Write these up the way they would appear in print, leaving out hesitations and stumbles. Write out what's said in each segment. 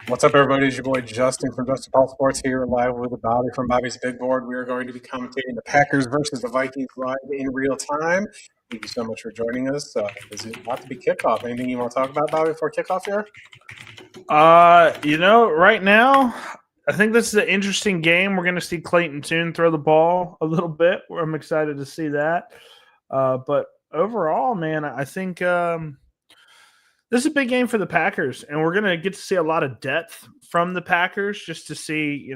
What's up, everybody? It's your boy Justin from Justin Paul Sports here, live with Bobby from Bobby's Big Board. We are going to be commentating the Packers versus the Vikings live in real time. Thank you so much for joining us. This is about to be kickoff. Anything you want to talk about, Bobby, before kickoff here? Right now, I think this is an interesting game. We're going to see Clayton Tune throw the ball a little bit. I'm excited to see that. But overall, man, I think this is a big game for the Packers, and we're going to get to see a lot of depth from the Packers just to see,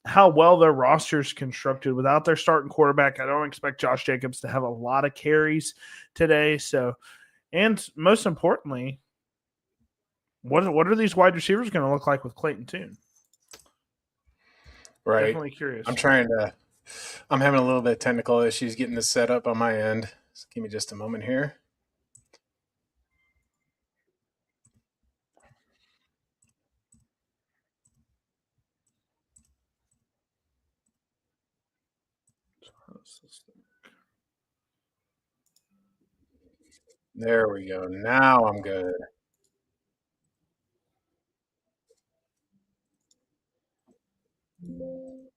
how well their roster is constructed without their starting quarterback. I don't expect Josh Jacobs to have a lot of carries today. So, and most importantly, what are these wide receivers going to look like with Clayton Tune? Right. Definitely curious. I'm having a little bit of technical issues getting this set up on my end. So give me just a moment here. There we go. Now I'm good. You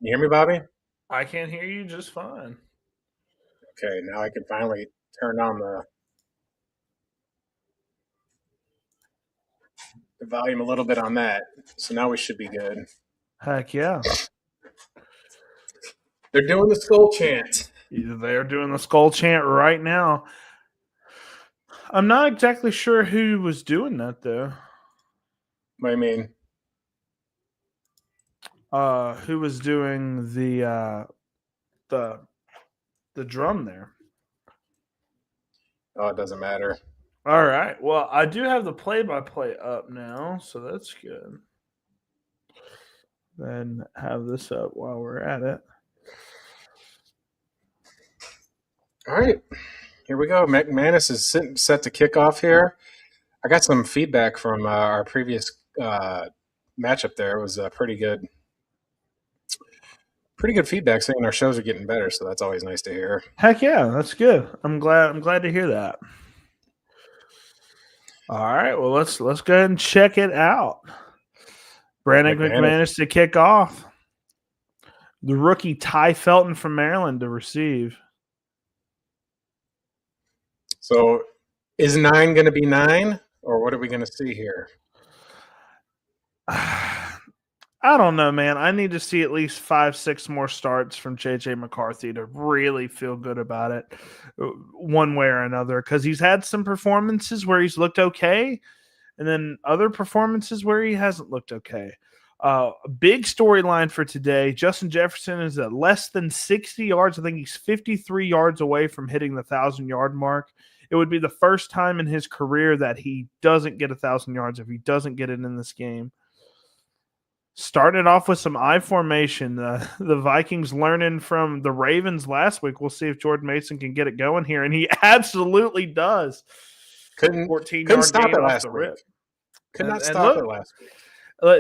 hear me, Bobby? I can hear you just fine. Okay, now I can finally turn on the volume a little bit on that. So now we should be good. Heck yeah. They're doing the skull chant. They're doing the skull chant right now. I'm not exactly sure who was doing that, though. What do you mean? Who was doing the drum there? Oh, it doesn't matter. All right. Well, I do have the play-by-play up now, so that's good. Then have this up while we're at it. All right. Here we go. McManus is set to kick off here. I got some feedback from our previous matchup there. It was pretty good feedback saying our shows are getting better, so that's always nice to hear. Heck yeah, that's good. I'm glad to hear that. All right, well let's go ahead and check it out. Brandon McManus to kick off. The rookie Ty Felton from Maryland to receive. So is 9 going to be 9, or what are we going to see here? I don't know, man. I need to see at least 5-6 more starts from J.J. McCarthy to really feel good about it one way or another, because he's had some performances where he's looked okay and then other performances where he hasn't looked okay. A big storyline for today, Justin Jefferson is at less than 60 yards. I think he's 53 yards away from hitting the 1,000-yard mark. It would be the first time in his career that he doesn't get 1,000 yards if he doesn't get it in this game. Started off with some I formation. The Vikings learning from the Ravens last week. We'll see if Jordan Mason can get it going here, and he absolutely does. Couldn't stop it last week. Could not stop it last week.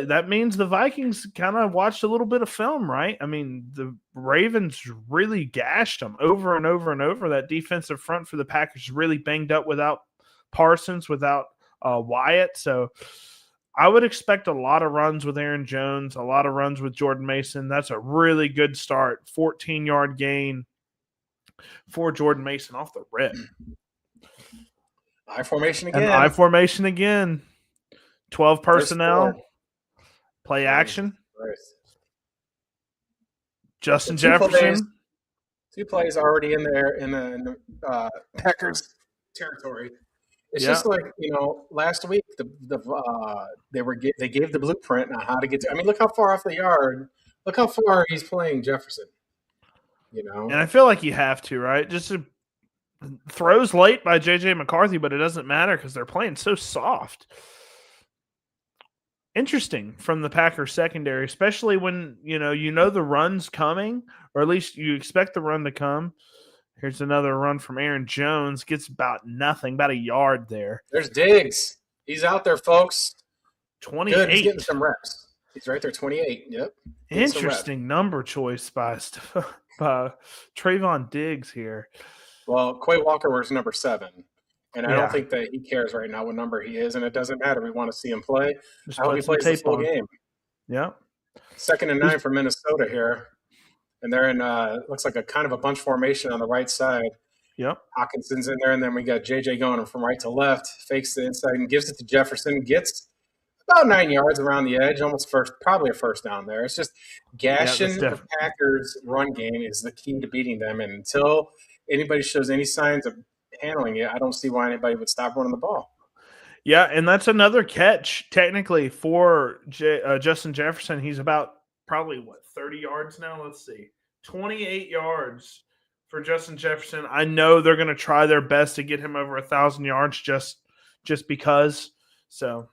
That means the Vikings kind of watched a little bit of film, right? I mean, the Ravens really gashed them over and over and over. That defensive front for the Packers really banged up without Parsons, without Wyatt. So I would expect a lot of runs with Aaron Jones, a lot of runs with Jordan Mason. That's a really good start. 14-yard gain for Jordan Mason off the rip. I formation again. 12 personnel. Play action. Nice. Justin Jefferson. Two plays already in there in the Packers territory. It's just like, last week they gave the blueprint on how to get to. I mean, look how far off the yard. Look how far he's playing Jefferson. And I feel like you have to, right? Just throws late by J.J. McCarthy, but it doesn't matter because they're playing so soft. Interesting from the Packers secondary, especially when you know the run's coming, or at least you expect the run to come. Here's another run from Aaron Jones. Gets about nothing, about a yard there. There's Diggs. He's out there, folks. 28. Good. He's getting some reps. He's right there, 28. Yep. Interesting number choice by Trayvon Diggs here. Well, Quay Walker wears number 7, and I don't Yeah, think that he cares right now what number he is, and it doesn't matter. We want to see him play. I just hope he put some plays the tape full on. game. Yeah. 2nd and Who's 9 for Minnesota here, and they're in looks like a kind of a bunch formation on the right side. Yep. Hawkinson's in there, and then we got JJ going from right to left, fakes the inside and gives it to Jefferson, gets about 9 yards around the edge, almost probably a first down there. It's just Yeah, that's gashing the definitely. Packers' run game is the key to beating them, and until anybody shows any signs of handling it, I don't see why anybody would stop running the ball. Yeah, and that's another catch technically for Justin Jefferson. He's about probably 30 yards now. Let's see, 28 yards for Justin Jefferson. I know they're going to try their best to get him over 1,000 yards just because. So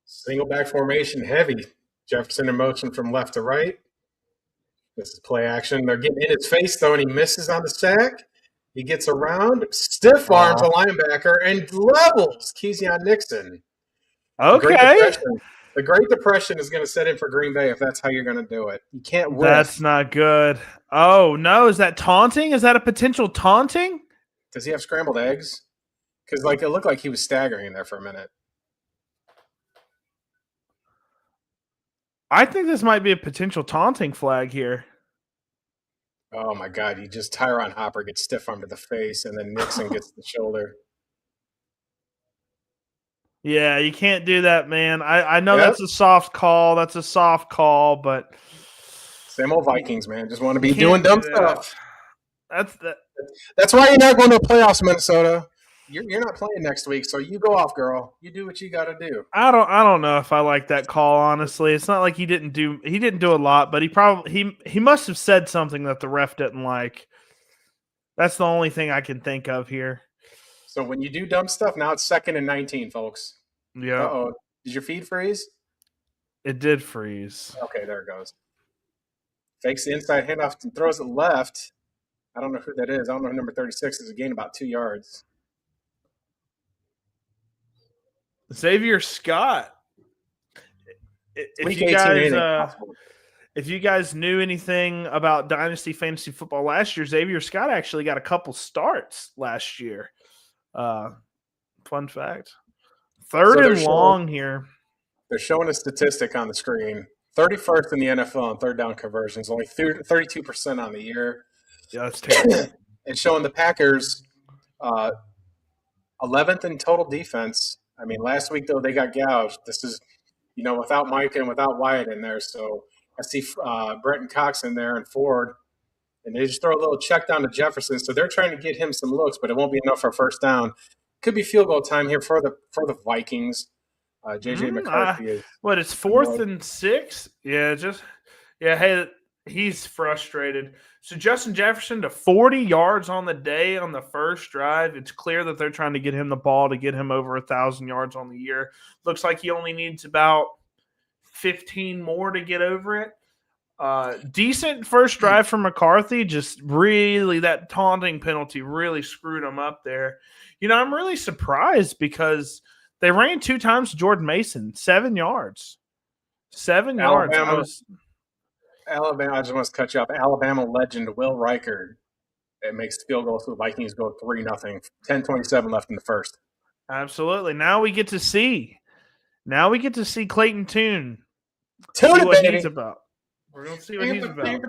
Single back formation, heavy. Jefferson in motion from left to right. This is play action. They're getting in his face, though, and he misses on the sack. He gets around, stiff arms a linebacker, and levels Keyshawn Nixon. The Great okay, Depression. The Great Depression is going to set in for Green Bay if that's how you're going to do it. You can't whiff. that's not good. Oh no, is that taunting? Is that a potential taunting? Does he have scrambled eggs? Because it looked like he was staggering there for a minute. I think this might be a potential taunting flag here. Oh my God! Tyron Hopper gets stiff arm to the face, and then Nixon gets the shoulder. Yeah, you can't do that, man. I know Yep. that's a soft call. That's a soft call, but Same old Vikings, man. Just want to be you doing can't dumb do that. stuff. That's That's why you're not going to the playoffs, Minnesota. You're not playing next week, so you go off, girl. You do what you got to do. I don't know if I like that call, honestly. It's not like he didn't do a lot, but he must have said something that the ref didn't like. That's the only thing I can think of here. So when you do dumb stuff, now it's 2nd and 19, folks. Yeah. Uh-oh. Did your feed freeze? It did freeze. Okay, there it goes. Fakes the inside handoff and throws it left. I don't know who that is. I don't know who number 36 is. A gain about 2 yards. Xavier Scott. If Week you 18, guys anything possible. if you guys knew anything about Dynasty Fantasy Football last year, Xavier Scott actually got a couple starts last year. Fun fact. Third and long here. They're showing a statistic on the screen. 31st in the NFL on third down conversions, only 32% on the year. Yeah, that's terrible. It's showing the Packers 11th in total defense. I mean, last week, though, they got gouged. This is, without Mike and without Wyatt in there. So I see Brenton Cox in there and Ford, and they just throw a little check down to Jefferson. So they're trying to get him some looks, but it won't be enough for a first down. Could be field goal time here for the Vikings. JJ McCarthy is. It's 4th and 6? Yeah, hey, he's frustrated. So Justin Jefferson to 40 yards on the day on the first drive. It's clear that they're trying to get him the ball to get him over 1,000 yards on the year. Looks like he only needs about 15 more to get over it. Decent first drive from McCarthy. Just really, that taunting penalty really screwed him up there. I'm really surprised because they ran 2 times to Jordan Mason, 7 yards. 7 yards. Alabama, I just want to cut you off. Alabama legend Will Reichard. It makes the field goal so the Vikings go 3-0. 10:27 left in the first. Absolutely. Now we get to see Clayton Tune. See what he's about. We're going to see what he's about.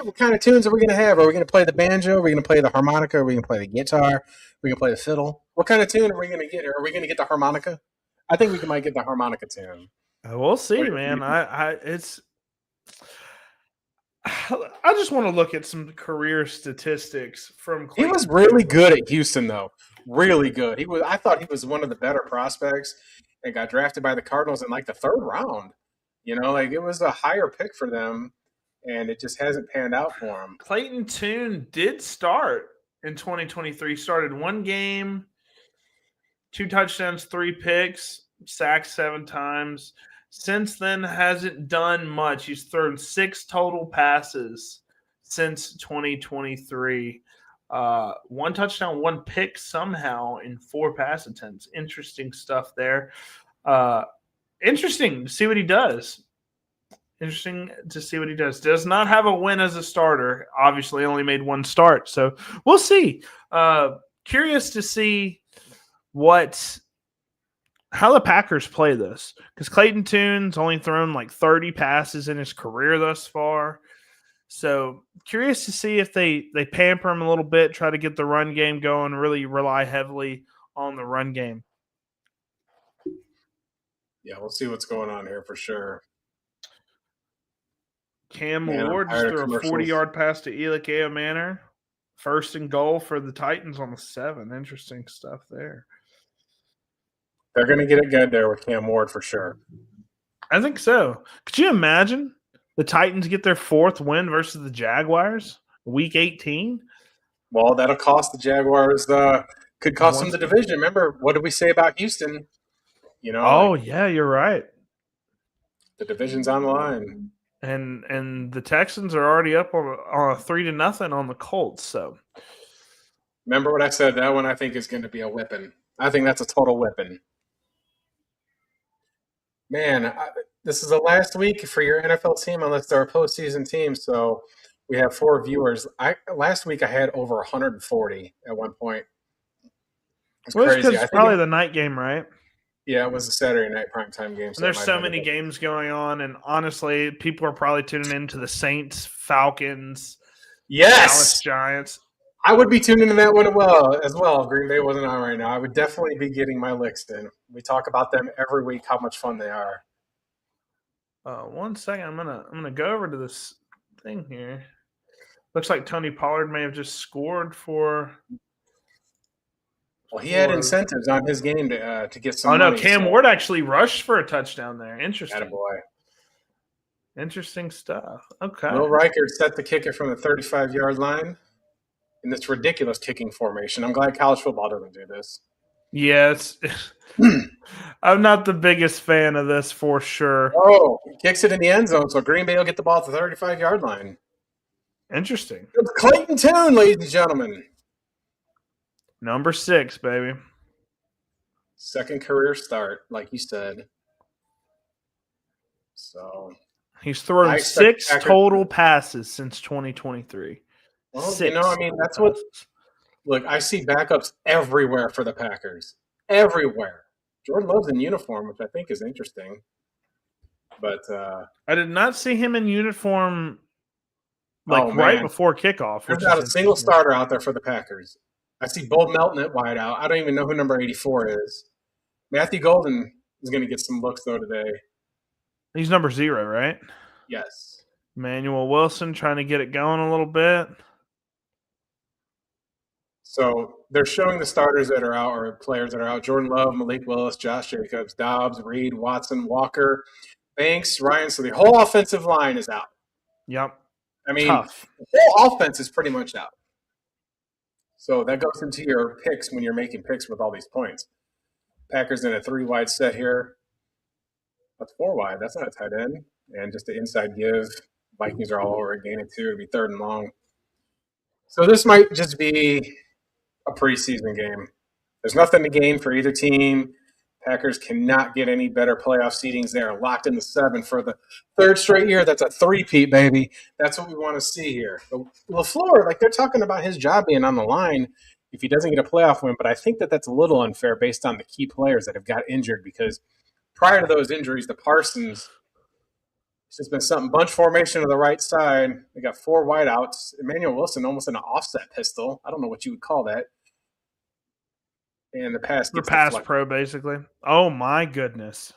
What kind of tunes are we going to have? Are we going to play the banjo? Are we going to play the harmonica? Are we going to play the guitar? Are we going to play the fiddle? What kind of tune are we going to get? Are we going to get the harmonica? I think we might get the harmonica tune. We'll see, man. I just want to look at some career statistics from Clayton. He was really good at Houston, though. Really good. I thought he was one of the better prospects and got drafted by the Cardinals in like the 3rd round. It was a higher pick for them, and it just hasn't panned out for him. Clayton Tune did start in 2023. Started 1 game, 2 touchdowns, 3 picks, sacked 7 times. Since then, hasn't done much. He's thrown 6 total passes since 2023. 1 touchdown, 1 pick somehow in 4 pass attempts. Interesting stuff there. Interesting to see what he does. Interesting to see what he does. Does not have a win as a starter. Obviously, only made one start, so we'll see. Curious to see how the Packers play this, because Clayton Tune's only thrown like 30 passes in his career thus far. So curious to see if they pamper him a little bit, try to get the run game going, really rely heavily on the run game. Yeah, we'll see what's going on here for sure. Cam Man, I'm Ward just tired of threw a commercials. 40-yard pass to Elikeo Manor. First and goal for the Titans on the 7. Interesting stuff there. They're going to get it good there with Cam Ward for sure. I think so. Could you imagine the Titans get their 4th win versus the Jaguars, Week 18? Well, that'll cost the Jaguars. Could cost them the division. Remember, what did we say about Houston? Yeah, you're right. The division's on the line. And the Texans are already up on a 3-0 on the Colts. So remember what I said? That one I think is going to be a whipping. I think that's a total whipping. Man, this is the last week for your NFL team unless they're a postseason team. So we have 4 viewers. Last week I had over 140 at one point. It's crazy. It's probably the night game, right? Yeah, it was a Saturday night primetime game. So there's so many games going on, and honestly, people are probably tuning into the Saints, Falcons, Dallas Giants. I would be tuning into that one as well. If Green Bay wasn't on right now, I would definitely be getting my licks in. We talk about them every week, how much fun they are. 1 second, I'm gonna go over to this thing here. Looks like Tony Pollard may have just scored for. Well, he had incentives on his game to get some money. Oh, no, Cam Ward actually rushed for a touchdown there. Interesting. Attaboy. Interesting stuff. Okay. Will Riker set the kicker from the 35-yard line in this ridiculous kicking formation. I'm glad college football doesn't do this. Yes. I'm not the biggest fan of this for sure. Oh, he kicks it in the end zone, so Green Bay will get the ball at the 35-yard line. Interesting. It's Clayton Tune, ladies and gentlemen. Number 6, baby. Second career start, like you said. So he's thrown 6 total passes since 2023. Well, 6 that's what. Look, I see backups everywhere for the Packers. Everywhere. Jordan Love's in uniform, which I think is interesting. But I did not see him in uniform right before kickoff. There's not a single starter out there for the Packers. I see Bo Melton at wideout. I don't even know who number 84 is. Matthew Golden is going to get some looks, though, today. He's number 0, right? Yes. Emmanuel Wilson trying to get it going a little bit. So they're showing the starters that are out or players that are out. Jordan Love, Malik Willis, Josh Jacobs, Dobbs, Reed, Watson, Walker, Banks, Ryan. So the whole offensive line is out. Yep. I mean, tough. The whole offense is pretty much out. So that goes into your picks when you're making picks with all these points. Packers in a 3-wide set here. That's 4 wide. That's not a tight end. And just the inside give. Vikings are all over it, gaining 2. It'll be 3rd and long. So this might just be a preseason game. There's nothing to gain for either team. Packers cannot get any better playoff seedings. They are locked in the 7 for the 3rd straight year. That's a 3-peat, baby. That's what we want to see here. But LaFleur, they're talking about his job being on the line if he doesn't get a playoff win, but I think that that's a little unfair based on the key players that have got injured because prior to those injuries, the Parsons, it's just been something. Bunch formation to the right side. They got 4 wideouts. Emmanuel Wilson almost in an offset pistol. I don't know what you would call that. And the pass pro, basically. Oh, my goodness.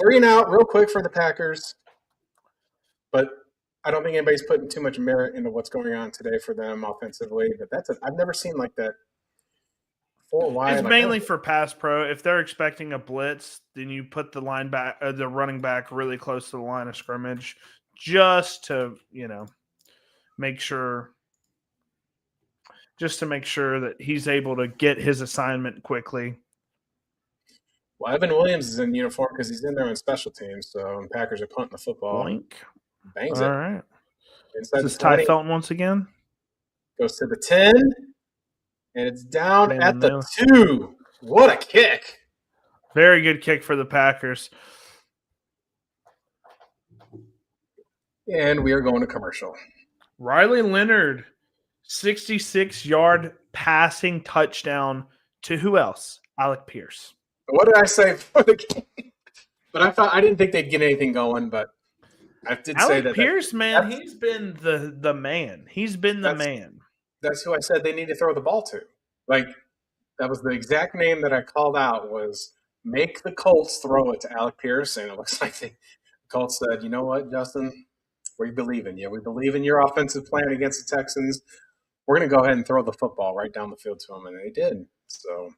3 and out real quick for the Packers. But I don't think anybody's putting too much merit into what's going on today for them offensively. But I've never seen like that. 4 wide. It's mainly for pass pro. If they're expecting a blitz, then you put the running back really close to the line of scrimmage just to make sure that he's able to get his assignment quickly. Well, Evan Williams is in uniform because he's in there on special teams. So Packers are punting the football. Blink. Bangs it. All right. Inside Is this Ty Felton once again? Goes to the 10. And it's down at the 2. What a kick. Very good kick for the Packers. And we are going to commercial. Riley Leonard, 66-yard passing touchdown to who else? Alec Pierce. What did I say for the game? But I didn't think they'd get anything going, but I did say Alec Pierce, man, that's, he's been the man. He's been the that's man. that's who I said they need to throw the ball to. Like, that was the exact name that I called out was make the Colts throw it to Alec Pierce. And it looks like the Colts said, you know what, Justin, we believe in you. We believe in your offensive plan against the Texans. We're going to go ahead and throw the football right down the field to them. And they did. So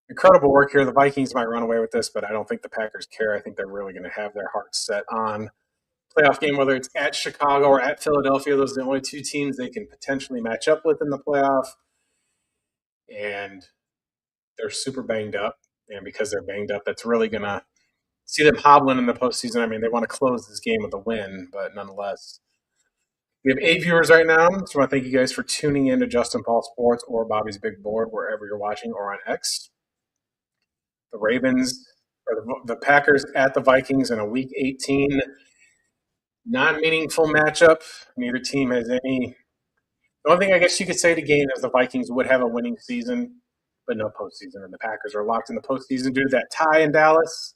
incredible work here. The Vikings might run away with this, but I don't think the Packers care. I think they're really going to have their hearts set on playoff game, whether it's at Chicago or at Philadelphia. Those are the only two teams they can potentially match up with in the playoff. And they're super banged up. And because they're banged up, that's really going to see them hobbling in the postseason. I mean, they want to close this game with a win, but nonetheless. We have 8 viewers right now, so I want to thank you guys for tuning in to Justin Paul Sports or Bobby's Big Board, wherever you're watching, or on X. The Ravens, or the Packers at the Vikings in a Week 18 non-meaningful matchup. Neither team has any. The only thing I guess you could say to gain is the Vikings would have a winning season, but no postseason, and the Packers are locked in the postseason due to that tie in Dallas.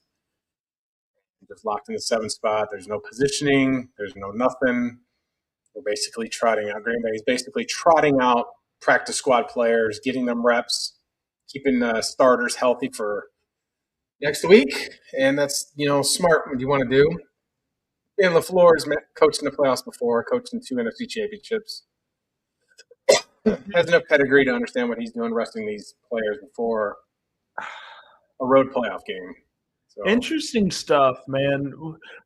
They're just locked in the 7th spot. There's no positioning. There's no nothing. We're basically trotting out. Green Bay's basically trotting out practice squad players, getting them reps, keeping the starters healthy for next week, and that's smart what you want to do. And LaFleur has coached in the playoffs before, coached in 2 NFC championships. Has enough pedigree to understand what he's doing, resting these players before a road playoff game. So. Interesting stuff, man.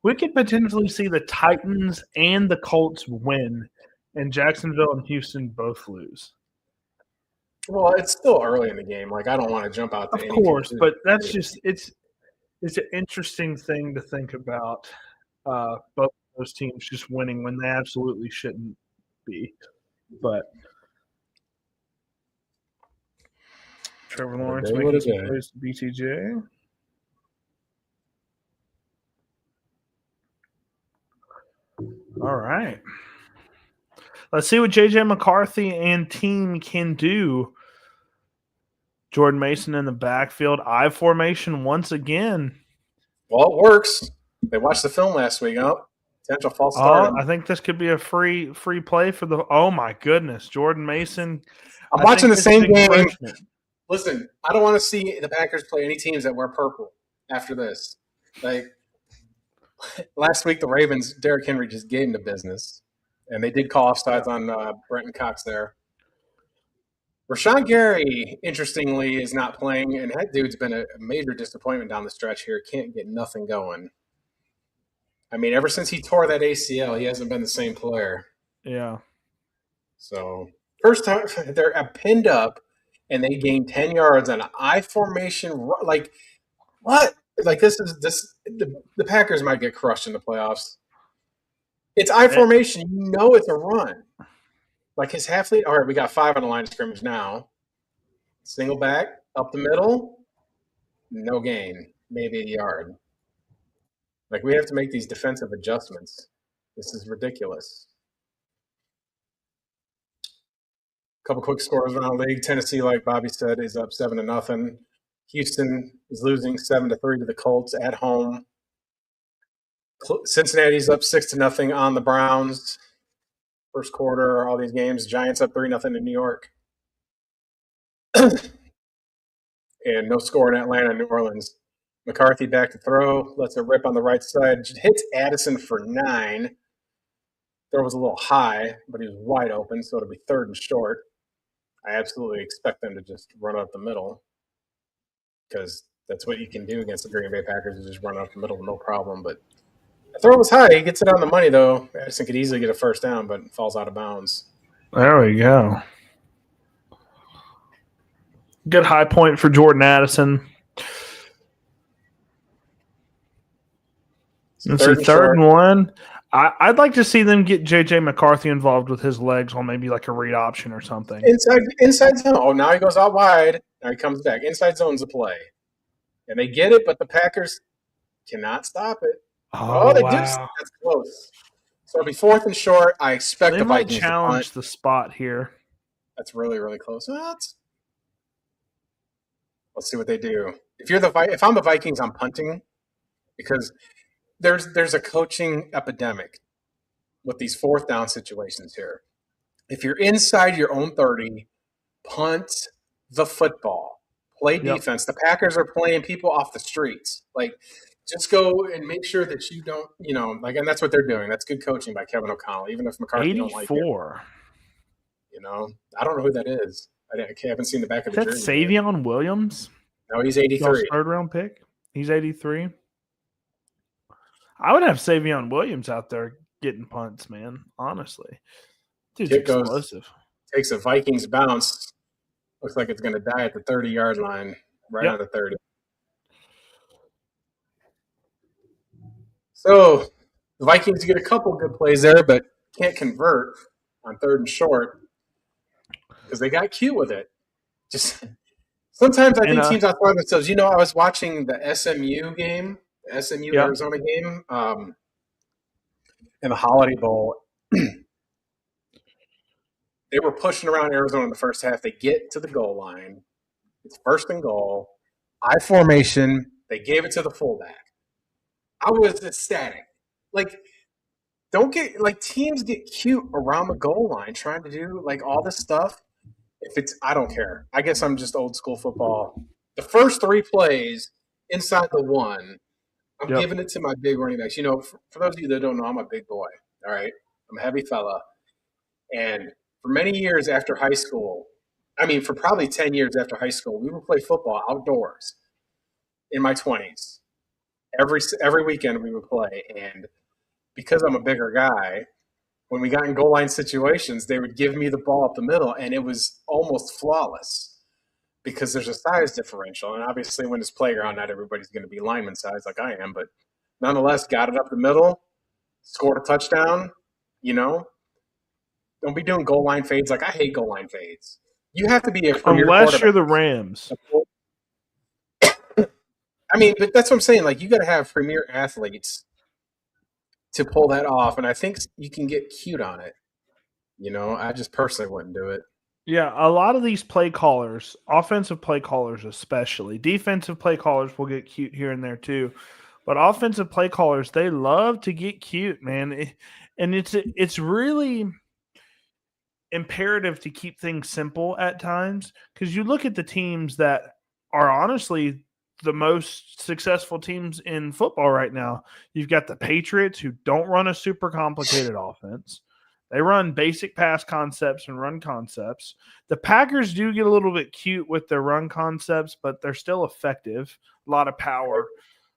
We could potentially see the Titans and the Colts win, and Jacksonville and Houston both lose. Well, it's still early in the game. Like, I don't want to jump out to of course, but that's just it's an interesting thing to think about. Both of those teams just winning when they absolutely shouldn't be. But Trevor Lawrence making some plays to BTJ. All right. Let's see what J.J. McCarthy and team can do. Jordan Mason in the backfield. I formation once again. Well, it works. They watched the film last week. Potential false start. I think this could be a free play for the – oh, my goodness. Jordan Mason. I'm watching the same game. Listen, I don't want to see the Packers play any teams that wear purple after this. Like, last week, the Ravens, Derrick Henry just gave them the business, and they did call offsides on Brenton Cox there. Rashawn Gary, interestingly, is not playing, and that dude's been a major disappointment down the stretch here. Can't get nothing going. I mean, ever since he tore that ACL, he hasn't been the same player. Yeah. So, first time they're pinned up, and they gain 10 yards on an I formation. Like, what? Like, the Packers might get crushed in the playoffs. It's I formation. You know it's a run. Like his half lead. All right, we got 5 on the line of scrimmage now. Single back, up the middle, no gain, maybe a yard. Like, we have to make these defensive adjustments. This is ridiculous. A couple quick scores around the league. Tennessee, like Bobby said, is up 7-0. Houston is losing 7-3 to the Colts at home. Cincinnati's up 6-0 on the Browns. First quarter, all these games. Giants up 3-0 in New York. And no score in Atlanta and New Orleans. McCarthy back to throw. Lets it rip on the right side. Hits Addison for 9. Throw was a little high, but he was wide open, so it'll be 3rd and short. I absolutely expect them to just run up the middle because that's what you can do against the Green Bay Packers is just run up the middle, no problem. But the throw was high. He gets it on the money, though. Addison could easily get a first down, but falls out of bounds. There we go. Good high point for Jordan Addison. It's a 3rd and 1. I'd like to see them get J.J. McCarthy involved with his legs on maybe like a read option or something. Inside zone. Oh, now he goes out wide. Now he comes back. Inside zone's a play. And they get it, but the Packers cannot stop it. Oh, Oh, they do. wow. That's close. So it'll be fourth and short. I expect They the might Vikings to punt. challenge the spot here. That's really, really close. Let's see what they do. If I'm the Vikings, I'm punting because there's a coaching epidemic with these fourth down situations here. If you're inside your own 30, punt the football. Play Yep. defense. The Packers are playing people off the streets. Like, just go and make sure that you don't, and that's what they're doing. That's good coaching by Kevin O'Connell, even if McCarthy don't like it. 84. I don't know who that is. I haven't seen the back of the That's jersey yet. Savion Williams. No, he's Y'all's 83. third round pick. He's 83. I would have Savion Williams out there getting punts, man. Honestly, dude's Kick goes, explosive. takes a Vikings bounce. Looks like it's going to die at the 30-yard line, right on the 30. So the Vikings get a couple good plays there, but can't convert on third and short because they got cute with it. Just sometimes I think teams outside themselves. I was watching the SMU game, the SMU Arizona game, in the Holiday Bowl. They were pushing around Arizona in the first half. They get to the goal line. It's first and goal. I formation. They gave it to the fullback. I was ecstatic. Teams get cute around the goal line trying to do all this stuff. I don't care. I guess I'm just old school football. The first 3 plays inside the 1, I'm giving it to my big running backs. For those of you that don't know, I'm a big boy. All right, I'm a heavy fella, and for many years after high school, for probably 10 years after high school, we would play football outdoors in my 20s. Every weekend we would play, and because I'm a bigger guy, when we got in goal line situations, they would give me the ball up the middle, and it was almost flawless because there's a size differential. And obviously, when it's playground, not everybody's going to be lineman size like I am, but nonetheless, got it up the middle, scored a touchdown. Don't be doing goal line fades. I hate goal line fades. You have to be a premier unless you're the Rams. But that's what I'm saying. You got to have premier athletes to pull that off, and I think you can get cute on it. I just personally wouldn't do it. Yeah, a lot of these play callers, offensive play callers especially, defensive play callers will get cute here and there too. But offensive play callers, they love to get cute, man. And it's really imperative to keep things simple at times because you look at the teams that are honestly the most successful teams in football right now. You've got the Patriots who don't run a super complicated offense. They run basic pass concepts and run concepts. The Packers do get a little bit cute with their run concepts, but they're still effective. A lot of power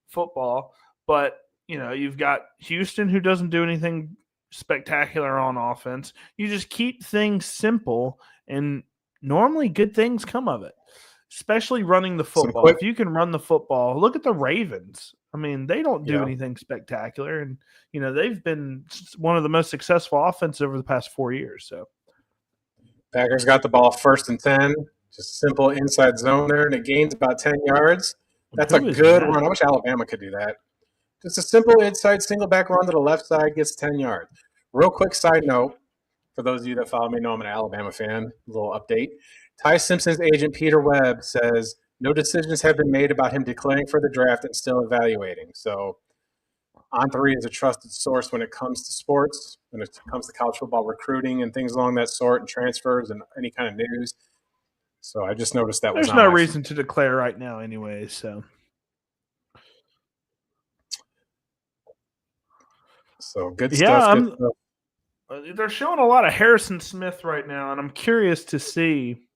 football. But, you've got Houston who doesn't do anything spectacular on offense. You just keep things simple, and normally good things come of it, especially running the football. If you can run the football, look at the Ravens. They don't do anything spectacular, and they've been one of the most successful offenses over the past 4 years. So, Packers got the ball first and 10, just simple inside zone there, and it gains about 10 yards. That's a good run. I wish Alabama could do that. Just a simple inside single back run to the left side gets 10 yards. Real quick side note, for those of you that follow me know I'm an Alabama fan, a little update. Ty Simpson's agent, Peter Webb, says no decisions have been made about him declaring for the draft and still evaluating. So On3 is a trusted source when it comes to sports, when it comes to college football recruiting and things along that sort, and transfers and any kind of news. So I just noticed that there's no reason to declare right now anyway. So good stuff. Good stuff. They're showing a lot of Harrison Smith right now, and I'm curious to see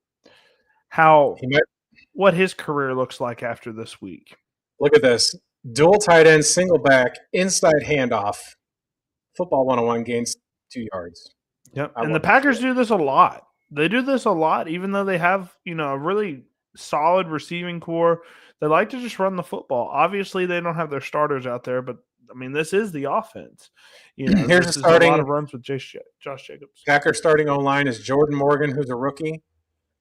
what his career looks like after this week. Look at this. Dual tight end, single back, inside handoff. Football 101 gains 2 yards. Yep. And the Packers do this a lot. They do this a lot, even though they have, a really solid receiving core. They like to just run the football. Obviously, they don't have their starters out there, but this is the offense. Here's a lot of runs with Josh Jacobs. Packers starting O-line is Jordan Morgan, who's a rookie,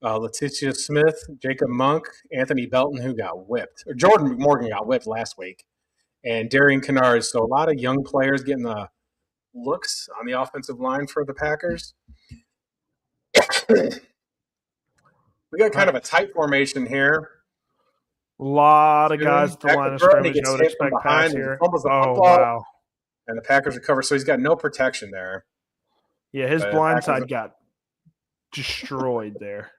Letitia Smith, Jacob Monk, Anthony Belton, who got whipped. Or Jordan Morgan got whipped last week. and Darian Kennard. So a lot of young players getting the looks on the offensive line for the Packers. We got kind of a tight formation here. A lot of guys at the Back line to of Burton, he scrimmage. I gets would hit from expect pass behind and he here. fumbles the Oh, football, wow. and the Packers recover. So he's got no protection there. Yeah, his The blind Packers, side got destroyed there.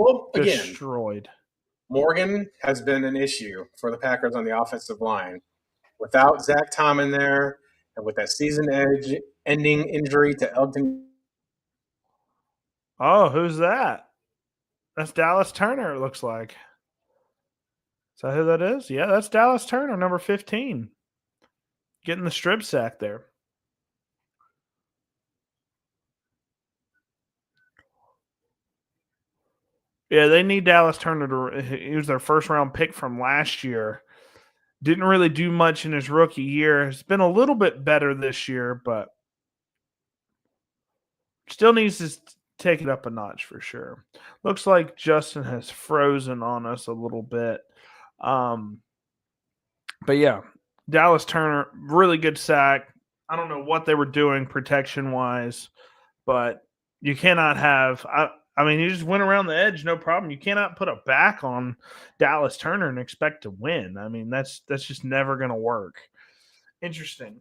well, again, Destroyed. Morgan has been an issue for the Packers on the offensive line. Without Zach Tom in there, and with that season-ending injury to Elgton. Oh, who's that? That's Dallas Turner, it looks like. Is that who that is? Yeah, that's Dallas Turner, number 15. Getting the strip sack there. Yeah, they need Dallas Turner to. He was their first round pick from last year. Didn't really do much in his rookie year. It's been a little bit better this year, but still needs to take it up a notch for sure. Looks like Justin has frozen on us a little bit. But yeah, Dallas Turner, really good sack. I don't know what they were doing protection wise, but you cannot have. I mean, you just went around the edge, no problem. You cannot put a back on Dallas Turner and expect to win. I mean, that's just never going to work. Interesting.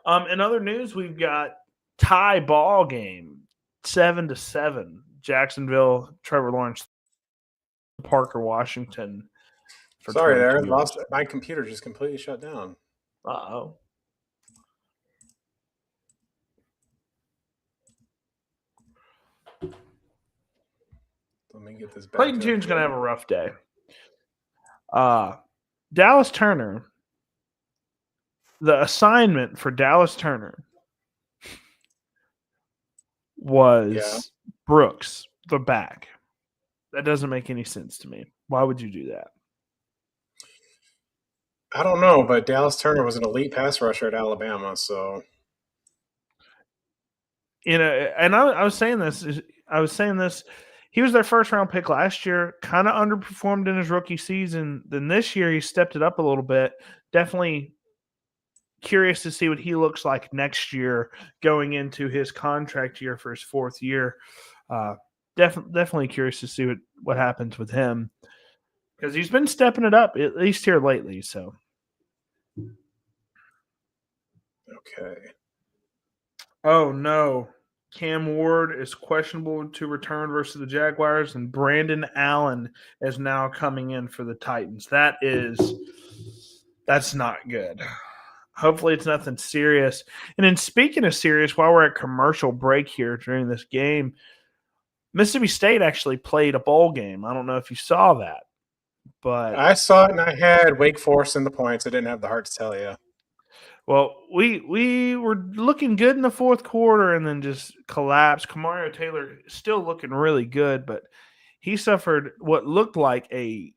In other news, we've got tie ball game, 7-7. Jacksonville, Trevor Lawrence, Parker Washington. Sorry, there. Lost my computer just completely shut down. Uh-oh. Let me get this back. Clayton Tune's going to have a rough day. Dallas Turner, the assignment for Dallas Turner was Brooks, the back. That doesn't make any sense to me. Why would you do that? I don't know, but Dallas Turner was an elite pass rusher at Alabama, so. You know, and I was saying this. He was their first round pick last year, kind of underperformed in his rookie season. Then this year he stepped it up a little bit. Definitely curious to see what he looks like next year going into his contract year for his fourth year. Definitely curious to see what happens with him because he's been stepping it up at least here lately. So, okay. Oh no. Cam Ward is questionable to return versus the Jaguars, and Brandon Allen is now coming in for the Titans. That's not good. Hopefully it's nothing serious. And then speaking of serious, while we're at commercial break here during this game, Mississippi State actually played a bowl game. I don't know if you saw that, but I saw it and I had Wake Forest in the points. I didn't have the heart to tell you. Well, we were looking good in the fourth quarter and then just collapsed. Kamario Taylor still looking really good, but he suffered what looked like a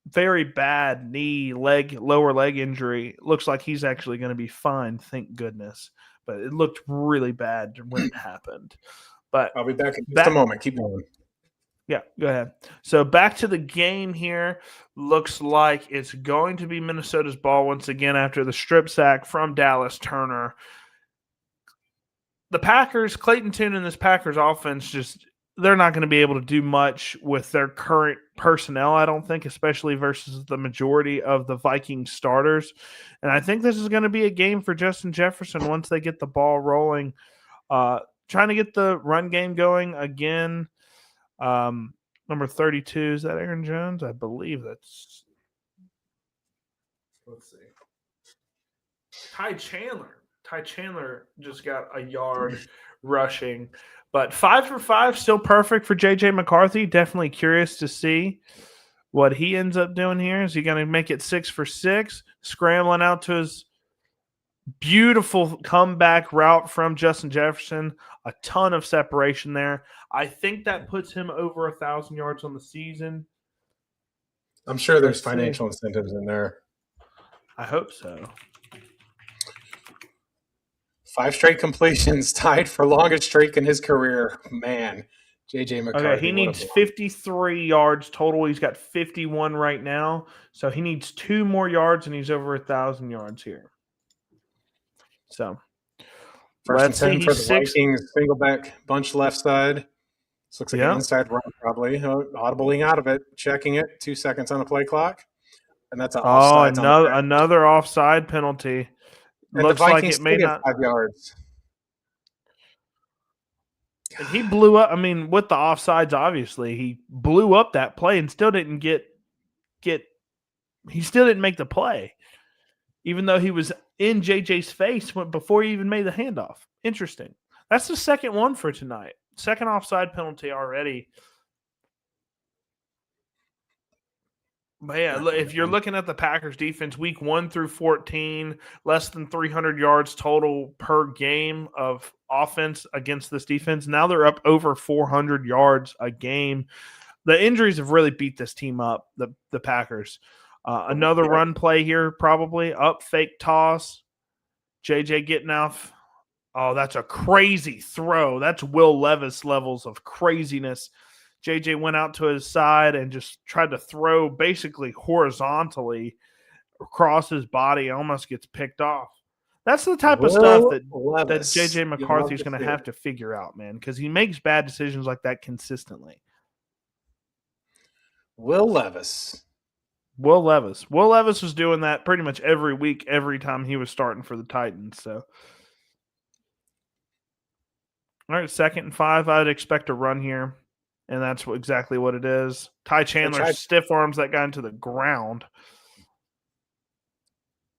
very bad lower leg injury. Looks like he's actually going to be fine, thank goodness. But it looked really bad when it happened. But I'll be back in just a moment. Keep going. Yeah, go ahead. So back to the game here. Looks like it's going to be Minnesota's ball once again after the strip sack from Dallas Turner. The Packers, Clayton Tune and this Packers offense, they're not going to be able to do much with their current personnel, I don't think, especially versus the majority of the Vikings starters. And I think this is going to be a game for Justin Jefferson once they get the ball rolling. Trying to get the run game going again. Number 32, is that Aaron Jones? I believe that's. Let's see. Ty Chandler just got a yard rushing, but 5 for 5, still perfect for JJ McCarthy. Definitely curious to see what he ends up doing here. Is he going to make it 6 for 6, scrambling out to his beautiful comeback route from Justin Jefferson? A ton of separation there. I think that puts him over 1,000 yards on the season. I'm sure there's financial incentives in there. I hope so. 5 straight completions, tied for longest streak in his career. Man, JJ Okay, he McCarthy, what a needs block. 53 yards total. He's got 51 right now. So he needs 2 more yards, and he's over 1,000 yards here. So First and let's see. 10 for He's the 6. Vikings. Single back, bunch left side. This looks like an Yeah. inside run, probably. Audibling out of it, checking it. 2 seconds on the play clock. And that's an Oh, offsides on the back. another offside penalty. And the Looks like Vikings it may still get not. 5 yards. And he blew up. I mean, with the offsides, obviously, he blew up that play and still didn't get. He still didn't make the play, even though he was in JJ's face before he even made the handoff. Interesting. That's the second one for tonight. Second offside penalty already. But yeah, if you're looking at the Packers defense, week 1 through 14, less than 300 yards total per game of offense against this defense. Now they're up over 400 yards a game. The injuries have really beat this team up, the Packers. Another run play here, probably. Up, fake toss. JJ getting off. Oh, that's a crazy throw. That's Will Levis levels of craziness. JJ went out to his side and just tried to throw basically horizontally across his body. Almost gets picked off. That's the type of stuff that JJ McCarthy's going to have to figure out, man, because he makes bad decisions like that consistently. Will Levis. Will Levis was doing that pretty much every week, every time he was starting for the Titans. So, all right, 2nd and 5. I'd expect a run here, and that's exactly what it is. Ty Chandler stiff arms that guy into the ground.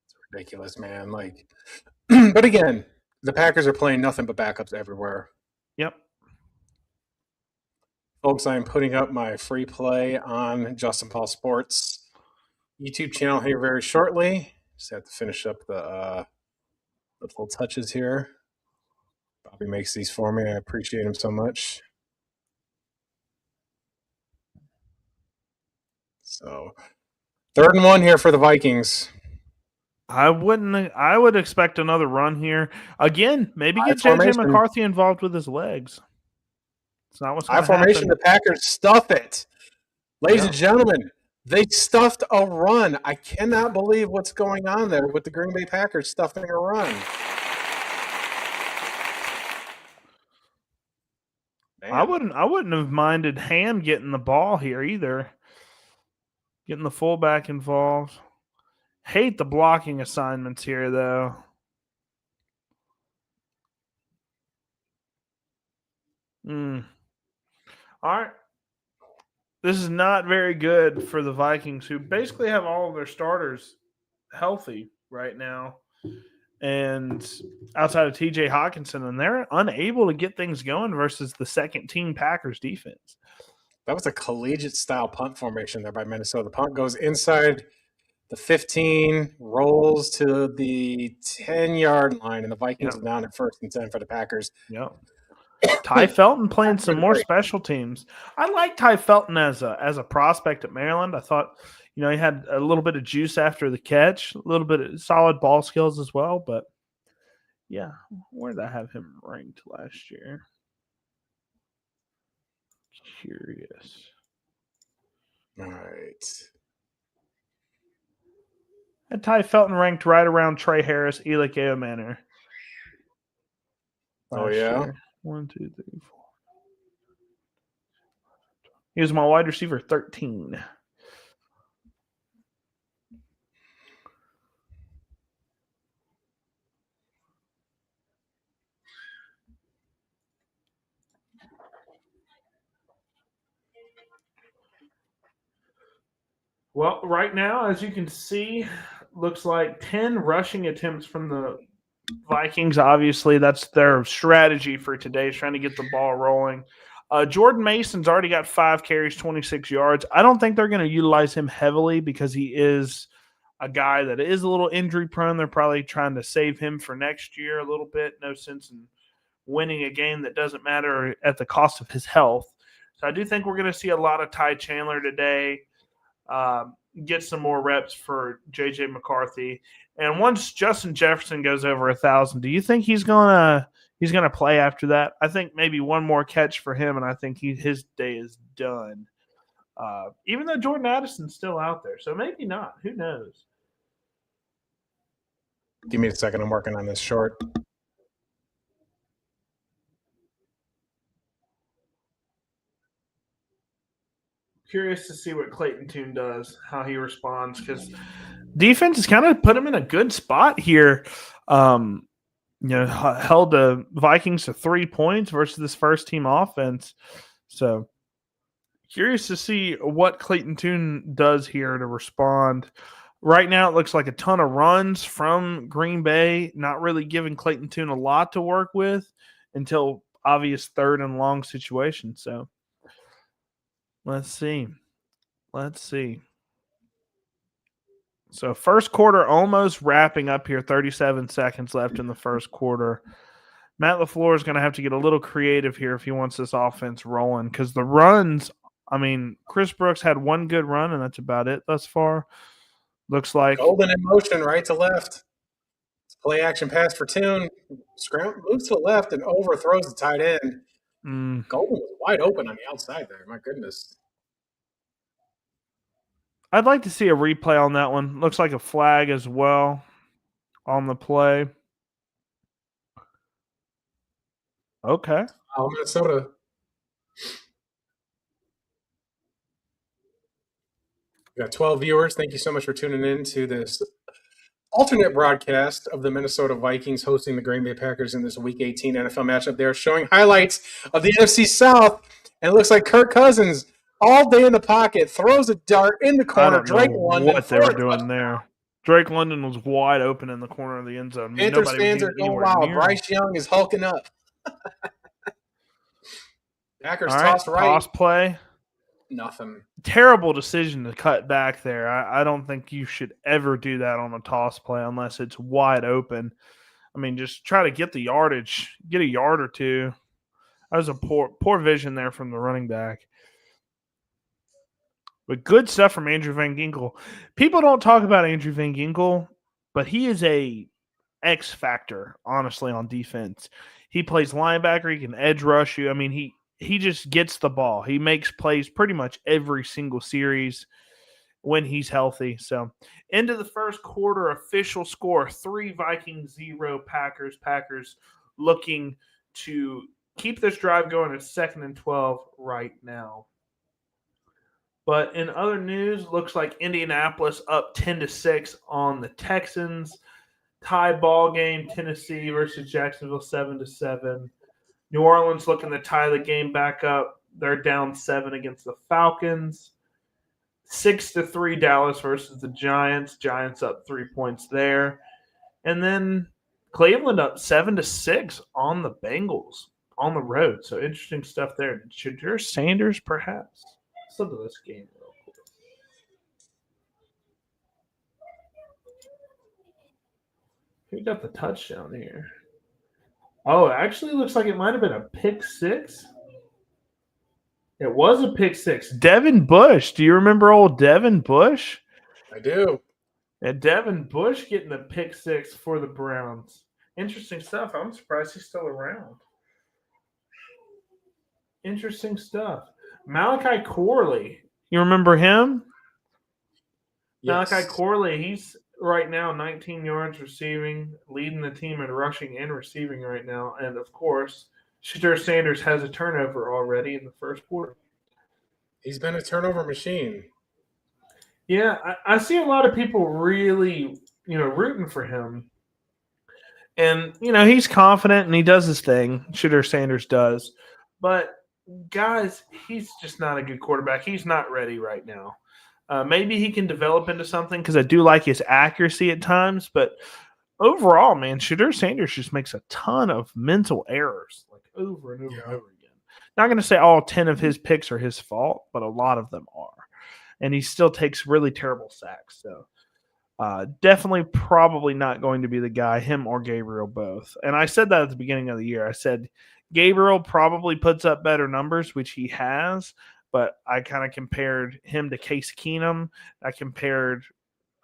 It's ridiculous, man. Like, but again, the Packers are playing nothing but backups everywhere. Yep. Folks, I am putting up my free play on Justin Paul Sports YouTube channel here very shortly. Just have to finish up the little touches here. Bobby makes these for me. I appreciate him so much. So, 3rd and 1 here for the Vikings. I would expect another run here. Again, maybe get JJ McCarthy involved with his legs. It's not what's going to happen. Formation, the Packers stuff it. Ladies and gentlemen, they stuffed a run. I cannot believe what's going on there with the Green Bay Packers stuffing a run. Man. I wouldn't have minded Ham getting the ball here either. Getting the fullback involved. Hate the blocking assignments here, though. All right. This is not very good for the Vikings, who basically have all of their starters healthy right now. And outside of TJ Hawkinson, and they're unable to get things going versus the second-team Packers defense. That was a collegiate-style punt formation there by Minnesota. The punt goes inside the 15, rolls to the 10-yard line, and the Vikings are down at 1st and 10 for the Packers. Yep. Ty Felton playing some more special teams. I like Ty Felton as a prospect at Maryland. I thought, he had a little bit of juice after the catch, a little bit of solid ball skills as well. But yeah, where did I have him ranked last year? Curious. All right. And Ty Felton ranked right around Trey Harris, Elik Eomanor. Oh, yeah? Year. 1, 2, 3, 4. He was my wide receiver 13. Well, right now, as you can see, looks like 10 rushing attempts from the Vikings. Obviously, that's their strategy for today, is trying to get the ball rolling. Jordan Mason's already got 5 carries, 26 yards. I don't think they're going to utilize him heavily because he is a guy that is a little injury prone. They're probably trying to save him for next year a little bit. No sense in winning a game that doesn't matter at the cost of his health. So I do think we're going to see a lot of Ty Chandler today. get some more reps for JJ McCarthy. And once Justin Jefferson goes over 1,000, do you think he's gonna play after that? I think maybe one more catch for him, and I think his day is done. Even though Jordan Addison's still out there, so maybe not. Who knows? Give me a second. I'm working on this short. Curious to see what Clayton Tune does, how he responds, because defense has kind of put him in a good spot here. Held the Vikings to 3 points versus this first team offense. So curious to see what Clayton Tune does here to respond. Right now, it looks like a ton of runs from Green Bay, not really giving Clayton Tune a lot to work with until obvious third and long situation. So let's see. So first quarter almost wrapping up here. 37 seconds left in the first quarter. Matt LaFleur is going to have to get a little creative here if he wants this offense rolling, because the runs, I mean, Chris Brooks had one good run, and that's about it thus far. Looks like Golden in motion, right to left. Play action pass for Tune. Moves to the left and overthrows the tight end. Golden was wide open on the outside there. My goodness. I'd like to see a replay on that one. Looks like a flag as well on the play. Okay. Oh, Minnesota. We got 12 viewers. Thank you so much for tuning in to this alternate broadcast of the Minnesota Vikings hosting the Green Bay Packers in this Week 18 NFL matchup. They're showing highlights of the NFC South, and it looks like Kirk Cousins all day in the pocket, throws a dart in the corner. I don't know what they were doing there. Drake London was wide open in the corner of the end zone. Panthers fans are going wild. Bryce Young is hulking up. Packers toss right. Toss play. Nothing. Terrible decision to cut back there. I don't think you should ever do that on a toss play unless it's wide open. I mean, just try to get the yardage, get a yard or two. That was a poor vision there from the running back. But good stuff from Andrew Van Ginkel. People don't talk about Andrew Van Ginkel, but he is a X factor, honestly, on defense. He plays linebacker. He can edge rush you. I mean, he just gets the ball. He makes plays pretty much every single series when he's healthy. So, into the first quarter, official score, 3 Vikings, 0 Packers. Packers looking to keep this drive going at 2nd and 12 right now. But in other news, looks like Indianapolis up 10-6 on the Texans. Tie ball game, Tennessee versus Jacksonville 7-7. New Orleans looking to tie the game back up. They're down 7 against the Falcons. 6-3 Dallas versus the Giants. Giants up 3 points there. And then Cleveland up 7-6 on the Bengals on the road. So interesting stuff there. Shadur Sanders, perhaps? Let's look at this game real quick. Who got the touchdown here? Oh, it actually looks like it might have been a pick six. It was a pick six. Devin Bush. Do you remember old Devin Bush? I do. And Devin Bush getting the pick six for the Browns. Interesting stuff. I'm surprised he's still around. Interesting stuff. Malachi Corley. You remember him? Yes. Malachi Corley, he's right now 19 yards receiving, leading the team in rushing and receiving right now. And, of course, Shadur Sanders has a turnover already in the first quarter. He's been a turnover machine. Yeah, I see a lot of people really, rooting for him. And, he's confident and he does his thing. Shadur Sanders does. But, guys, he's just not a good quarterback. He's not ready right now. Maybe he can develop into something because I do like his accuracy at times. But overall, man, Shadur Sanders just makes a ton of mental errors, like over and over and over again. Not going to say all 10 of his picks are his fault, but a lot of them are. And he still takes really terrible sacks. So definitely probably not going to be the guy, him or Gabriel both. And I said that at the beginning of the year. I said Gabriel probably puts up better numbers, which he has. but I kind of compared him to Case Keenum. I compared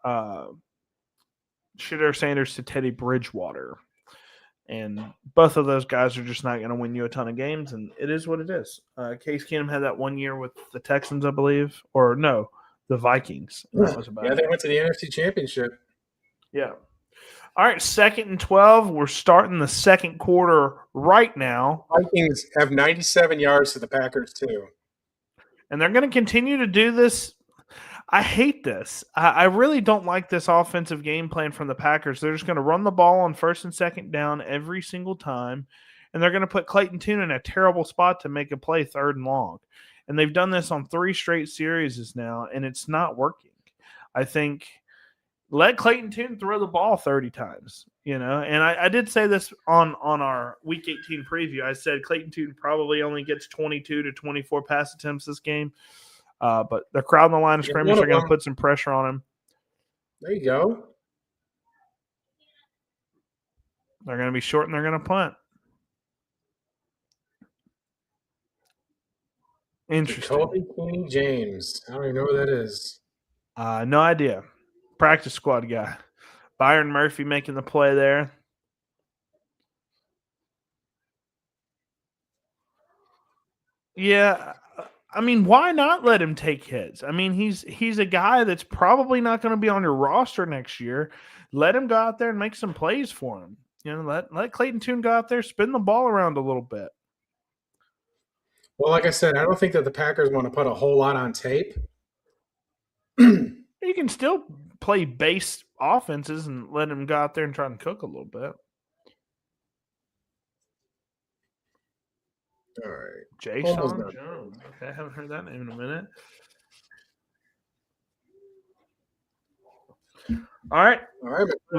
Shedeur Sanders to Teddy Bridgewater. And both of those guys are just not going to win you a ton of games, and it is what it is. Case Keenum had that 1 year with the Texans, I believe, or no, the Vikings, and that was about Yeah, it. they went to the NFC Championship. Yeah. All right, 2nd and 12. We're starting the second quarter right now. Vikings have 97 yards to the Packers, too. And they're going to continue to do this. I hate this. I really don't like this offensive game plan from the Packers. They're just going to run the ball on 1st and 2nd down every single time, and they're going to put Clayton Tune in a terrible spot to make a play 3rd and long. And they've done this on 3 straight series now, and it's not working. I think let Clayton Tune throw the ball 30 times, and I did say this on our Week 18 preview. I said Clayton Tune probably only gets 22 to 24 pass attempts this game. But they're crowding the line of scrimmage. They're going to put some pressure on him. There you go. They're going to be short and they're going to punt. Interesting. Jacoby Cooney James. I don't even know who that is. No idea. Practice squad guy. Byron Murphy making the play there. Yeah. I mean, why not let him take hits? I mean, he's a guy that's probably not going to be on your roster next year. Let him go out there and make some plays for him. Let Clayton Tune go out there, spin the ball around a little bit. Well, like I said, I don't think that the Packers want to put a whole lot on tape. You can still play base offenses and let him go out there and try and cook a little bit. All right. Jason Jones. Okay, I haven't heard that name in a minute. All right.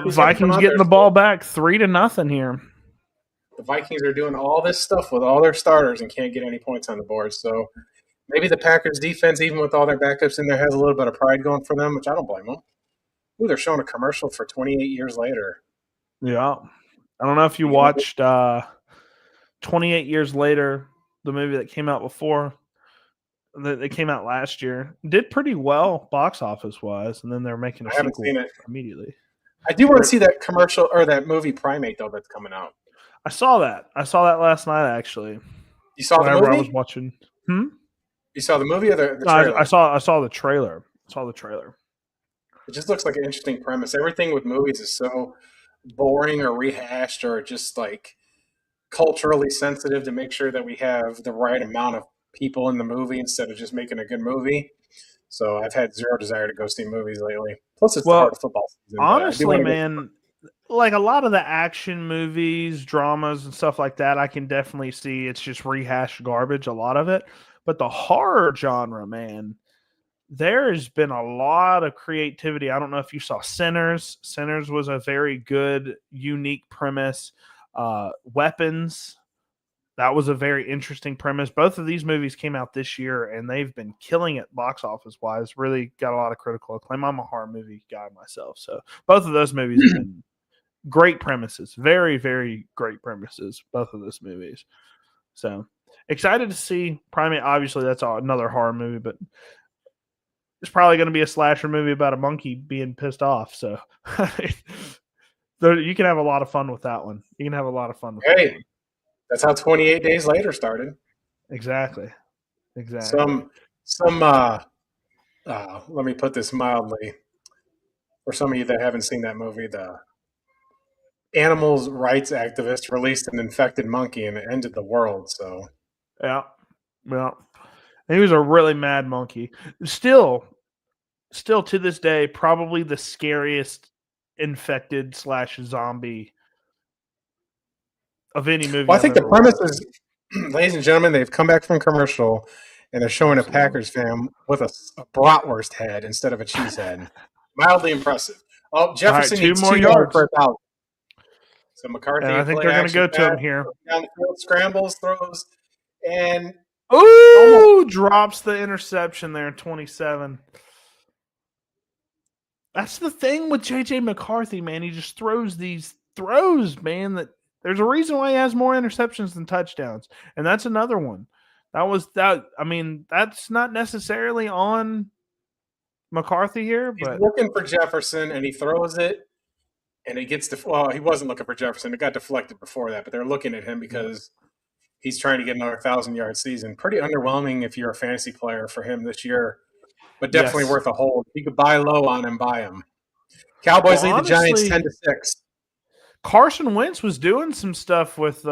Vikings getting the ball back 3-0 here. The Vikings are doing all this stuff with all their starters and can't get any points on the board. So maybe the Packers defense, even with all their backups in there, has a little bit of pride going for them, which I don't blame them. Ooh, they're showing a commercial for 28 years later. Yeah. I don't know if you watched 28 Years Later, the movie that came out before. They came out last year. Did pretty well box office wise, and then they're making a sequel immediately. I do want to see that commercial or that movie Primate though that's coming out. I saw that. I saw that last night actually. You saw the movie? I was watching. You saw the movie or the trailer? I saw the trailer. It just looks like an interesting premise. Everything with movies is so boring or rehashed or just like culturally sensitive to make sure that we have the right amount of people in the movie instead of just making a good movie. So I've had zero desire to go see movies lately. Plus, it's the heart of football season. Honestly, man, like a lot of the action movies, dramas, and stuff like that, I can definitely see it's just rehashed garbage, a lot of it. But the horror genre, man, there has been a lot of creativity. I don't know if you saw Sinners. Sinners was a very good, unique premise. Weapons, that was a very interesting premise. Both of these movies came out this year, and they've been killing it box office-wise. Really got a lot of critical acclaim. I'm a horror movie guy myself, so both of those movies have been great premises. Very, very great premises, both of those movies. So excited to see Primate. Obviously, that's another horror movie, but it's probably going to be a slasher movie about a monkey being pissed off. So you can have a lot of fun with that one. You can have a lot of fun with that one. That's how 28 Days Later started. Exactly. Some let me put this mildly. For some of you that haven't seen that movie, the animals rights activist released an infected monkey and it ended the world. So yeah. He was a really mad monkey. Still to this day, probably the scariest infected / zombie of any movie. Well, I think the premise is, ladies and gentlemen, they've come back from commercial and they're showing a Packers fan with a bratwurst head instead of a cheese head. Mildly impressive. Oh, Jefferson needs 2 more yards for 1,000. So McCarthy, and I think they're going to go to him here. Down the field, scrambles, throws, and drops the interception there, 27. That's the thing with JJ McCarthy, man. He just throws these throws, man, that there's a reason why he has more interceptions than touchdowns. And that's another one. That was that. I mean, that's not necessarily on McCarthy here, He's but looking for Jefferson, and he throws it, and it gets well. He wasn't looking for Jefferson; it got deflected before that. But they're looking at him because he's trying to get another 1,000-yard season. Pretty underwhelming if you're a fantasy player for him this year, but definitely yes. worth a hold. If you could buy low on him, buy him. Cowboys Well, lead the Giants honestly, 10-6. Carson Wentz was doing some stuff with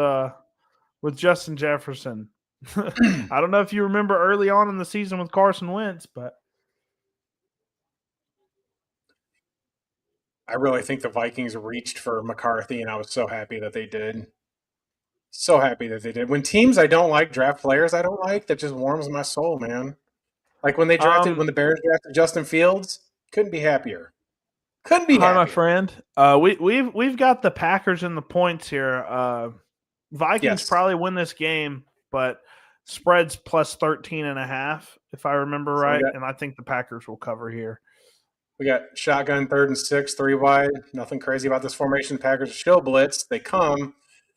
Justin Jefferson. I don't know if you remember early on in the season with Carson Wentz, but I really think the Vikings reached for McCarthy, and I was so happy that they did. So happy that they did. When teams I don't like draft players I don't like, that just warms my soul, man. Like when the Bears drafted Justin Fields, couldn't be happier. Couldn't be hi, my happier. friend. We've got the Packers in the points here. Vikings Yes. probably win this game, but spreads plus 13.5, if I remember So right, and I think the Packers will cover here. we got shotgun 3rd and 6, 3 wide. Nothing crazy about this formation. Packers show blitz. They come.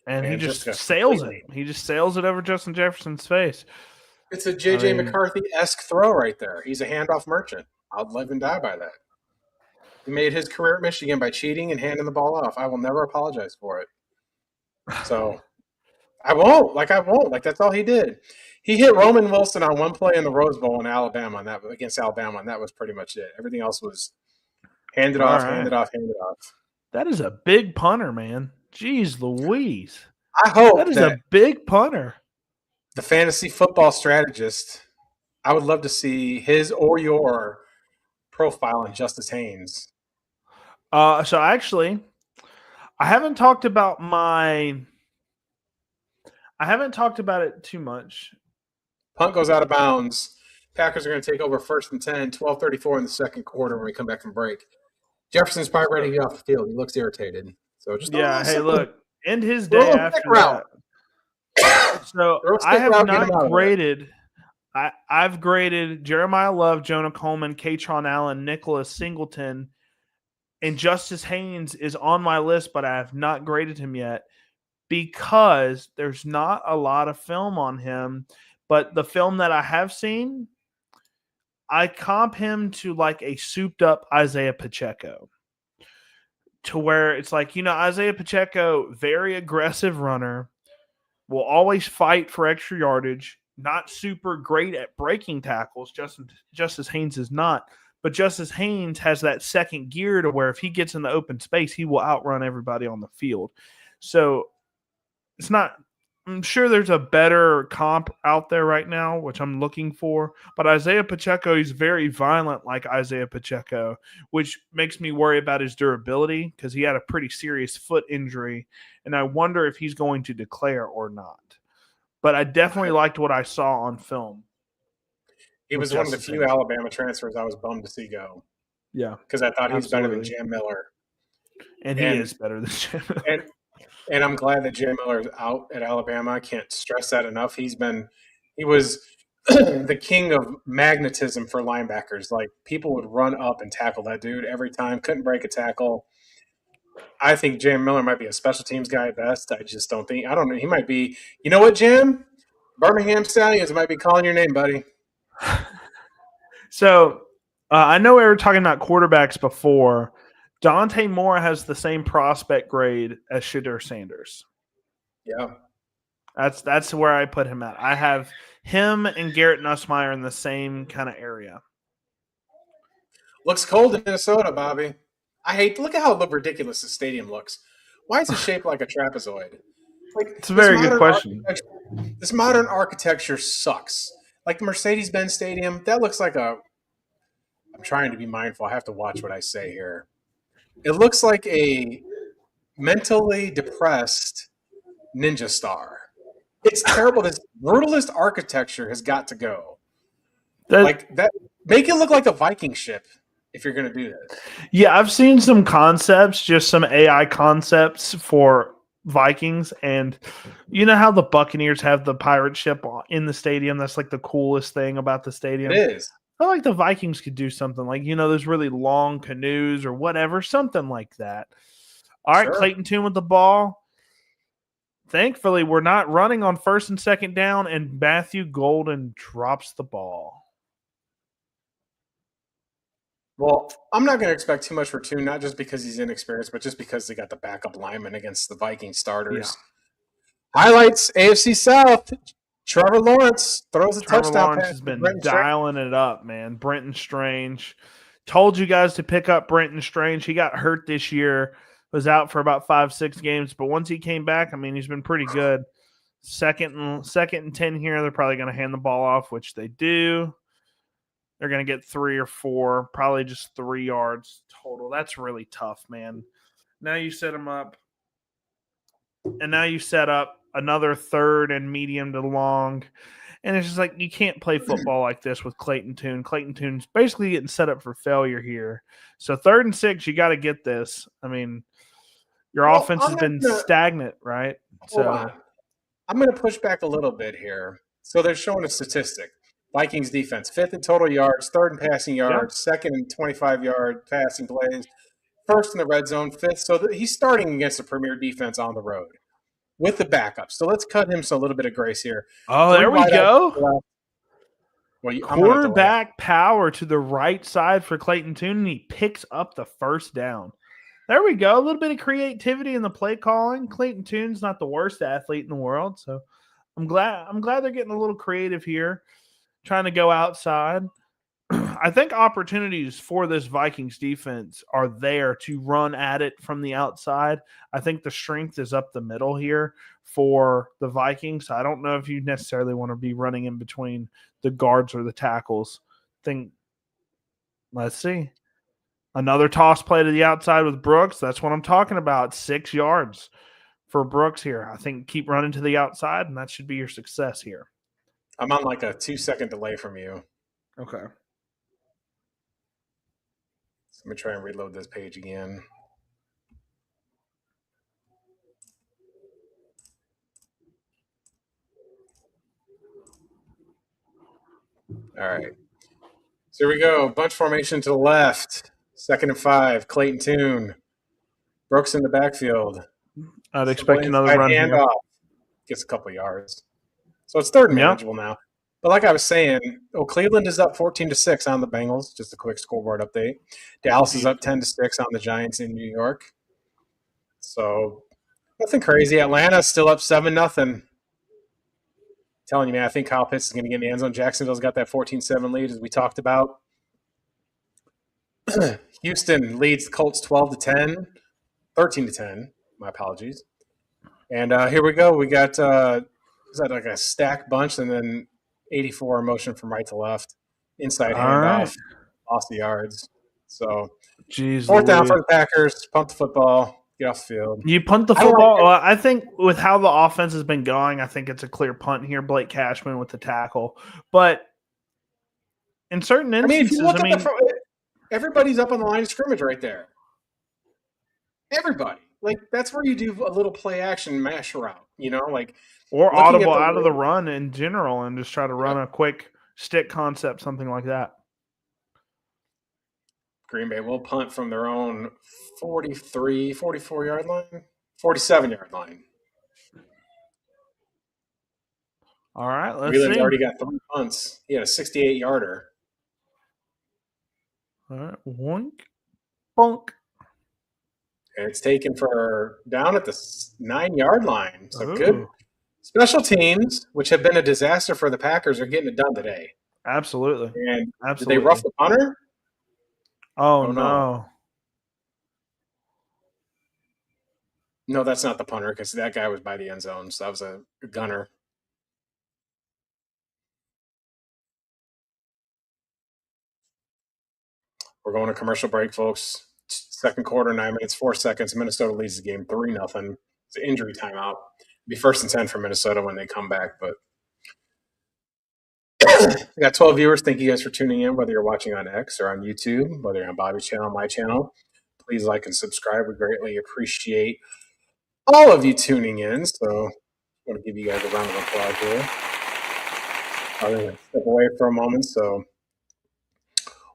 And he And just just sails it. completely. He just sails it over Justin Jefferson's face. It's a J.J. McCarthy-esque throw right there. He's a handoff merchant. I'll live and die by that. He made his career at Michigan by cheating and handing the ball off. I will never apologize for it. So I won't. Like that's all he did. He hit Roman Wilson on one play in the Rose Bowl in Alabama, and that against Alabama, and that was pretty much it. Everything else was handed All off, right. handed off, handed off. That is a big punter, man. Jeez Louise. I hope That is that a big punter. the fantasy football strategist, I would love to see his or your profile on Justice Haynes. So actually, I haven't talked about it too much. Punt goes out of bounds. Packers are going to take over 1st and 10, 12:34 in the second quarter when we come back from break. Jefferson's probably ready to get off the field. He looks irritated. So just Look, end his throw a day little after stick route. that. So Throw a I stick have route, get him not out of there. graded. I've graded Jeremiah Love, Jonah Coleman, Katron Allen, Nicholas Singleton, and Justice Haynes is on my list, but I have not graded him yet because there's not a lot of film on him. But the film that I have seen, I comp him to like a souped up Isaiah Pacheco. To where it's like, Isaiah Pacheco, very aggressive runner, will always fight for extra yardage, not super great at breaking tackles. Justice Haynes is not. But Justice Haynes has that second gear to where if he gets in the open space, he will outrun everybody on the field. So it's not. I'm sure there's a better comp out there right now, which I'm looking for. But Isaiah Pacheco is very violent like Isaiah Pacheco, which makes me worry about his durability because he had a pretty serious foot injury. And I wonder if he's going to declare or not. But I definitely liked what I saw on film. He was one of the few Alabama transfers I was bummed to see go. Yeah. Because I thought he was better than absolutely. Jam Miller. And he is better than Jam Miller. And I'm glad that Jam Miller is out at Alabama. I can't stress that enough. He was the king of magnetism for linebackers. Like, people would run up and tackle that dude every time. Couldn't break a tackle. I think Jam Miller might be a special teams guy at best. I just don't think – I don't know. He might be – you know what, Jam? Birmingham Stallions might be calling your name, buddy. So I know we were talking about quarterbacks before. Dante Moore has the same prospect grade as Shedeur Sanders. Yeah. That's where I put him at. I have him and Garrett Nussmeier in the same kind of area. Looks cold in Minnesota, Bobby. Look at how ridiculous the stadium looks. Why is it shaped like a trapezoid? Like, it's a very good question. This modern architecture sucks. Like the Mercedes-Benz Stadium, that looks like I'm trying to be mindful. I have to watch what I say here. It looks like a mentally depressed ninja star. It's terrible. This brutalist architecture has got to go. Like that, make it look like the Viking ship if you're going to do this. Yeah, I've seen some concepts, just some AI concepts for Vikings, and you know how the Buccaneers have the pirate ship in the stadium? That's like the coolest thing about the stadium. It is. I feel like the Vikings could do something like, those really long canoes or whatever, something like that. All right, Sure. Clayton Tune with the ball. Thankfully, we're not running on first and second down, and Matthew Golden drops the ball. Well, I'm not going to expect too much for Toon, not just because he's inexperienced, but just because they got the backup lineman against the Viking starters. Yeah. Highlights AFC South. Trevor Lawrence throws a Trevor touchdown Lawrence pass has to been Brenton Strange. dialing it up, man. Brenton Strange. Told you guys to pick up Brenton Strange. He got hurt this year, was out for about 5-6 games, but once he came back, I mean, he's been pretty good. Second and 10 here, they're probably going to hand the ball off, which they do. They're going to get 3 or 4, probably just 3 yards total. That's really tough, man. Now you set them up, and now you set up another third and medium to long. And it's just like you can't play football like this with Clayton Tune. Clayton Tune's basically getting set up for failure here. So 3rd and 6, you got to get this. I mean, your offense has been stagnant, right? Hold on. I'm going to push back a little bit here. So they're showing a statistic. Vikings defense, 5th in total yards, 3rd in passing yards, 2nd in 25-yard passing plays, 1st in the red zone, 5th. So he's starting against a premier defense on the road with the backup. So let's cut him a little bit of grace here. Oh, there we go. Well, quarterback power to the right side for Clayton Tune, and he picks up the 1st down. There we go. A little bit of creativity in the play calling. Clayton Tune's not the worst athlete in the world, so I'm glad they're getting a little creative here, trying to go outside. I think opportunities for this Vikings defense are there to run at it from the outside. I think the strength is up the middle here for the Vikings. I don't know if you necessarily want to be running in between the guards or the tackles. Let's see. Another toss play to the outside with Brooks. That's what I'm talking about. 6 yards for Brooks here. I think keep running to the outside, and that should be your success here. I'm on like a 2-second delay from you. Okay. Let me try and reload this page again. All right. So here we go. Bunch formation to the left. 2nd and 5. Clayton Tune. Brooks in the backfield. I'd expect another run handoff. here. Gets a couple yards. So it's 3rd and manageable now. But like I was saying, Cleveland is up 14-6 on the Bengals. Just a quick scoreboard update. Dallas is up 10-6 on the Giants in New York. So nothing crazy. Atlanta's still up 7-0. Telling you, man, I think Kyle Pitts is going to get in the end zone. Jacksonville's got that 14-7 lead, as we talked about. Houston leads the Colts 12-10, 13-10. My apologies. And here we go. We got is that like a stack bunch, and then 84 motion from right to left, inside handoff, lost the yards. So 4th down for the Packers. Punt the football. Get off the field. You punt the football. I think with how the offense has been going, I think it's a clear punt here. Blake Cashman with the tackle, but in certain instances, if you look everybody's up on the line of scrimmage right there. Everybody. Like, that's where you do a little play action mash route, or audible out of the run in general and just try to run a quick stick concept, something like that. Green Bay will punt from their own 43, 44-yard line, 47-yard line. All right, let's Wheeland's see. already got 3 punts. He had a 68-yarder. All right, woink, bonk. And it's taken for down at the 9-yard line. So good. Special teams, which have been a disaster for the Packers, are getting it done today. Absolutely. And did they rough the punter? Oh, no. No, that's not the punter because that guy was by the end zone. So that was a gunner. We're going to commercial break, folks. 2nd quarter, 9 minutes, 4 seconds. Minnesota leads the game 3-0. It's an injury timeout. It'll be 1st and 10 for Minnesota when they come back. But we got 12 viewers. Thank you guys for tuning in, whether you're watching on X or on YouTube, whether you're on Bobby's channel, my channel. Please like and subscribe. We greatly appreciate all of you tuning in. So I want to give you guys a round of applause here. I'm going to step away for a moment. So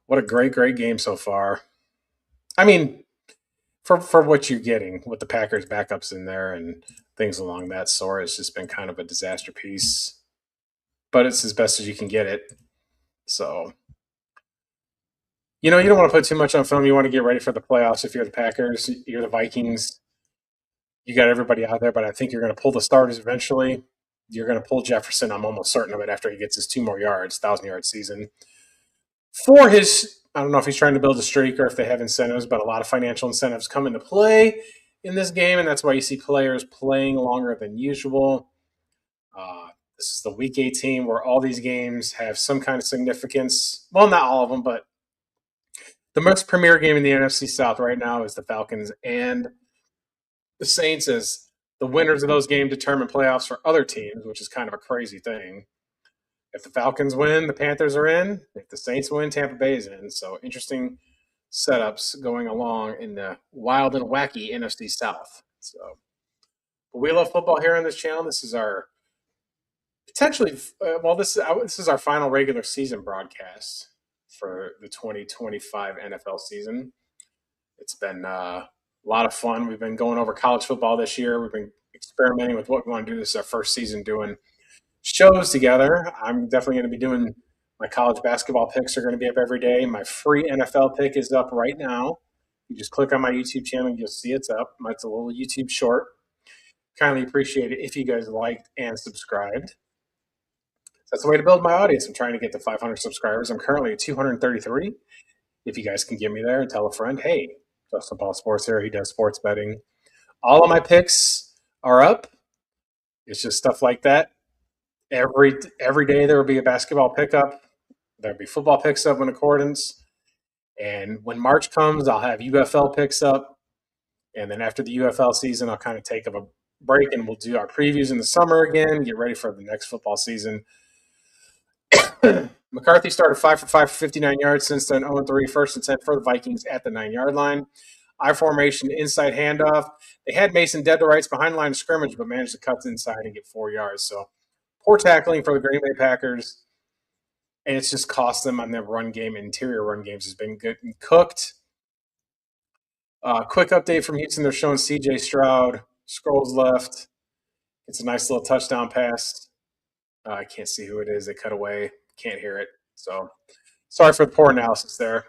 what a great, great game so far. I mean, for what you're getting with the Packers backups in there and things along that sort. It's just been kind of a disaster piece, but it's as best as you can get it. So, you know, you don't want to put too much on film. You want to get ready for the playoffs. If you're the Packers, you're the Vikings, you got everybody out there, but I think you're going to pull the starters eventually. You're going to pull Jefferson. I'm almost certain of it after he gets his 2 more yards, 1,000-yard season. For his, I don't know if he's trying to build a streak or if they have incentives, but a lot of financial incentives come into play in this game, and that's why you see players playing longer than usual. This is the Week 18 where all these games have some kind of significance. Well, not all of them, but the most premier game in the NFC South right now is the Falcons and the Saints, as the winners of those games determine playoffs for other teams, which is kind of a crazy thing. If the Falcons win, the Panthers are in. If the Saints win, Tampa Bay is in. So interesting setups going along in the wild and wacky NFC South. So, but we love football here on this channel. This is our potentially this is our final regular season broadcast for the 2025 NFL season. It's been a lot of fun. We've been going over college football this year. We've been experimenting with what we want to do. This is our first season doing shows together. I'm definitely going to be doing my college basketball picks are going to be up every day. My free NFL pick is up right now. You just click on my YouTube channel, you'll see it's up. It's a little YouTube short. Kindly appreciate it if you guys liked and subscribed. That's the way to build my audience. I'm trying to get to 500 subscribers. I'm currently at 233. If you guys can get me there and tell a friend, hey, Justin Paul Sports here. He does sports betting. All of my picks are up. It's just stuff like that. Every day there will be a basketball pickup. There'll be football picks up in accordance. And when March comes, I'll have UFL picks up. And then after the UFL season, I'll kind of take a break and we'll do our previews in the summer again, get ready for the next football season. McCarthy started 5 for 5 for 59 yards since then, 0-3, first and 10 for the Vikings at the 9-yard line. I formation, inside handoff. They had Mason dead to rights behind the line of scrimmage, but managed to cut inside and get 4 yards. So poor tackling for the Green Bay Packers. And it's just cost them on their run game. Interior run games has been good and cooked. Quick update from Houston. They're showing C.J. Stroud. Scrolls left. It's a nice little touchdown pass. I can't see who it is. They cut away. Can't hear it. So sorry for the poor analysis there.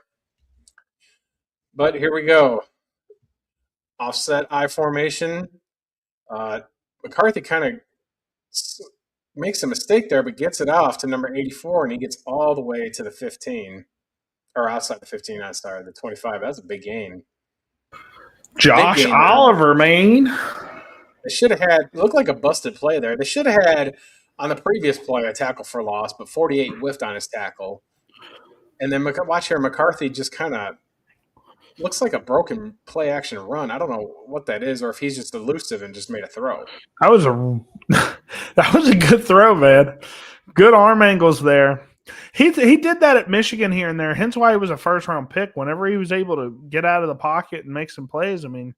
But here we go. Offset I formation. McCarthy kind of makes a mistake there, but gets it off to number 84, and he gets all the way to the 15. Or outside the 15, I'm sorry, the 25. That's a big gain. Josh Oliver, man. They should have had, it looked like a busted play there. They should have had, on the previous play, a tackle for loss, but 48 whiffed on his tackle. And then watch here, McCarthy just kind of looks like a broken play action run. I don't know what that is, or if he's just elusive and just made a throw. That was a good throw, man. Good arm angles there. He did that at Michigan here and there. Hence why he was a first-round pick. Whenever he was able to get out of the pocket and make some plays, I mean,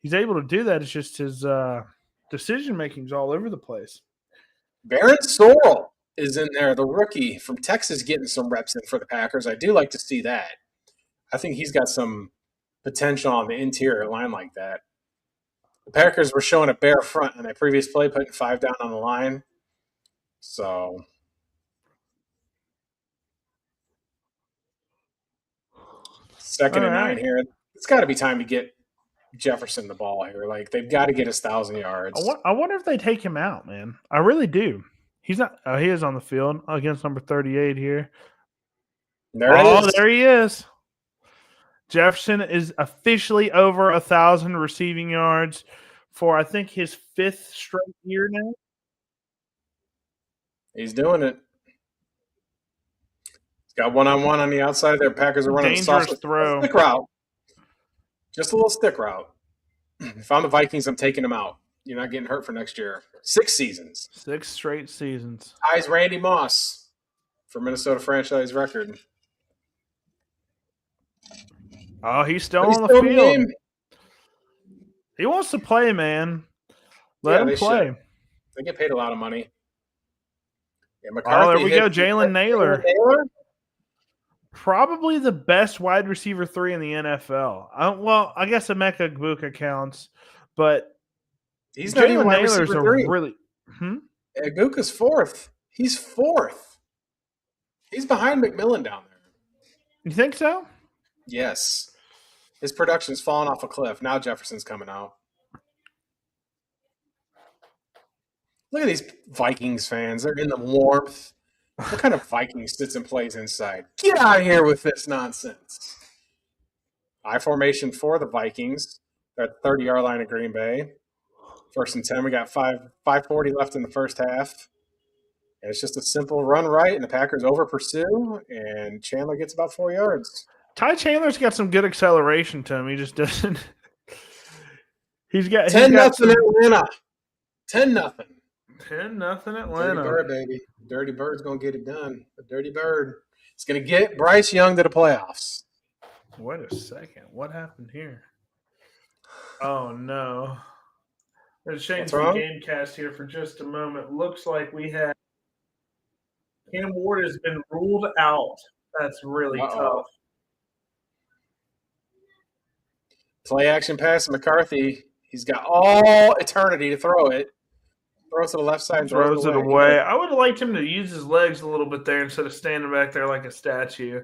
he's able to do that. It's just his decision-making is all over the place. Baron Sorrell is in there, the rookie from Texas, getting some reps in for the Packers. I do like to see that. I think he's got some potential on the interior line like that. The Packers were showing a bare front on that previous play, putting 5 down on the line. So second and 9 here. It's got to be time to get Jefferson the ball here. Like, they've got to get his 1,000 yards. I wonder if they take him out, man. I really do. He's not. He is on the field against number 38 here. There he is. Jefferson is officially over 1,000 receiving yards for, I think, his 5th straight year now. He's doing it. He's got one-on-one on the outside there. Packers are running dangerous a soft throw. Stick route. Just a little stick route. If I'm the Vikings, I'm taking him out. You're not getting hurt for next year. 6 seasons. 6 straight seasons. Ties Randy Moss for Minnesota franchise record. Oh, he's still on the field. He wants to play, man. Let him play. Should. They get paid a lot of money. Yeah, McCarthy there we go. Jalen Naylor. Probably the best wide receiver 3 in the NFL. I guess Emeka Egbuka counts, but He's not even Jalen wide Naylor's receiver a three. really Aguka's fourth. He's fourth. He's behind McMillan down there. You think so? Yes. His production's fallen off a cliff. Now Jefferson's coming out. Look at these Vikings fans. They're in the warmth. What kind of Vikings sits and plays inside? Get out of here with this nonsense. I formation for the Vikings. They're at the 30-yard line of Green Bay. 1st and 10. We got 5:40 left in the first half. And it's just a simple run right, and the Packers over pursue, and Chandler gets about 4 yards. Ty Chandler's got some good acceleration to him. He just doesn't. He's got 10-0 some, Atlanta. 10-0. 10-0 Atlanta. Dirty Bird, baby. Dirty Bird's going to get it done. The Dirty Bird is going to get Bryce Young to the playoffs. Wait a second. What happened here? Oh, no. Let's change the game cast here for just a moment. Looks like we have Cam Ward has been ruled out. That's really tough. Play action pass to McCarthy. He's got all eternity to throw it. Throws to the left side and throws it away. I would have liked him to use his legs a little bit there instead of standing back there like a statue.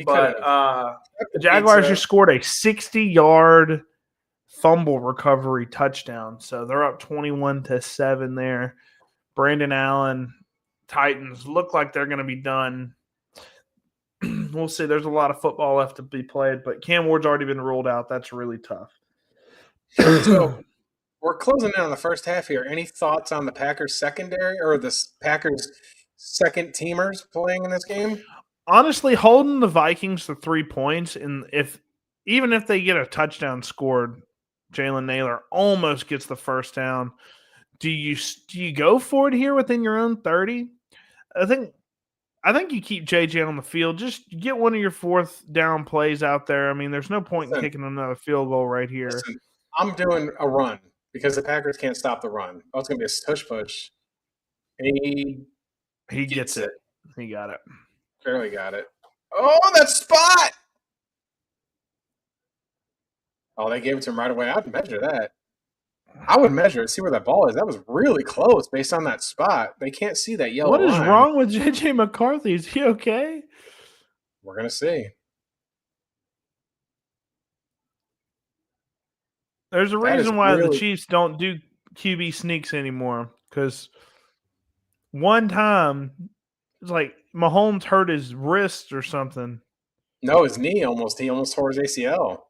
But the Jaguars just scored a 60-yard fumble recovery touchdown. So they're up 21-7 there. Brandon Allen, Titans look like they're going to be done. We'll see. There's a lot of football left to be played, but Cam Ward's already been ruled out. That's really tough. So we're closing in on the first half here. Any thoughts on the Packers secondary or the Packers second teamers playing in this game? Honestly, holding the Vikings to 3 points, and even if they get a touchdown scored, Jalen Naylor almost gets the first down. Do you go for it here within your own 30? I think you keep JJ on the field. Just get one of your fourth down plays out there. I mean, there's no point in kicking another field goal right here. Listen, I'm doing a run because the Packers can't stop the run. Oh, it's going to be a tush push. He gets it. He got it. Barely got it. Oh, that spot! Oh, they gave it to him right away. I'd measure that. I would measure it, see where that ball is. That was really close based on that spot. They can't see that yellow line. What is wrong with J.J. McCarthy? Is he okay? We're going to see. There's a reason why the Chiefs don't do QB sneaks anymore, because one time it's like Mahomes hurt his wrist or something. No, his knee almost. He almost tore his ACL.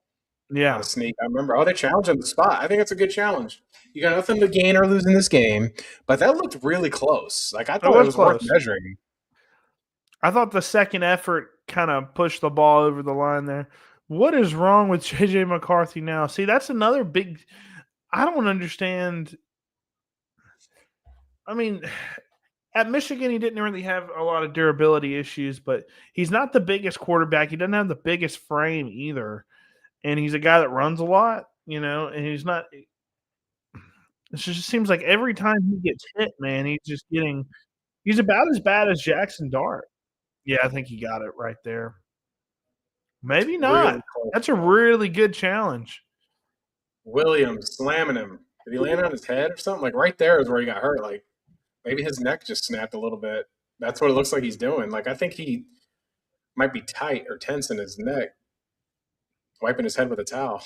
Yeah. On a sneak. I remember. Oh, they challenged him the spot. I think it's a good challenge. You got nothing to gain or lose in this game, but that looked really close. Like I thought it was worth measuring. I thought the second effort kind of pushed the ball over the line there. What is wrong with J.J. McCarthy now? See, that's another big – I don't understand. I mean, at Michigan, he didn't really have a lot of durability issues, but he's not the biggest quarterback. He doesn't have the biggest frame either. And he's a guy that runs a lot, and he's not – it just seems like every time he gets hit, man, he's about as bad as Jackson Dart. Yeah, I think he got it right there. Maybe not. Really That's a really good challenge. Williams slamming him. Did he land on his head or something? Like right there is where he got hurt. Like maybe his neck just snapped a little bit. That's what it looks like he's doing. Like I think he might be tight or tense in his neck. Wiping his head with a towel.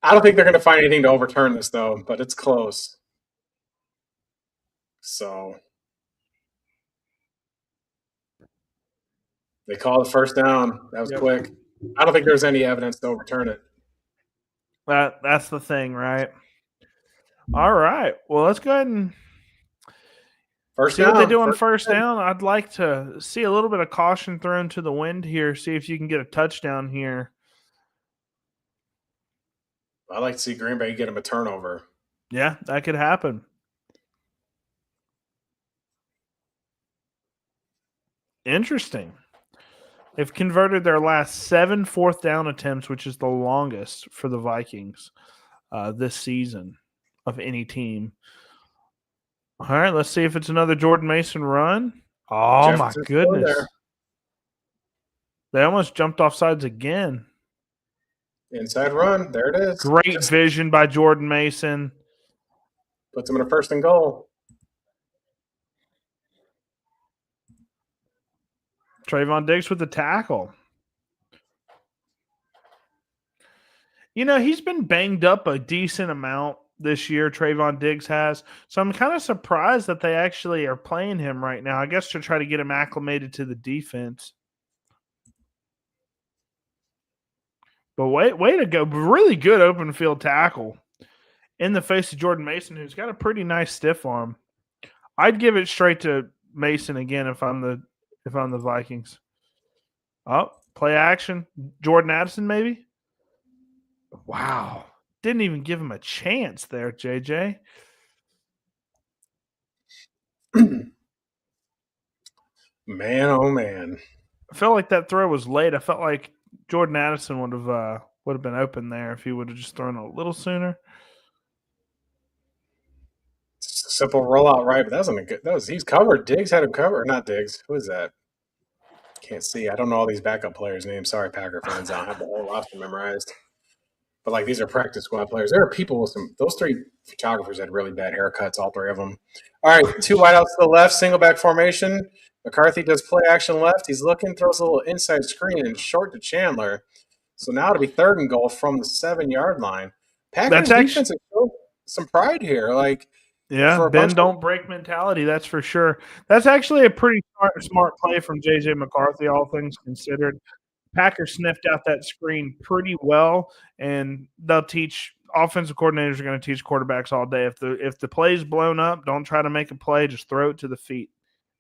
I don't think they're going to find anything to overturn this, though, but it's close. So they call the first down. That was quick. I don't think there's any evidence to overturn it. That's the thing, right? All right. Well, let's go ahead and see what they do on first down. I'd like to see a little bit of caution thrown to the wind here, see if you can get a touchdown here. I'd like to see Green Bay get him a turnover. Yeah, that could happen. Interesting. They've converted their last 7 fourth down attempts, which is the longest for the Vikings this season of any team. All right, let's see if it's another Jordan Mason run. Oh my Jefferson's still in goodness. there. They almost jumped off sides again. Inside run. There it is. Great Just vision by Jordan Mason. puts him in a first and goal. Trayvon Diggs with the tackle. You know, he's been banged up a decent amount this year, Trayvon Diggs has. So I'm kind of surprised that they actually are playing him right now. I guess to try to get him acclimated to the defense. But way to go. Really good open field tackle in the face of Jordan Mason, who's got a pretty nice stiff arm. I'd give it straight to Mason again if I'm the Vikings. Oh, play action. Jordan Addison, maybe? Wow. Didn't even give him a chance there, JJ. Man, oh man. I felt like that throw was late. I felt like Jordan Addison would have been open there if he would have just thrown a little sooner. Simple rollout, right? But that wasn't a good. He's covered. Diggs had him covered. Not Diggs. Who is that? Can't see. I don't know all these backup players' names. Sorry, Packer fans. I don't have the whole roster memorized. But like these are practice squad players. There are people with some. Those three photographers had really bad haircuts. All three of them. All right, two wideouts to the left, single back formation. McCarthy does play action left. He's looking, throws a little inside screen and short to Chandler. So now it'll be third and goal from the 7-yard line. Packers defense has shown some pride here. Like, yeah, for a bend bunch don't break mentality. That's for sure. That's actually a pretty smart play from JJ McCarthy, all things considered. Packers sniffed out that screen pretty well, and they'll teach offensive coordinators are going to teach quarterbacks all day. If the play's blown up, don't try to make a play, just throw it to the feet.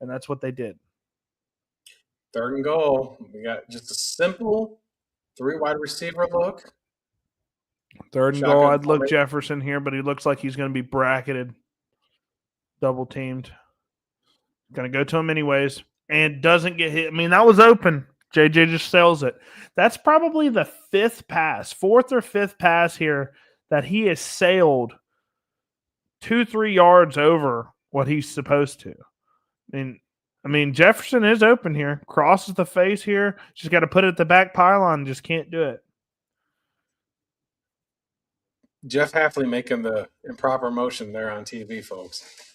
And that's what they did. third and goal. We got just a simple 3 wide receiver look. Third and Shotgun goal, I'd look formation. Jefferson here, but he looks like he's going to be bracketed, double teamed. Going to go to him anyways, and doesn't get hit. I mean, that was open. JJ just sails it. That's probably the fourth or fifth pass here that he has sailed 2-3 yards over what he's supposed to. I mean, Jefferson is open here. Crosses the face here. Just got to put it at the back pylon. Just can't do it. Jeff Hafley making the improper motion there on TV, folks.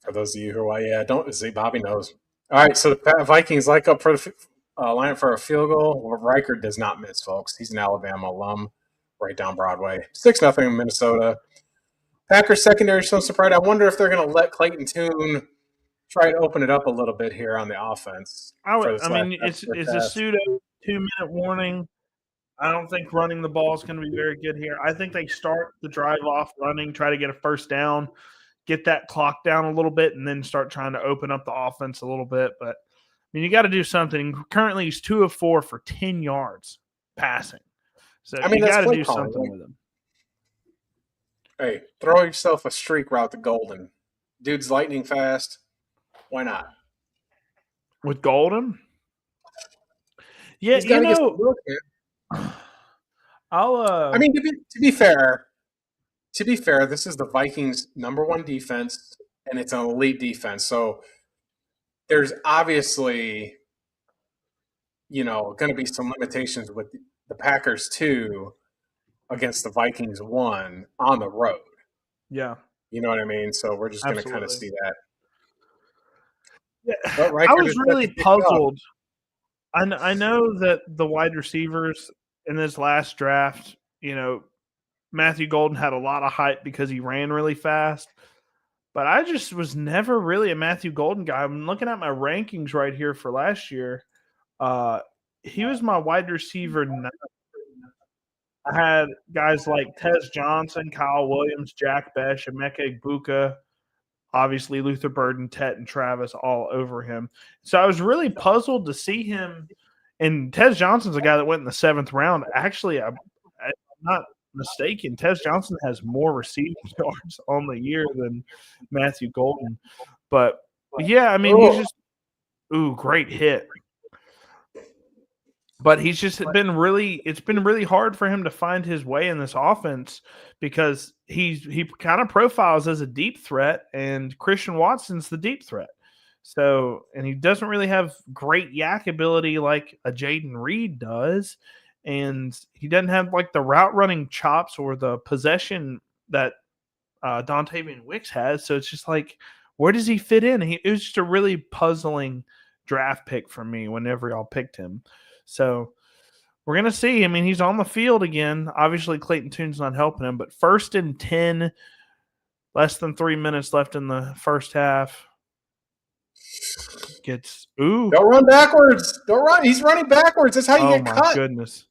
For those of you who are, don't see, Bobby knows. All right, so the Vikings like up for the line for a field goal. Well, Riker does not miss, folks. He's an Alabama alum, right down Broadway. 6-0 in Minnesota. Packers secondary showing some pride. I wonder if they're going to let Clayton Tune try to open it up a little bit here on the offense. It's a pseudo 2-minute warning. I don't think running the ball is going to be very good here. I think they start the drive off running, try to get a first down, get that clock down a little bit, and then start trying to open up the offense a little bit. But, I mean, you got to do something. Currently, he's 2 of 4 for 10 yards passing. So you got to do something with him. Hey, throw yourself a streak route to Golden. Dude's lightning fast. Why not? With Golden? Yeah, he's got to get some look, man. I mean, to be fair, this is the Vikings' #1 defense, and it's an elite defense. So there's obviously, going to be some limitations with the Packers 2 against the Vikings 1 on the road. Yeah. You know what I mean? So we're just going to kind of see that. Yeah. I was really puzzled. I know that the wide receivers in this last draft, Matthew Golden had a lot of hype because he ran really fast. But I just was never really a Matthew Golden guy. I'm looking at my rankings right here for last year. He was my wide receiver 9. I had guys like Tez Johnson, Kyle Williams, Jack Besh, Emeka Egbuka, obviously Luther Burden, Tet, and Travis all over him. So I was really puzzled to see him. And Tez Johnson's a guy that went in the 7th round. Actually, I'm not mistaken. Tez Johnson has more receiving yards on the year than Matthew Golden. But, yeah, I mean, he's just – great hit. But he's just it's been really hard for him to find his way in this offense because he kind of profiles as a deep threat, and Christian Watson's the deep threat. So, and he doesn't really have great yak ability like a Jaden Reed does. And he doesn't have like the route running chops or the possession that Dontavian Wicks has. So it's just like, where does he fit in? It was just a really puzzling draft pick for me whenever y'all picked him. So we're going to see. I mean, he's on the field again. Obviously, Clayton Tune's not helping him, but 1st and 10, less than 3 minutes left in the first half. Gets, ooh. Don't run backwards. Don't run. He's running backwards. That's how you get My cut. goodness.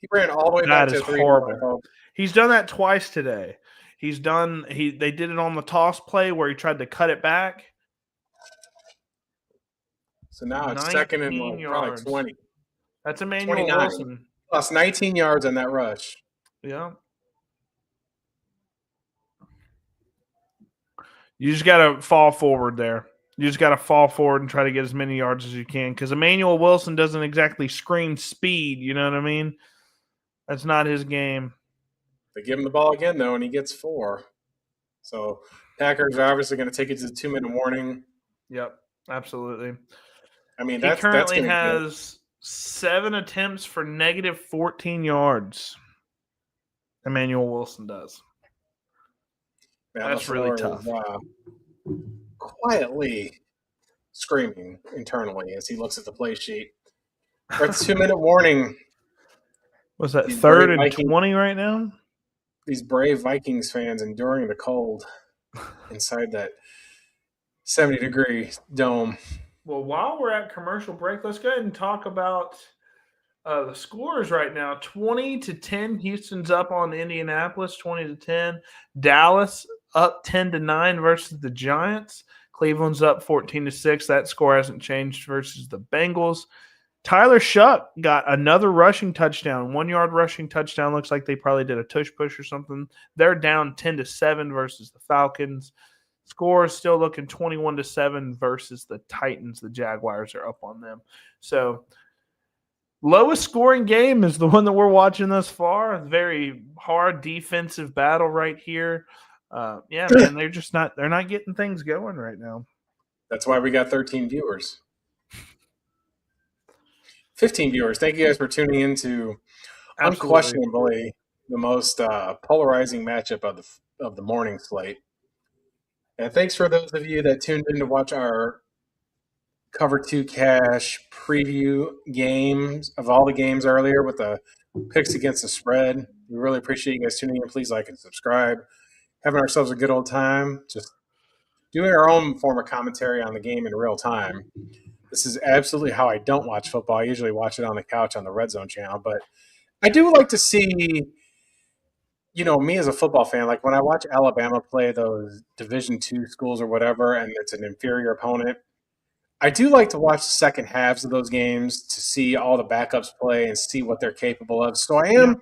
He ran all the way back to 3. Horrible. He's done that twice today. They did it on the toss play where he tried to cut it back. So now it's 2nd and probably 20. That's Emmanuel Wilson. Plus 19 yards on that rush. Yeah. You just got to fall forward there. You just got to fall forward and try to get as many yards as you can because Emmanuel Wilson doesn't exactly scream speed. You know what I mean? That's not his game. They give him the ball again, though, and he gets 4. So Packers are obviously going to take it to the 2-minute warning. Yep, absolutely. I mean, he currently has 7 attempts for negative 14 yards. Emmanuel Wilson does. Man, that's really tough. Quietly screaming internally as he looks at the play sheet. We're at the 2-minute warning. Was that 3rd and 20 right now? These brave Vikings fans enduring the cold inside that 70-degree dome. Well, while we're at commercial break, let's go ahead and talk about the scores right now. 20-10. Houston's up on Indianapolis, 20-10. Dallas up 10-9 versus the Giants. Cleveland's up 14-6. That score hasn't changed versus the Bengals. Tyler Shuck got another rushing touchdown, 1-yard rushing touchdown. Looks like they probably did a tush push or something. They're down 10-7 versus the Falcons. Score is still looking 21-7 versus the Titans. The Jaguars are up on them. So lowest scoring game is the one that we're watching thus far. A very hard defensive battle right here. Yeah, man, they're not getting things going right now. That's why we got 13 viewers. 15 viewers. Thank you guys for tuning in to unquestionably the most polarizing matchup of the morning slate. And thanks for those of you that tuned in to watch our Cover 2 Cash preview games of all the games earlier with the picks against the spread. We really appreciate you guys tuning in. Please like and subscribe. Having ourselves a good old time. Just doing our own form of commentary on the game in real time. This is absolutely how I don't watch football. I usually watch it on the couch on the Red Zone channel. But I do like to see, me as a football fan, like when I watch Alabama play those Division II schools or whatever, and it's an inferior opponent, I do like to watch the second halves of those games to see all the backups play and see what they're capable of. So I am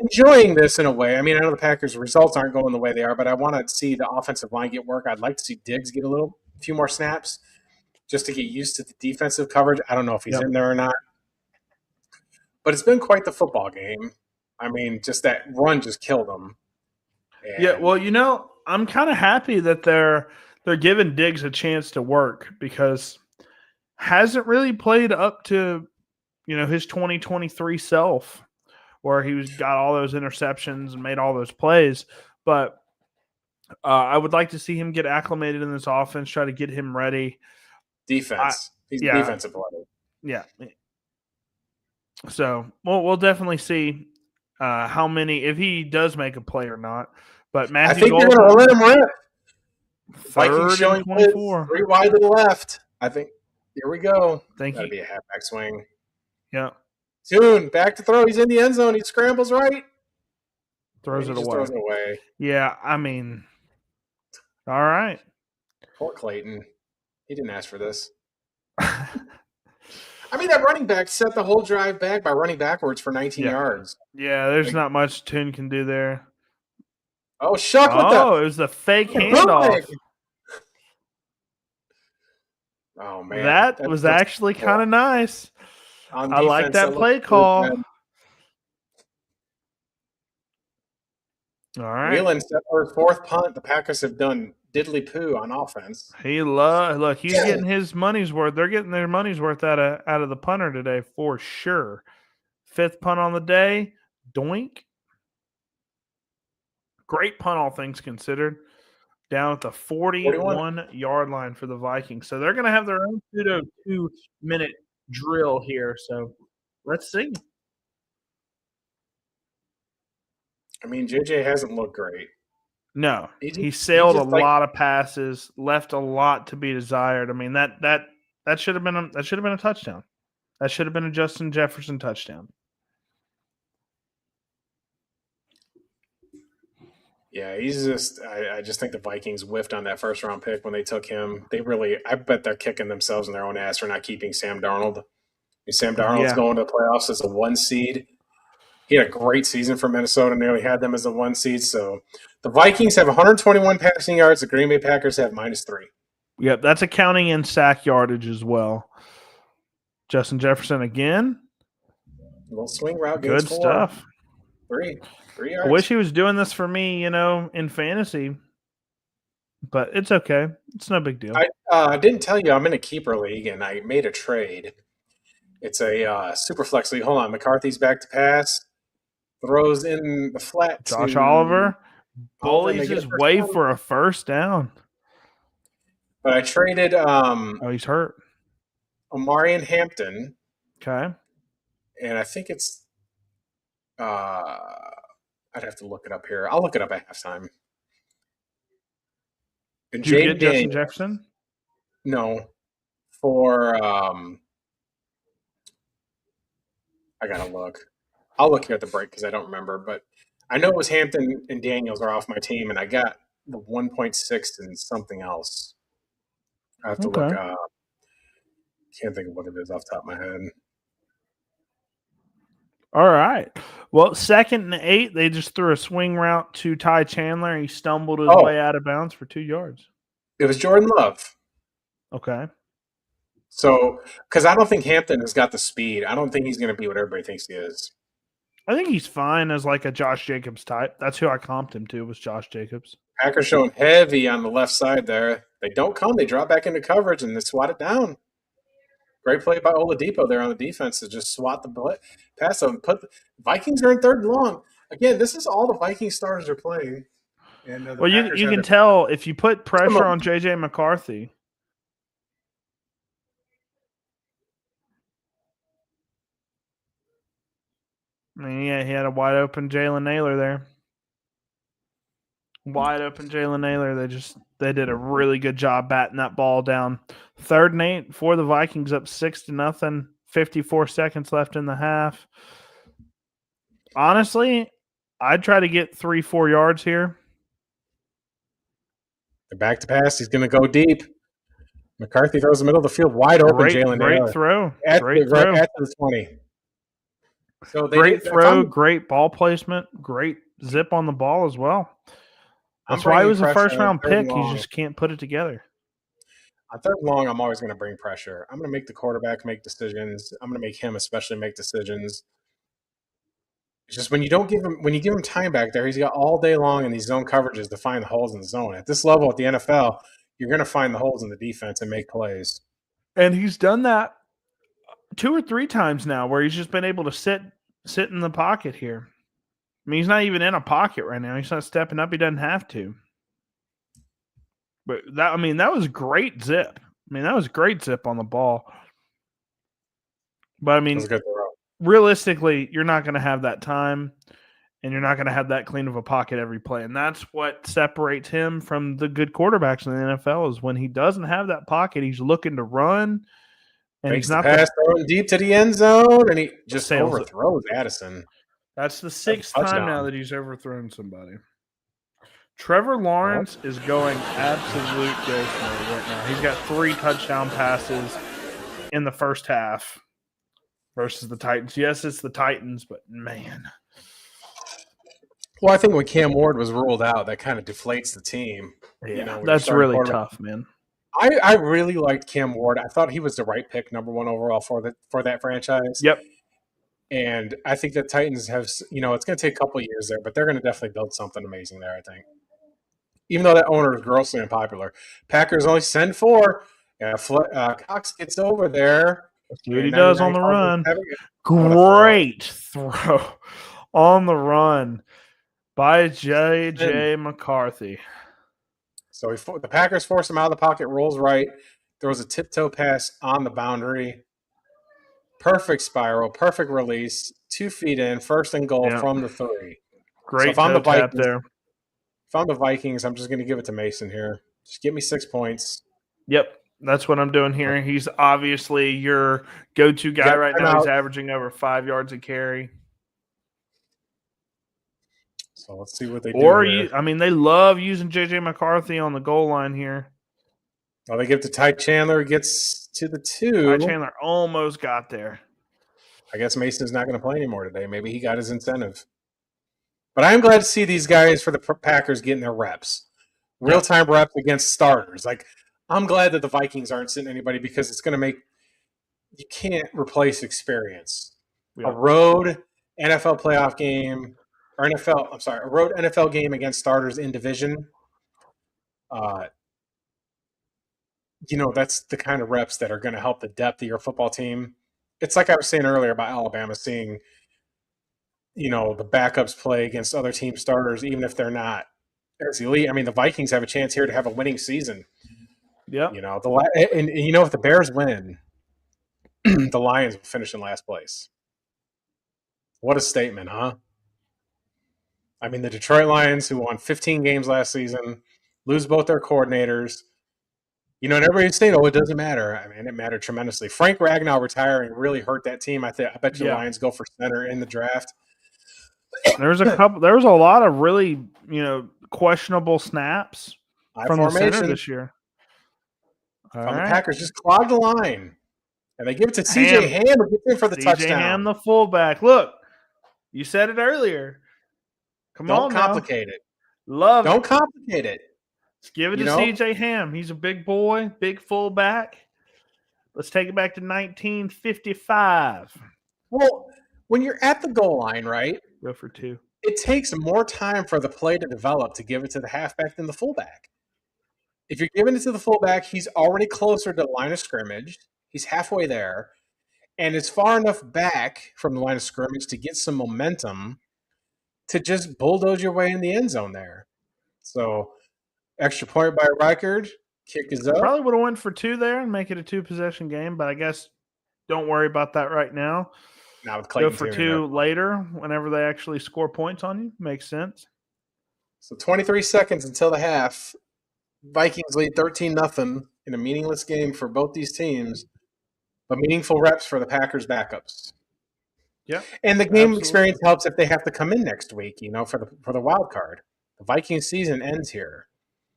enjoying this in a way. I mean, I know the Packers' results aren't going the way they are, but I want to see the offensive line get work. I'd like to see Diggs get a few more snaps just to get used to the defensive coverage. I don't know if he's in there or not. But it's been quite the football game. I mean, just that run just killed them. Yeah, well, I'm kind of happy that they're giving Diggs a chance to work because hasn't really played up to, his 2023 self where he got all those interceptions and made all those plays. But I would like to see him get acclimated in this offense, try to get him ready. Defense. He's a defensive player. Yeah. So we'll definitely see how many, if he does make a play or not. But Matthew, I think they're going to let him rip. 3rd and 24. 3 wide to the left. I think. Here we go. That'd be a halfback swing. Yeah. Soon back to throw. He's in the end zone. He scrambles right. Throws it away. Yeah, I mean, all right. Poor Clayton. He didn't ask for this. I mean, that running back set the whole drive back by running backwards for 19 yards. Yeah, there's not much Tune can do there. Oh, Shuck with the... it was a fake handoff. Oh, man. That was actually kind of nice. I like that play call. All right. Whelan set for his 4th punt. The Packers have done diddly poo on offense. Look. He's getting his money's worth. They're getting their money's worth out of the punter today for sure. Fifth punt on the day, doink. Great punt, all things considered. Down at the 41-yard line for the Vikings. So they're going to have their own pseudo 2-minute drill here. So let's see. I mean, JJ hasn't looked great. No, he sailed a lot of passes, left a lot to be desired. I mean that should have been a touchdown. That should have been a Justin Jefferson touchdown. Yeah, he's just. I just think the Vikings whiffed on that first round pick when they took him. I bet they're kicking themselves in their own ass for not keeping Sam Darnold. Sam Darnold's going to the playoffs as a 1 seed. He had a great season for Minnesota, nearly had them as a 1 seed. So the Vikings have 121 passing yards. The Green Bay Packers have -3. Yep, that's accounting in sack yardage as well. Justin Jefferson again. A little swing route. Good stuff. 3 yards. I wish he was doing this for me, in fantasy. But it's okay. It's no big deal. I didn't tell you I'm in a keeper league, and I made a trade. It's a super flex league. Hold on. McCarthy's back to pass. Throws in the flat. Josh Oliver bullies his way for a first down. But I traded he's hurt. Omarion Hampton. Okay. And I think it's I'd have to look it up here. I'll look it up at halftime. And did you get Justin Jefferson? No. For I gotta look. I'll look here at the break because I don't remember, but I know it was Hampton and Daniels are off my team, and I got the 1.6 and something else. I have to look up. Can't think of what it is off the top of my head. All right. Well, 2nd and 8, they just threw a swing route to Ty Chandler. He stumbled his way out of bounds for 2 yards. It was Jordan Love. Okay. So, because I don't think Hampton has got the speed. I don't think he's going to be what everybody thinks he is. I think he's fine as like a Josh Jacobs type. That's who I comped him to, was Josh Jacobs. Packers showing heavy on the left side there. They don't come. They drop back into coverage, and they swat it down. Great play by Oladipo there on the defense to just swat the pass them. Vikings are in 3rd and long. Again, this is all the Viking starters are playing. And well, you can tell if you put pressure on J.J. McCarthy. I mean, yeah, he had a wide open Jalen Naylor there. Wide open Jalen Naylor. They did a really good job batting that ball down. 3rd and 8 for the Vikings, up 6-0. 54 seconds left in the half. Honestly, I'd try to get 3-4 yards here. They're back to pass. He's going to go deep. McCarthy throws the middle of the field wide open. Jalen Naylor. Great throw. Right at the 20. So great throw, great ball placement, great zip on the ball as well. That's why he was a first-round pick. You just can't put it together. On 3rd and long, I'm always going to bring pressure. I'm going to make the quarterback make decisions. I'm going to make him especially make decisions. It's just when you give him time back there, he's got all day long in these zone coverages to find the holes in the zone. At this level at the NFL, you're going to find the holes in the defense and make plays. And he's done that 2 or 3 times now where he's just been able to sit in the pocket here. I mean, he's not even in a pocket right now. He's not stepping up. He doesn't have to. But that was great zip. That was great zip on the ball. But realistically, you're not going to have that time, and you're not going to have that clean of a pocket every play. And that's what separates him from the good quarterbacks in the NFL is when he doesn't have that pocket, he's looking to run. And he's not throwing deep to the end zone, and he just overthrows Addison. That's the 6th time now that he's overthrown somebody. Trevor Lawrence is going absolute ghost mode right now. He's got 3 touchdown passes in the first half versus the Titans. Yes, it's the Titans, but man. Well, I think when Cam Ward was ruled out, that kind of deflates the team. Yeah, that's really tough, man. I really liked Cam Ward. I thought he was the right pick, number 1 overall for that franchise. Yep. And I think the Titans have, it's going to take a couple of years there, but they're going to definitely build something amazing there, I think. even though that owner is grossly unpopular. Packers only send 4. Cox gets over there, Let's see what he and does on 99 the calls for run. 7. What a throw. Great throw on the run by And J.J. McCarthy. so the Packers force him out of the pocket, rolls right, throws a tiptoe pass on the boundary. Perfect spiral, perfect release, 2 feet in, first and goal Yeah. from the 3. So Great toe tap there. If I'm the Vikings, I'm just going to give it to Mason here. Just give me 6 points. Yep. That's what I'm doing here. He's obviously your go-to guy Yep, right now. He's timeout. averaging over 5 yards a carry. So let's see what they do Or here. they love using JJ McCarthy on the goal line here. Well, they give it to Ty Chandler. He gets to the 2. Ty Chandler almost got there. I guess Mason's not going to play anymore today. Maybe he got his incentive. But I'm glad to see these guys for the Packers getting their reps. Real-time reps against starters. Like, I'm glad that the Vikings aren't sitting anybody because it's going to make – you can't replace experience. A road NFL playoff game – or a road NFL game against starters in division – that's the kind of reps that are going to help the depth of your football team. It's like I was saying earlier about Alabama seeing, the backups play against other team starters, even if they're not as elite. I mean, the Vikings have a chance here to have a winning season. Yep. If the Bears win, the Lions will finish in last place. What a statement, huh? I mean, the Detroit Lions, who won 15 games last season, lose both their coordinators. And everybody's saying, "Oh, it doesn't matter." I mean, it mattered tremendously. Frank Ragnow retiring really hurt that team. I bet you the Lions go for center in the draft. There was a lot of really, questionable snaps from the center this year. All right. The Packers just clogged the line. And they give it to CJ Ham who gets in for the touchdown. CJ Ham, the fullback. Look, you said it earlier. Don't complicate it. Don't complicate it. Let's give it to CJ Ham. He's a big boy, big fullback. Let's take it back to 1955. Well, when you're at the goal line, right? Go for 2. It takes more time for the play to develop to give it to the halfback than the fullback. If you're giving it to the fullback, he's already closer to the line of scrimmage. He's halfway there. And it's far enough back from the line of scrimmage to get some momentum to just bulldoze your way in the end zone there. So, extra point by Reichard. Kick is up. Probably would have went for 2 there and make it a 2-possession game, but I guess don't worry about that right now. Now with Clayton go for 2 later whenever they actually score points on you. Makes sense. So 23 seconds until the half. Vikings lead 13-0 in a meaningless game for both these teams, but meaningful reps for the Packers backups. Yeah. And the game experience helps if they have to come in next week, for the wild card. The Vikings season ends here.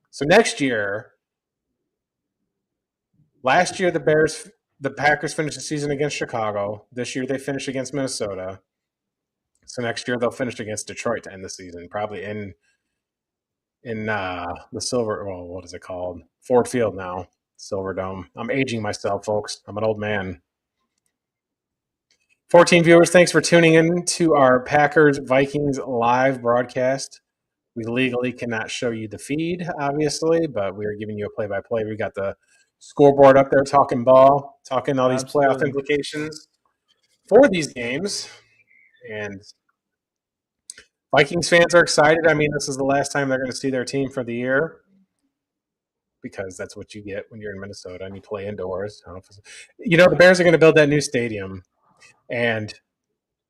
So next year, last year the Packers finished the season against Chicago. This year they finish against Minnesota. So next year they'll finish against Detroit to end the season, probably in the Silver, what is it called? Ford Field now, Silverdome. I'm aging myself, folks. I'm an old man. 14 viewers, thanks for tuning in to our Packers-Vikings live broadcast. We legally cannot show you the feed, obviously, but we are giving you a play-by-play. We got the scoreboard up there talking ball, talking all these playoff implications for these games. And Vikings fans are excited. I mean, this is the last time they're going to see their team for the year because that's what you get when you're in Minnesota and you play indoors. The Bears are going to build that new stadium, and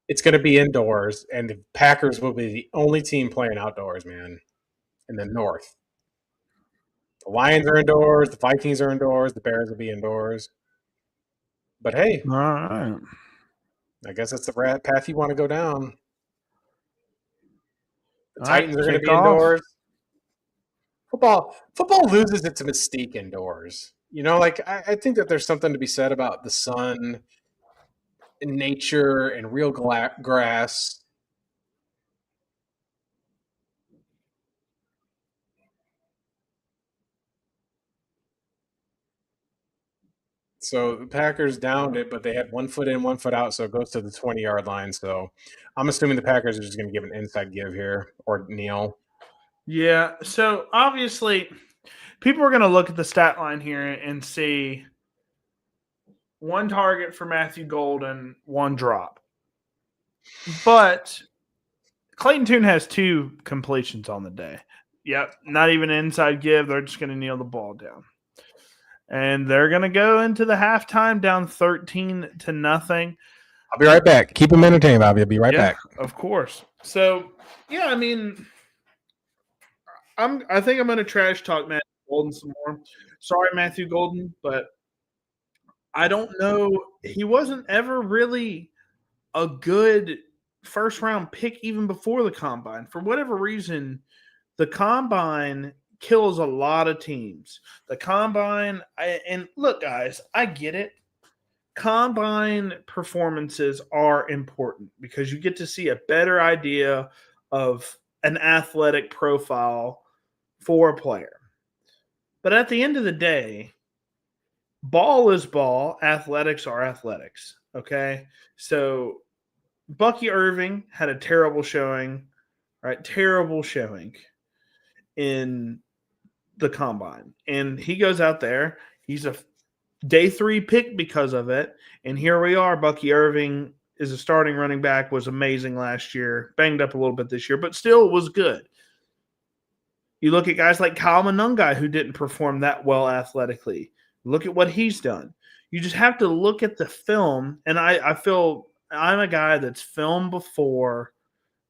it's going to be indoors, and the Packers will be the only team playing outdoors, man, in the North. The Lions are indoors. The Vikings are indoors. The Bears will be indoors. But, hey, all right. I guess that's the path you want to go down. The Titans are going to be indoors. Football loses its mystique indoors. I think that there's something to be said about the sun and nature and real grass. So the Packers downed it, but they had 1 foot in, 1 foot out, so it goes to the 20-yard line. So I'm assuming the Packers are just going to give an inside give here or kneel. Yeah. So obviously, people are going to look at the stat line here and see one target for Matthew Golden, one drop. But Clayton Tune has 2 completions on the day. Yep. Not even an inside give. They're just going to kneel the ball down. And they're going to go into the halftime down 13-0. I'll be right back. Keep them entertained, Bobby. I'll be right back. Of course. So, yeah, I mean, I think I'm going to trash talk Matthew Golden some more. Sorry, Matthew Golden, but I don't know. He wasn't ever really a good first round pick even before the combine. For whatever reason, the combine kills a lot of teams. The combine, and look, guys, I get it. Combine performances are important because you get to see a better idea of an athletic profile for a player. But at the end of the day, ball is ball, athletics are athletics. Okay. So Bucky Irving had a terrible showing, right? Terrible showing in the combine. And he goes out there. He's a day 3 pick because of it. And here we are. Bucky Irving is a starting running back, was amazing last year, banged up a little bit this year, but still was good. You look at guys like Kyle Monungai, who didn't perform that well athletically. Look at what he's done. You just have to look at the film. And I feel I'm a guy that's film before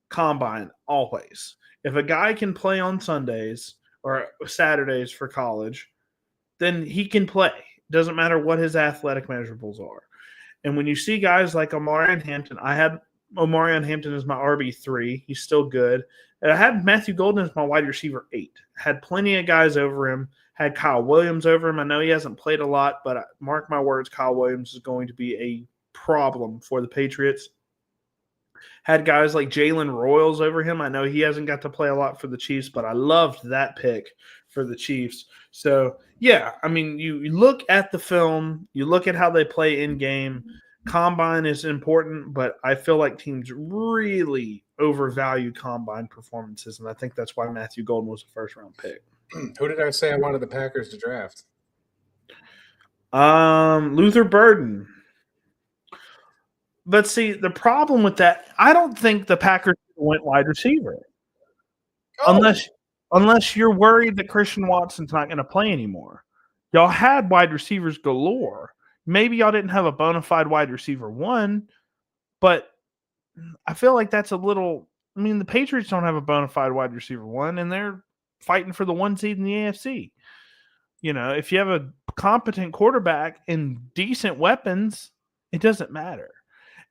combine always. If a guy can play on Sundays or Saturdays for college, then he can play. Doesn't matter what his athletic measurables are. And when you see guys like Omarion Hampton, I had Omarion Hampton as my RB3. He's still good. And I had Matthew Golden as my wide receiver 8. Had plenty of guys over him. Had Kyle Williams over him. I know he hasn't played a lot, but mark my words, Kyle Williams is going to be a problem for the Patriots. Had guys like Jalen Royals over him. I know he hasn't got to play a lot for the Chiefs, but I loved that pick for the Chiefs. So, yeah, I mean, you look at the film, you look at how they play in game. Combine is important, but I feel like teams really overvalue combine performances, and I think that's why Matthew Golden was a first-round pick. Who did I say I wanted the Packers to draft? Luther Burden. But see, the problem with that, I don't think the Packers went wide receiver. Oh. Unless you're worried that Christian Watson's not going to play anymore. Y'all had wide receivers galore. Maybe y'all didn't have a bona fide wide receiver 1, but I feel like that's a little – I mean, the Patriots don't have a bona fide wide receiver 1, and they're fighting for the 1 seed in the AFC. You know, if you have a competent quarterback and decent weapons, it doesn't matter.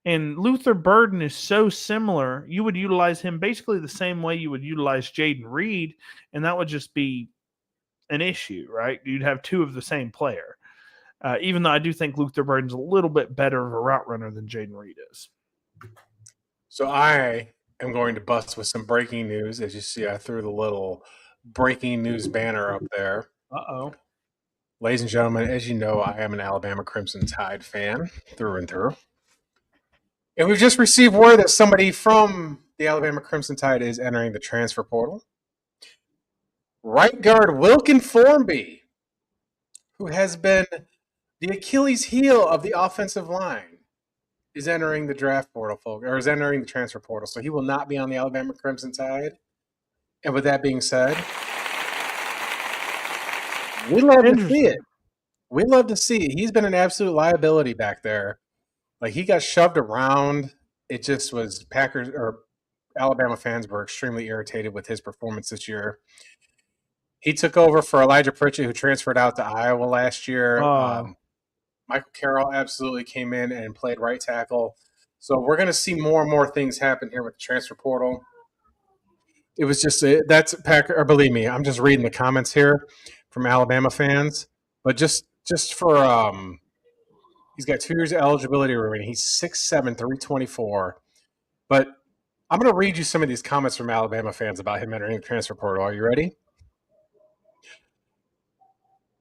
And Luther Burden is so similar. You would utilize him basically the same way you would utilize Jaden Reed, and that would just be an issue, right? You'd have 2 of the same player. Even though I do think Luther Burden's a little bit better of a route runner than Jaden Reed is. So I am going to bust with some breaking news. As you see, I threw the little breaking news banner up there. Uh-oh. Ladies and gentlemen, as you know, I am an Alabama Crimson Tide fan through and through. And we've just received word that somebody from the Alabama Crimson Tide is entering the transfer portal. Right guard Wilkin Formby, who has been the Achilles heel of the offensive line, is entering the draft portal, folks, or is entering the transfer portal. So he will not be on the Alabama Crimson Tide. And with that being said, we love to see it. We love to see it. He's been an absolute liability back there. Like, he got shoved around. It just was Packers or Alabama fans were extremely irritated with his performance this year. He took over for Elijah Pritchett, who transferred out to Iowa last year. Michael Carroll absolutely came in and played right tackle. So we're going to see more and more things happen here with the transfer portal. It was just that's Packer. Or believe me, I'm just reading the comments here from Alabama fans. But just for he's got 2 years of eligibility remaining. He's 6'7", 324. But I'm going to read you some of these comments from Alabama fans about him entering the transfer portal. Are you ready?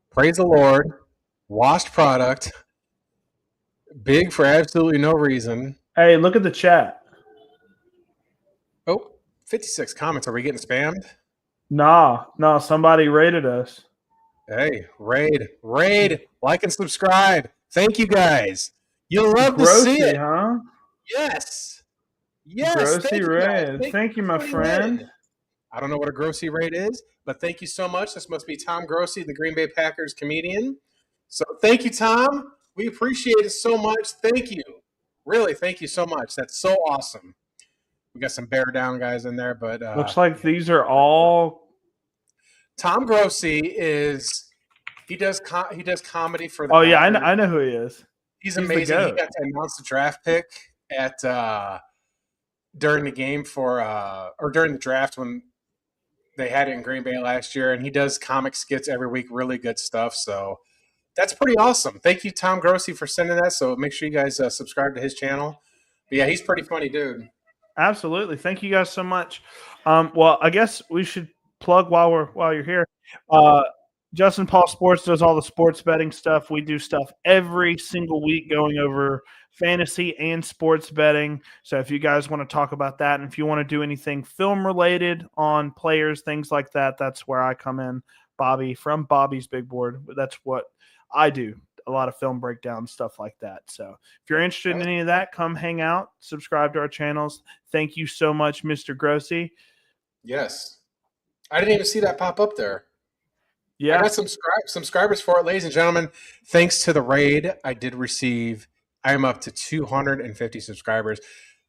Praise the Lord. Washed product. Big for absolutely no reason. Hey, look at the chat. Oh, 56 comments. Are we getting spammed? Nah, somebody rated us. Hey, raid, like and subscribe. Thank you guys. You'll love to see Grossy, it. huh? Yes. Yes. Grossy Thank you guys. raid. Thank you Thank you, my for tuning in. friend. I don't know what a Grossy rate is, but thank you so much. This must be Tom Grossy, the Green Bay Packers comedian. So thank you, Tom. We appreciate it so much. Thank you. Really, thank you so much. That's so awesome. We got some bear down guys in there, but Looks like these are all. Tom Grossi is he does comedy for the Oh yeah, Packers. I know who he is. He's He's the amazing. He goat. got to announce the draft pick at during the game for or during the draft when they had it in Green Bay last year, and he does comic skits every week. Really good stuff. So that's pretty awesome. Thank you, Tom Grossi, for sending that. So make sure you guys subscribe to his channel. But yeah, he's pretty funny, dude. Absolutely. Thank you guys so much. Well, I guess we should plug while you're here. Justin Paul Sports does all the sports betting stuff. We do stuff every single week going over fantasy and sports betting. So if you guys want to talk about that, and if you want to do anything film related on players, things like that, that's where I come in. Bobby from Bobby's Big Board. That's what I do. A lot of film breakdown, stuff like that. So if you're interested in any of that, come hang out, subscribe to our channels. Thank you so much, Mr. Grossi. Yes. I didn't even see that pop up there. Yeah. I got some subscribers for it, ladies and gentlemen. Thanks to the raid, I did receive. I am up to 250 subscribers.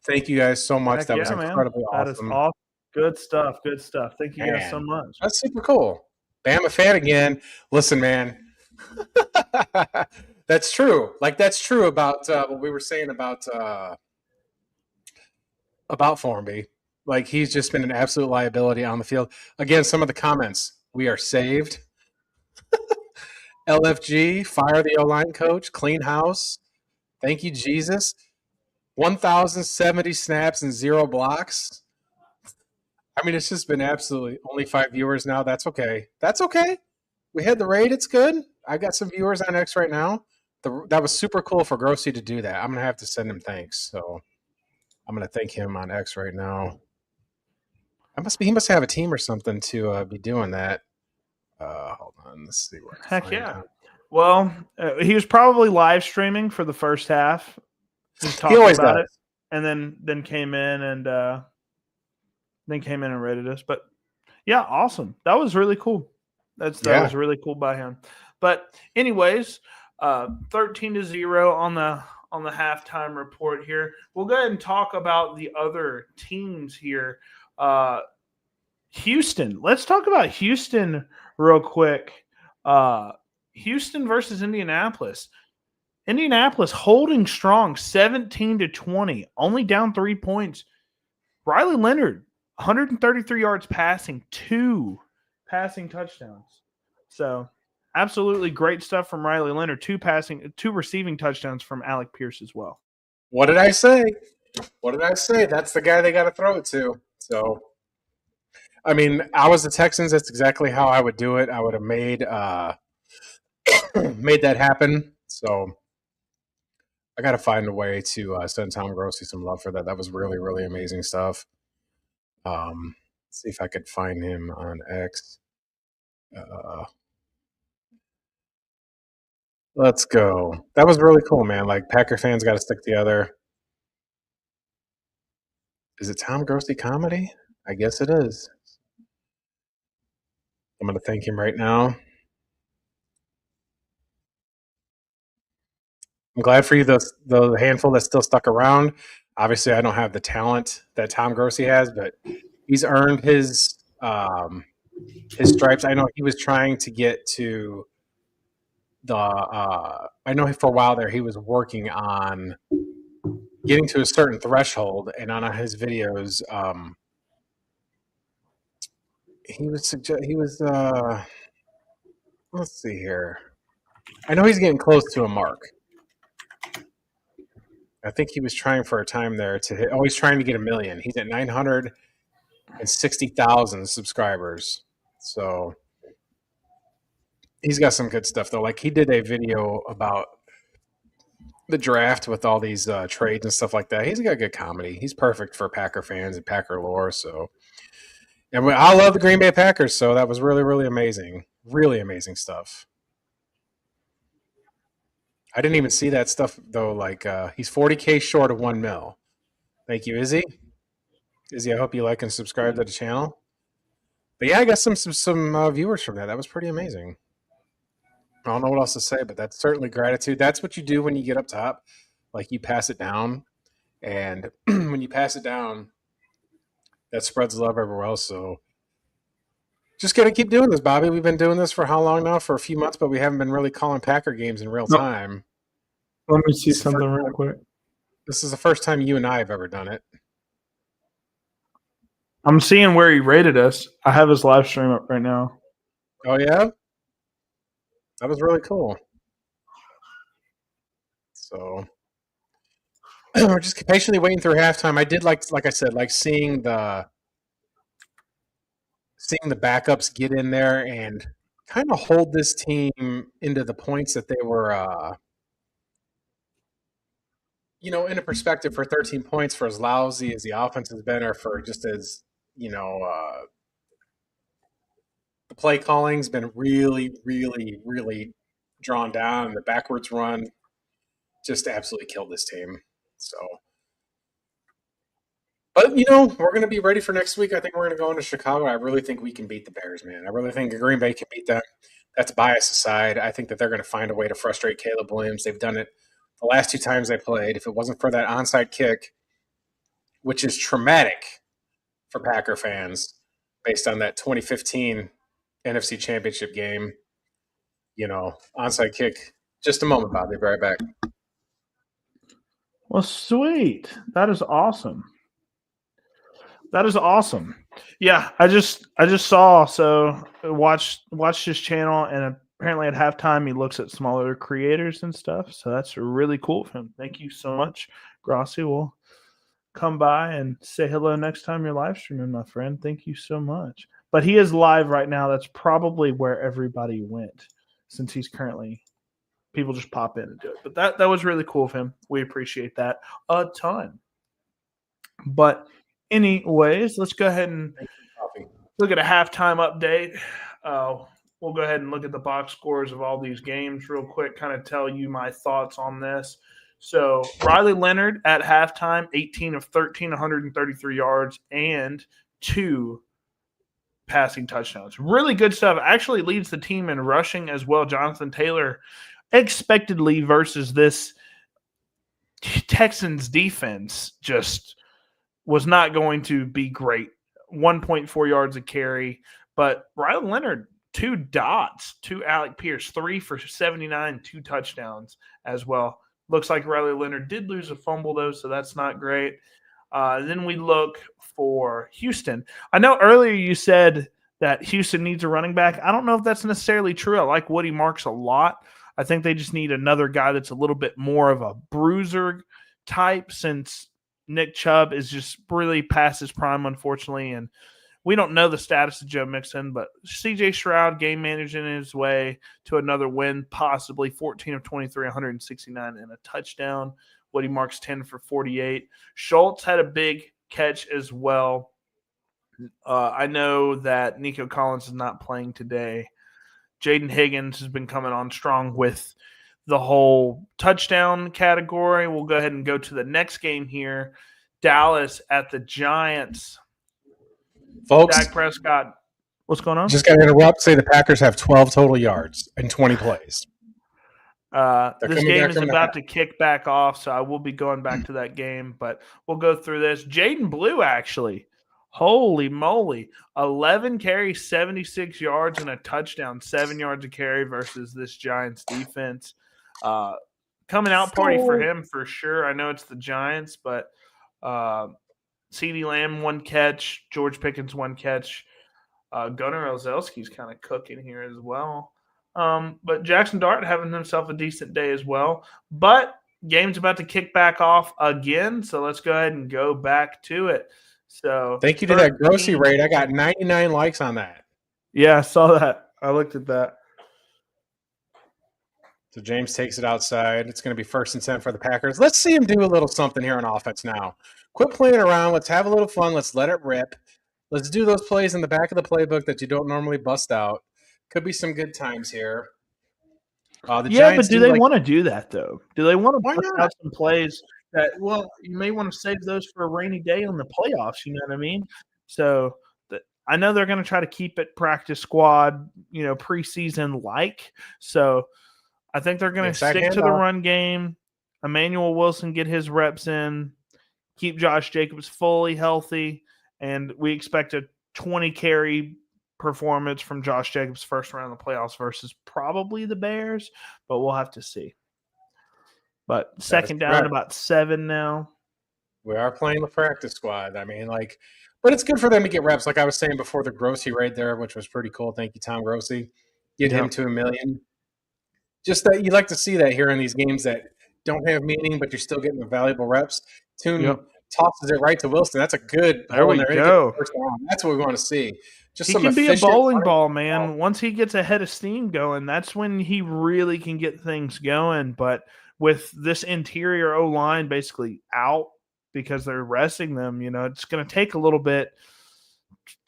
Thank you guys so much. Heck That yeah, was man. incredibly That is awesome. awesome. Good stuff. Good stuff. Thank you guys so Man, much. that's super cool. Bama fan again. Listen, man. That's true. Like that's true about what we were saying about Formby. Like he's just been an absolute liability on the field. Again, some of the comments. We are saved. LFG, fire the O line coach, clean house. Thank you, Jesus. 1,070 snaps and 0 blocks. I mean, it's just been absolutely only 5 viewers now. That's okay. That's okay. We had the raid. It's good. I got some viewers on X right now. That was super cool for Grossi to do that. I'm gonna have to send him thanks. So I'm gonna thank him on X right now. He must have a team or something to be doing that. Hold on, let's see where I can Heck find yeah. him. Well, he was probably live streaming for the first half, just He talking always about does. it, and then came in and rated us. But yeah, awesome. That was really cool. That was really cool by him. But anyways, 13-0 on the halftime report here. We'll go ahead and talk about the other teams here. Houston. Let's talk about Houston real quick. Houston versus Indianapolis. Indianapolis holding strong, 17-20, only down 3 points. Riley Leonard, 133 yards passing, 2 passing touchdowns. So absolutely great stuff from Riley Leonard. 2 receiving touchdowns from Alec Pierce as well. What did I say? What did I say? That's the guy they got to throw it to. So, I mean, I was the Texans. That's exactly how I would do it. I would have made made that happen. So, I got to find a way to send Tom Grossi some love for that. That was really, really amazing stuff. See if I could find him on X. Let's go. That was really cool, man. Like Packer fans got to stick together. Is it Tom Grossi comedy? I guess it is. I'm going to thank him right now. I'm glad for you, the handful that's still stuck around. Obviously, I don't have the talent that Tom Grossi has, but he's earned his stripes. I know he was trying to get to the. I know for a while there he was working on getting to a certain threshold, and on his videos, he was let's see here. I know he's getting close to a mark. I think he was trying for a time there to hit. Oh, he's trying to get 1 million. He's at 960,000 subscribers. So he's got some good stuff though. Like he did a video about the draft with all these trades and stuff like that. He's got good comedy. He's perfect for Packer fans and Packer lore. So And I love the Green Bay Packers, so that was really, really amazing. Really amazing stuff. I didn't even see that stuff though. Like he's 40K short of 1 mil. Thank you, Izzy. Izzy, I hope you like and subscribe to the channel. But yeah, I got some viewers from that. That was pretty amazing. I don't know what else to say, but that's certainly gratitude. That's what you do when you get up top. Like you pass it down, and when you pass it down, that spreads love everywhere else. So just got to keep doing this, Bobby. We've been doing this for how long now? For a few months, but we haven't been really calling Packer games in real No, time. let me see This is the something first real time, quick. this is the first time you and I have ever done it. I'm seeing where he rated us. I have his live stream up right now. Oh yeah, that was really cool. So we're just patiently waiting through halftime. I did like I said, like seeing the backups get in there and kind of hold this team into the points that they were, in a perspective for 13 points for as lousy as the offense has been, or for just as the play calling's been really, really, really drawn down, and the backwards run just absolutely killed this team. So, but we're going to be ready for next week. I think we're going to go into Chicago. I really think we can beat the Bears, man. I really think Green Bay can beat them. That's bias aside. I think that they're going to find a way to frustrate Caleb Williams. They've done it the last 2 times they played. If it wasn't for that onside kick, which is traumatic for Packer fans, based on that 2015 NFC Championship game, onside kick. Just a moment, Bob. Be right back. Well, sweet. That is awesome. That is awesome. Yeah, I just saw. So watched his channel, and apparently at halftime he looks at smaller creators and stuff. So that's really cool of him. Thank you so much, Grassi. We'll come by and say hello next time you're live streaming, my friend. Thank you so much. But he is live right now. That's probably where everybody went, since he's currently. People just pop in and do it. But that was really cool of him. We appreciate that a ton. But anyways, let's go ahead and look at a halftime update. We'll go ahead and look at the box scores of all these games real quick, kind of tell you my thoughts on this. So Riley Leonard at halftime, 18 of 13, 133 yards, and 2 passing touchdowns. Really good stuff. Actually leads the team in rushing as well. Jonathan Taylor expectedly versus this Texans defense just was not going to be great. 1.4 yards a carry, but Riley Leonard, 2 dots, 2 Alec Pierce, 3 for 79, 2 touchdowns as well. Looks like Riley Leonard did lose a fumble though, so that's not great. Then we look for Houston. I know earlier you said that Houston needs a running back. I don't know if that's necessarily true. I like Woody Marks a lot. I think they just need another guy that's a little bit more of a bruiser type, since Nick Chubb is just really past his prime, unfortunately. And we don't know the status of Joe Mixon, but CJ Stroud game managing his way to another win, possibly 14 of 23, 169 and a touchdown. Woody Marks 10 for 48. Schultz had a big catch as well. I know that Nico Collins is not playing today. Jaden Higgins has been coming on strong with the whole touchdown category. We'll go ahead and go to the next game here. Dallas at the Giants. Folks, Dak Prescott. What's going on? Just got to interrupt. Say the Packers have 12 total yards in 20 plays. This game is about to kick back off, so I will be going back to that game, but we'll go through this. Jaden Blue, actually. Holy moly. 11 carries, 76 yards, and a touchdown, 7 yards a carry versus this Giants defense. Coming out party for him for sure. I know it's the Giants, but CeeDee Lamb, 1 catch. George Pickens, 1 catch. Gunnar Olszewski's kind of cooking here as well. But Jackson Dart having himself a decent day as well. But game's about to kick back off again, so let's go ahead and go back to it. So thank you to that grocery rate. I got 99 likes on that. Yeah, I saw that. I looked at that. So James takes it outside. It's going to be 1st and 10 for the Packers. Let's see him do a little something here on offense now. Quit playing around. Let's have a little fun. Let's let it rip. Let's do those plays in the back of the playbook that you don't normally bust out. Could be some good times here. The Yeah, Giants but do do they like, want to do that though? Do they want to why bust not? out some plays that? Well, you may want to save those for a rainy day on the playoffs. You know what I mean? So I know they're going to try to keep it practice squad, preseason like. So I think they're going to Inside stick to the handoff. run game. Emmanuel Wilson get his reps in. Keep Josh Jacobs fully healthy, and we expect a 20 carry performance from Josh Jacobs first round of the playoffs versus probably the Bears, but we'll have to see. But That is second down and correct. about 7 now. We are playing the practice squad. I mean, like, but it's good for them to get reps. Like I was saying before, the Grossi raid there, which was pretty cool. Thank you, Tom Grossi. Get him Yep. to 1 million. Just that you like to see that here in these games that don't have meaning, but you're still getting the valuable reps. Yep. Tune tosses it right to Wilson. That's a good There hole in we there. And he gets the go. first down. That's what we want to see. Just He some can be a efficient bowling running ball, football. man. Once he gets a head of steam going, that's when he really can get things going. But with this interior O line basically out because they're resting them, it's going to take a little bit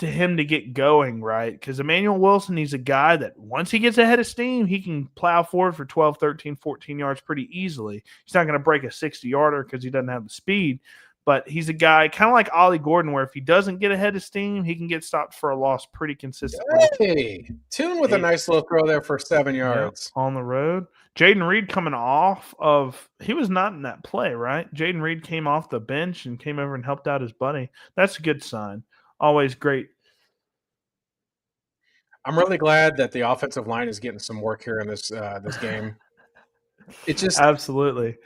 to him to get going, right? Because Emmanuel Wilson, he's a guy that once he gets ahead of steam, he can plow forward for 12, 13, 14 yards pretty easily. He's not going to break a 60-yarder because he doesn't have the speed. But he's a guy kind of like Ollie Gordon, where if he doesn't get ahead of steam, he can get stopped for a loss pretty consistently. Hey, Tune with a nice little throw there for 7 Yeah, yards. on the road. Jaden Reed coming off of he was not in that play, right? Jaden Reed came off the bench and came over and helped out his buddy. That's a good sign. Always great. I'm really glad that the offensive line is getting some work here in this game. It just Absolutely.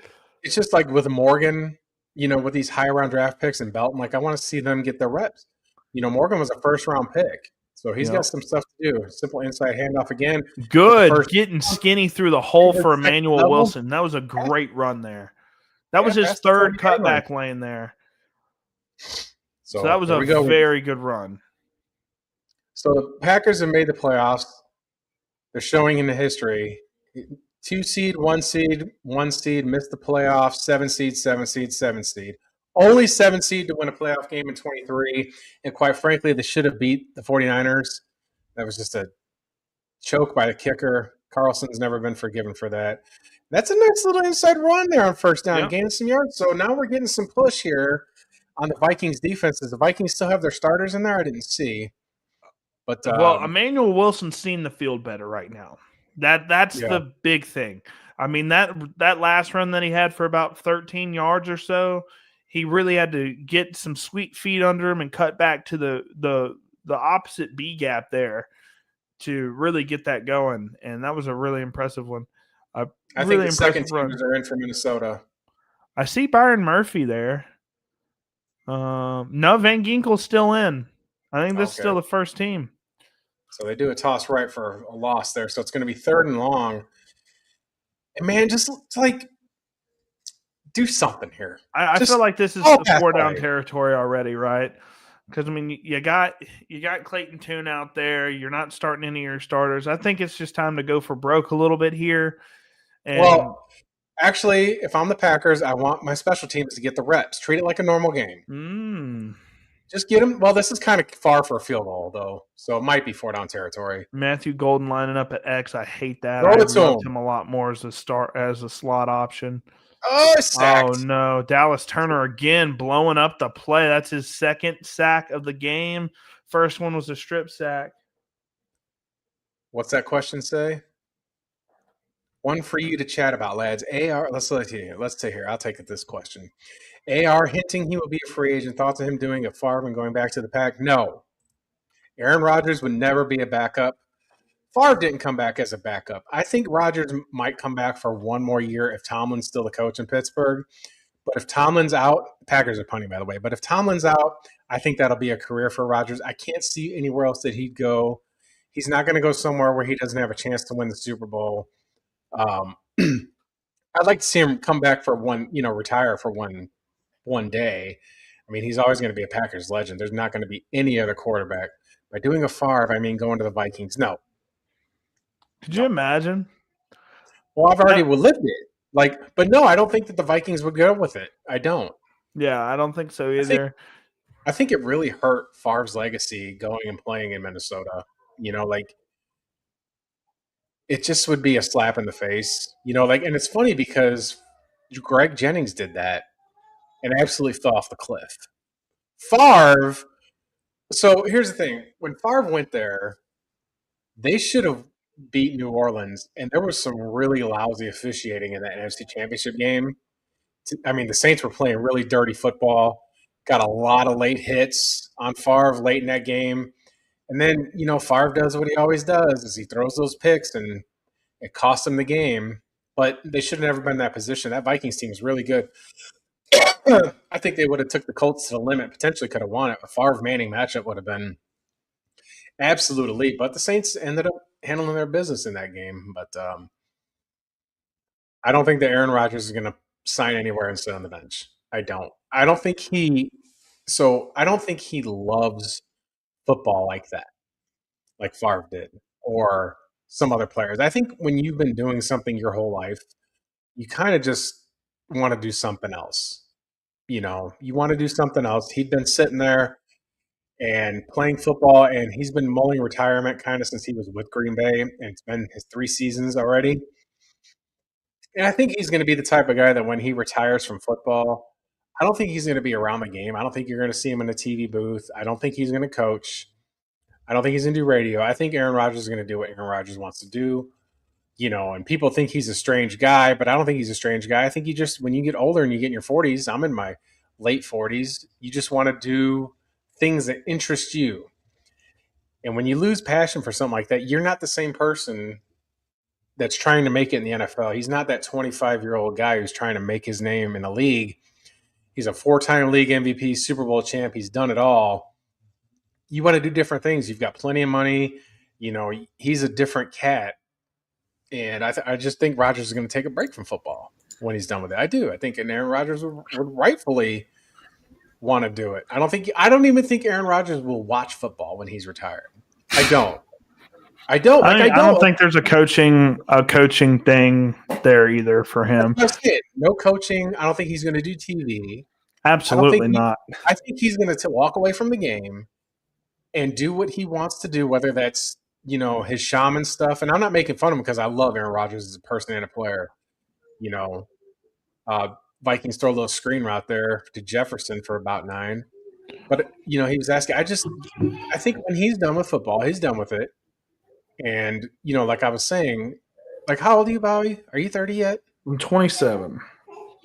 it's just like with Morgan, with these high round draft picks and Belton, like I want to see them get their reps. Morgan was a first round pick, so he's got Yep. some stuff to do. Simple inside handoff again with the Good. first Getting skinny through the hole for second Emmanuel level. Wilson. That was a great run there. That Yeah, was his past the third 40-yard line. cutback lane there. So that So was there a we go. very good run. So the Packers have made the playoffs. They're showing in the history. 2 seed, 1 seed, 1 seed, missed the playoffs, 7 seed, 7 seed, 7 seed. Only 7 seed to win a playoff game in 23. And quite frankly, they should have beat the 49ers. That was just a choke by the kicker. Carlson's never been forgiven for that. That's a nice little inside run there on first down, Yep. gaining some yards. So now we're getting some push here on the Vikings defense. Does the Vikings still have their starters in there? I didn't see. But Well, Emmanuel Wilson's seen the field better right now. That's yeah, the big thing. I mean that last run that he had for about 13 yards or so, he really had to get some sweet feet under him and cut back to the opposite B gap there to really get that going. And that was a really impressive one. A I think really the second impressive run. teamers are in for Minnesota. I see Byron Murphy there. No, Van Ginkel's still in. I think this is Okay. still the first team. So they do a toss right for a loss there. So it's going to be 3rd and long. And man, just like do something here. I feel Just like this is all a pass 4 down play. territory already, right? Because I mean, you got Clayton Tune out there. You're not starting any of your starters. I think it's just time to go for broke a little bit here. And Well, actually, if I'm the Packers, I want my special teams to get the reps. Treat it like a normal game. Just get them. Well, this is kind of far for a field goal, though. So it might be 4 down territory. Matthew Golden lining up at X. I hate that. Throw I it to loved him. him a lot more as a slot option. Oh, Oh sacked. no, Dallas Turner again blowing up the play. That's his second sack of the game. First one was a strip sack. What's that question say? One for you to chat about, lads. AR, let's see here. I'll take this question. AR hinting he will be a free agent. Thoughts of him doing a Favre and going back to the Pack? No. Aaron Rodgers would never be a backup. Favre didn't come back as a backup. I think Rodgers might come back for one more year if Tomlin's still the coach in Pittsburgh. But if Tomlin's out, Packers are punting, by the way. But if Tomlin's out, I think that'll be a career for Rodgers. I can't see anywhere else that he'd go. He's not going to go somewhere where he doesn't have a chance to win the Super Bowl. I'd like to see him come back for retire for one day. I mean, he's always going to be a Packers legend. There's not going to be any other quarterback. By doing a Favre, I mean going to the Vikings. No, Could you no. imagine? Well, I've already lived it. But no, I don't think that the Vikings would go with it. I don't. Yeah, I don't think so I think either. I think it really hurt Favre's legacy going and playing in Minnesota. Like it just would be a slap in the face. Like, and it's funny because Greg Jennings did that and absolutely fell off the cliff. Favre. So here's the thing: when Favre went there, they should have beat New Orleans, and there was some really lousy officiating in that NFC Championship game. I mean, the Saints were playing really dirty football, got a lot of late hits on Favre late in that game. And then, Favre does what he always does is he throws those picks and it cost them the game. But they should have never been in that position. That Vikings team is really good. I think they would have took the Colts to the limit, potentially could have won it. A Favre Manning matchup would have been absolute elite. But the Saints ended up handling their business in that game. But I don't think that Aaron Rodgers is going to sign anywhere and sit on the bench. I don't. I don't think he. So I don't think he loves football like that, like Favre did, or some other players. I think when you've been doing something your whole life, you kind of just want to do something else. You want to do something else. He'd been sitting there and playing football, and he's been mulling retirement kind of since he was with Green Bay, and it's been his 3 seasons already. And I think he's going to be the type of guy that when he retires from football, I don't think he's going to be around the game. I don't think you're going to see him in a TV booth. I don't think he's going to coach. I don't think he's going to do radio. I think Aaron Rodgers is going to do what Aaron Rodgers wants to do. And people think he's a strange guy, but I don't think he's a strange guy. I think you just, when you get older and you get in your 40s, I'm in my late 40s, you just want to do things that interest you. And when you lose passion for something like that, you're not the same person that's trying to make it in the NFL. He's not that 25-year-old guy who's trying to make his name in the league. He's a 4-time league MVP, Super Bowl champ. He's done it all. You want to do different things. You've got plenty of money. He's a different cat. And I just think Rodgers is going to take a break from football when he's done with it. I do. I think Aaron Rodgers would rightfully want to do it. I don't even think Aaron Rodgers will watch football when he's retired. I don't. I don't. Like, I I don't don't. think there's a coaching thing there either for That's him. what I said. No coaching. I don't think he's going to do TV. I don't think Absolutely not. I think he's going to walk away from the game and do what he wants to do, whether that's his shaman stuff. And I'm not making fun of him because I love Aaron Rodgers as a person and a player. You know, uh, Vikings throw a little screen route there to Jefferson for about 9. But he was asking. I think when he's done with football, he's done with it. And like I was saying, like how old are you, Bobby? Are you 30 yet? I'm 27.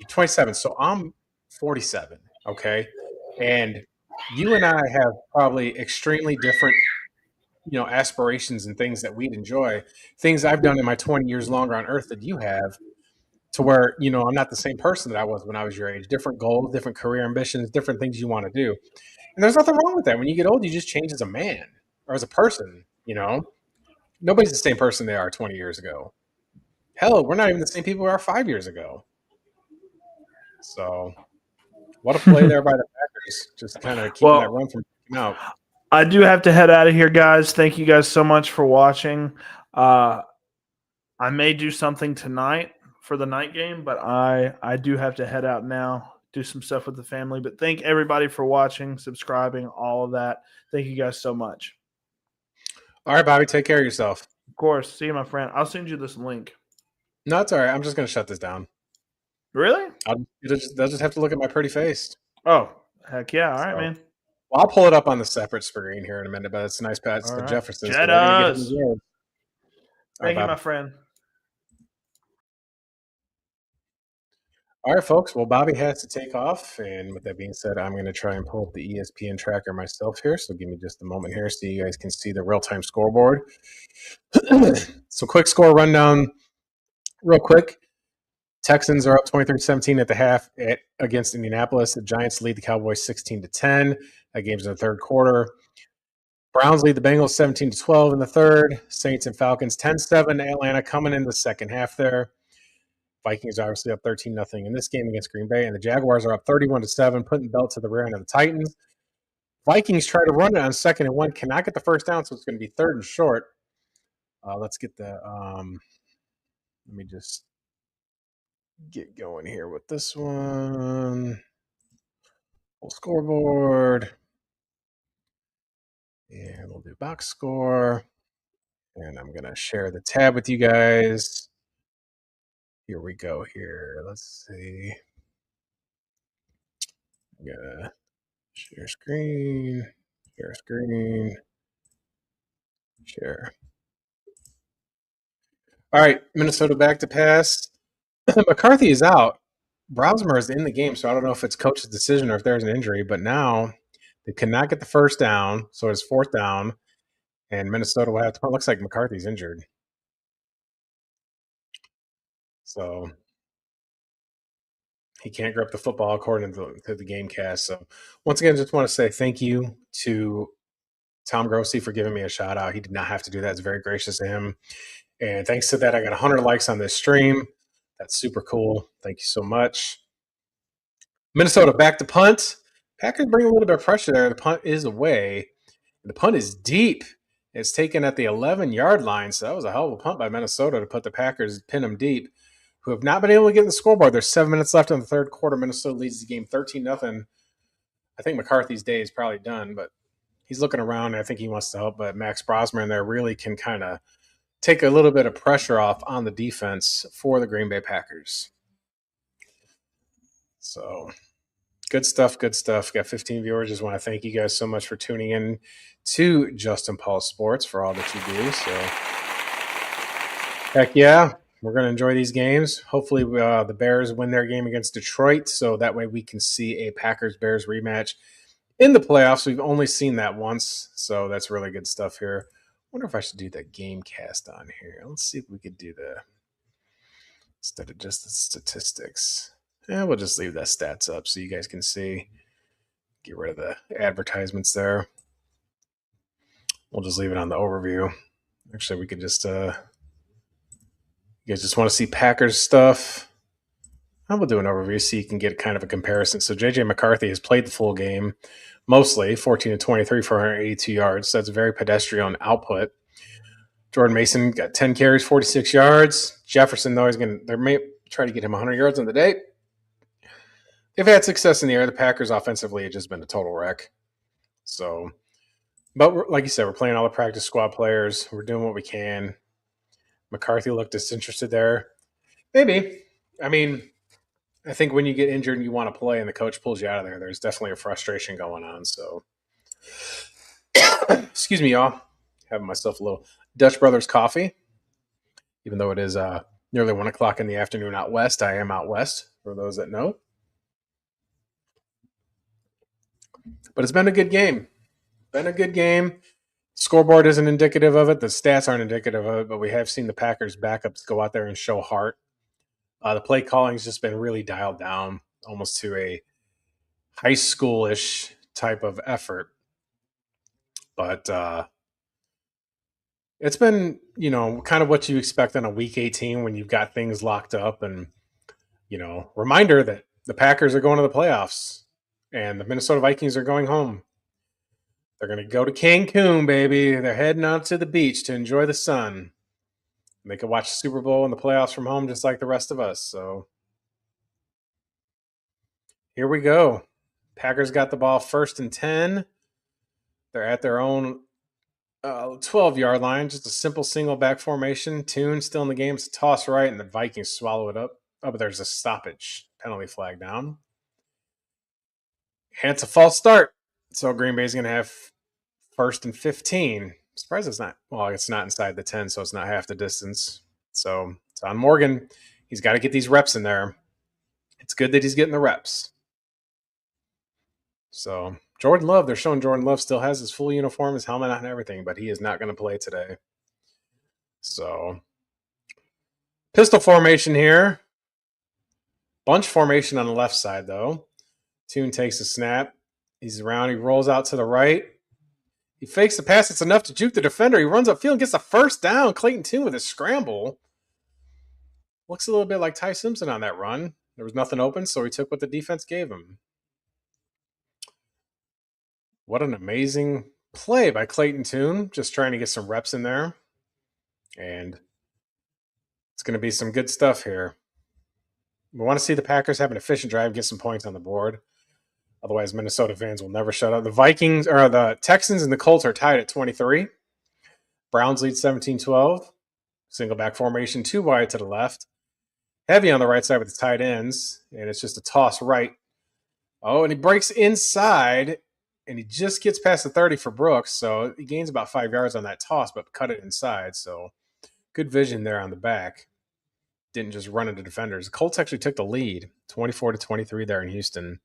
You're 27. So I'm 47. Okay, and you and I have probably extremely different aspirations and things that we'd enjoy, things I've done in my 20 years longer on earth that you have, to where I'm not the same person that I was when I was your age. Different goals, different career ambitions, different things you want to do. And there's nothing wrong with that. When you get old, you just change as a man or as a person. Nobody's the same person they are 20 years ago. Hell, we're not even the same people we are 5 years ago. So what a play there by the Packers, just kind of keeping that Well, run from kicking out. I do have to head out of here, guys. Thank you guys so much for watching. Uh, I may do something tonight for the night game, but I do have to head out now, do some stuff with the family. But thank everybody for watching, subscribing, all of that. Thank you guys so much. All right, Bobby, take care of yourself. Of course. See you, my friend. I'll send you this link. No, it's all right. I'm just going to shut this down. Really? They'll just have to look at my pretty face. Oh, heck yeah. All right, So, man. well, I'll pull it up on the separate screen here in a minute, but it's a nice pass All to right. Jefferson. So they're going to get him Jettas. again. All right, Thank you, my Bob. friend. All right, folks. Well, Bobby has to take off. And with that being said, I'm going to try and pull up the ESPN tracker myself here. So give me just a moment here so you guys can see the real-time scoreboard. So quick score rundown real quick. Texans are up 23-17 at the half against Indianapolis. The Giants lead the Cowboys 16-10. That game's in the third quarter. Browns lead the Bengals 17-12 in the third. Saints and Falcons 10-7. Atlanta coming in the second half there. Vikings obviously up 13-0 in this game against Green Bay. And the Jaguars are up 31-7, putting the belt to the rear end of the Titans. Vikings try to run it on 2nd and 1. Cannot get the first down, so it's going to be 3rd and short. Let's get the let me just get going here with this one. Full scoreboard. And we'll do box score. And I'm going to share the tab with you guys. Here we go here. Let's see. I'm going to share screen, share. All right, Minnesota back to pass. McCarthy is out. Browsmer is in the game, so I don't know if it's coach's decision or if there's an injury, but now they cannot get the first down, so it's fourth down, and Minnesota will have to. It looks like McCarthy's injured. So he can't grip the football according to the game cast. So once again, just want to say thank you to Tom Grossi for giving me a shout out. He did not have to do that. It's very gracious of him. And thanks to that, I got 100 likes on this stream. That's super cool. Thank you so much. Minnesota back to punt. Packers bring a little bit of pressure there. The punt is away. The punt is deep. It's taken at the 11-yard line. So that was a hell of a punt by Minnesota to put the Packers, pin them deep, who have not been able to get in the scoreboard. There's 7 minutes left in the third quarter. Minnesota leads the game 13-0. I think McCarthy's day is probably done, but he's looking around. And I think he wants to help. But Max Brosmer there really can kind of take a little bit of pressure off on the defense for the Green Bay Packers. So good stuff. Good stuff. Got 15 viewers. Just want to thank you guys so much for tuning in to Justin Paul Sports for all that you do. So, heck yeah, we're going to enjoy these games. Hopefully, the Bears win their game against Detroit, so that way we can see a Packers-Bears rematch in the playoffs. We've only seen that once, so that's really good stuff here. I wonder if I should do the game cast on here. Let's see if we could do the instead of just the statistics. Yeah, we'll just leave that stats up so you guys can see. Get rid of the advertisements there. We'll just leave it on the overview. Actually, we could just you guys just want to see Packers stuff. I will do an overview so you can get kind of a comparison. So JJ McCarthy has played the full game, mostly 14 to 23 for 182 yards. So that's a very pedestrian output. Jordan Mason got 10 carries, 46 yards. Jefferson, though, they may try to get him 100 yards on the day. They've had success in the air. The Packers offensively have just been a total wreck. So, but like you said, we're playing all the practice squad players. We're doing what we can. McCarthy looked disinterested there. Maybe. I mean, I think when you get injured and you want to play and the coach pulls you out of there, there's definitely a frustration going on. So, excuse me, y'all. Having myself a little Dutch Brothers coffee. Even though it is nearly 1 o'clock in the afternoon out west, I am out west, for those that know. But it's been a good game. Scoreboard isn't indicative of it. The stats aren't indicative of it, but we have seen the Packers backups go out there and show heart. The play calling has just been really dialed down, almost to a high schoolish type of effort. But it's been, kind of what you expect on a week 18 when you've got things locked up. And, reminder that the Packers are going to the playoffs and the Minnesota Vikings are going home. They're going to go to Cancun, baby. They're heading out to the beach to enjoy the sun. They can watch the Super Bowl and the playoffs from home just like the rest of us. So here we go. Packers got the ball 1st and 10. They're at their own 12-yard line. Just a simple single back formation. Tune still in the game. It's a toss right, and the Vikings swallow it up. Oh, but there's a stoppage. Penalty flag down. And it's a false start. So Green Bay's going to have 1st and 15. I'm surprised it's not. Well, it's not inside the 10, so it's not half the distance. So it's on Morgan. He's got to get these reps in there. It's good that he's getting the reps. So Jordan Love, they're showing Jordan Love still has his full uniform, his helmet on and everything, but he is not going to play today. So pistol formation here. Bunch formation on the left side, though. Tune takes a snap. He's around. He rolls out to the right. He fakes the pass. It's enough to juke the defender. He runs upfield and gets the first down. Clayton Tune with a scramble. Looks a little bit like Ty Simpson on that run. There was nothing open, so he took what the defense gave him. What an amazing play by Clayton Tune. Just trying to get some reps in there. And it's going to be some good stuff here. We want to see the Packers have an efficient drive, get some points on the board. Otherwise, Minnesota fans will never shut up. The Texans and the Colts are tied at 23. Browns lead 17-12. Single back formation, two wide to the left. Heavy on the right side with the tight ends, and it's just a toss right. Oh, and he breaks inside, and he just gets past the 30 for Brooks, so he gains about 5 yards on that toss, but cut it inside. So good vision there on the back. Didn't just run into defenders. The Colts actually took the lead, 24-23 there in Houston.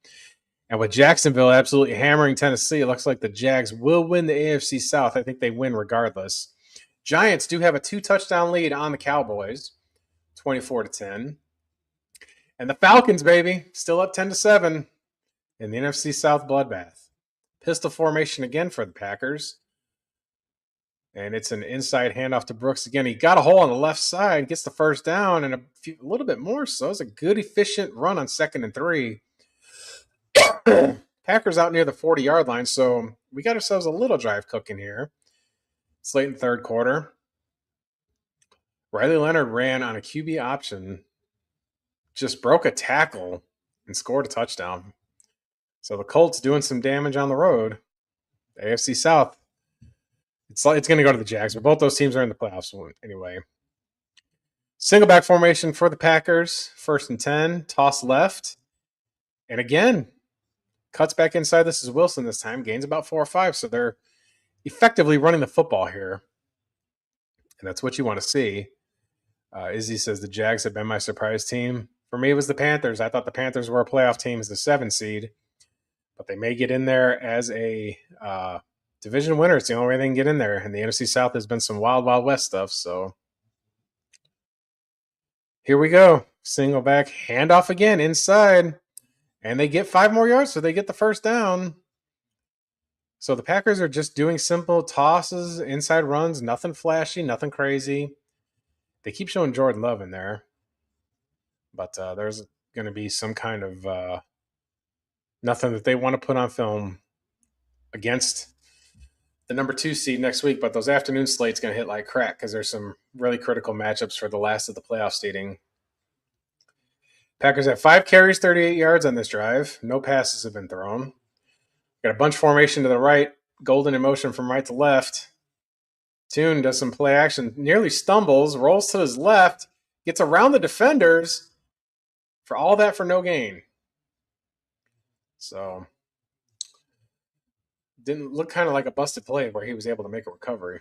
And with Jacksonville absolutely hammering Tennessee, it looks like the Jags will win the AFC South. I think they win regardless. Giants do have a 2-touchdown lead on the Cowboys, 24-10. And the Falcons, baby, still up 10-7 in the NFC South bloodbath. Pistol formation again for the Packers. And it's an inside handoff to Brooks again. He got a hole on the left side, gets the first down, and a little bit more. So it's a good, efficient run on 2nd and 3. Packers out near the 40-yard line, so we got ourselves a little drive cooking here. It's late in the third quarter. Riley Leonard ran on a QB option, just broke a tackle, and scored a touchdown. So the Colts doing some damage on the road. The AFC South, it's going to go to the Jags, but both those teams are in the playoffs anyway. Single back formation for the Packers, 1st and 10, toss left. And again, cuts back inside. This is Wilson this time, gains about 4 or 5. So they're effectively running the football here. And that's what you want to see. Izzy says the Jags have been my surprise team. For me, it was the Panthers. I thought the Panthers were a playoff team as the 7 seed. But they may get in there as a division winner. It's the only way they can get in there. And the NFC South has been some wild, wild west stuff. So here we go. Single back, handoff again inside. And they get 5 more yards, so they get the first down. So the Packers are just doing simple tosses, inside runs, nothing flashy, nothing crazy. They keep showing Jordan Love in there. But there's going to be some kind of nothing that they want to put on film against the number 2 seed next week. But those afternoon slates going to hit like crack because there's some really critical matchups for the last of the playoff seeding. Packers have 5 carries, 38 yards on this drive. No passes have been thrown. Got a bunch formation to the right. Golden in motion from right to left. Tune does some play action. Nearly stumbles. Rolls to his left. Gets around the defenders. For all that for no gain. So, didn't look kind of like a busted play where he was able to make a recovery.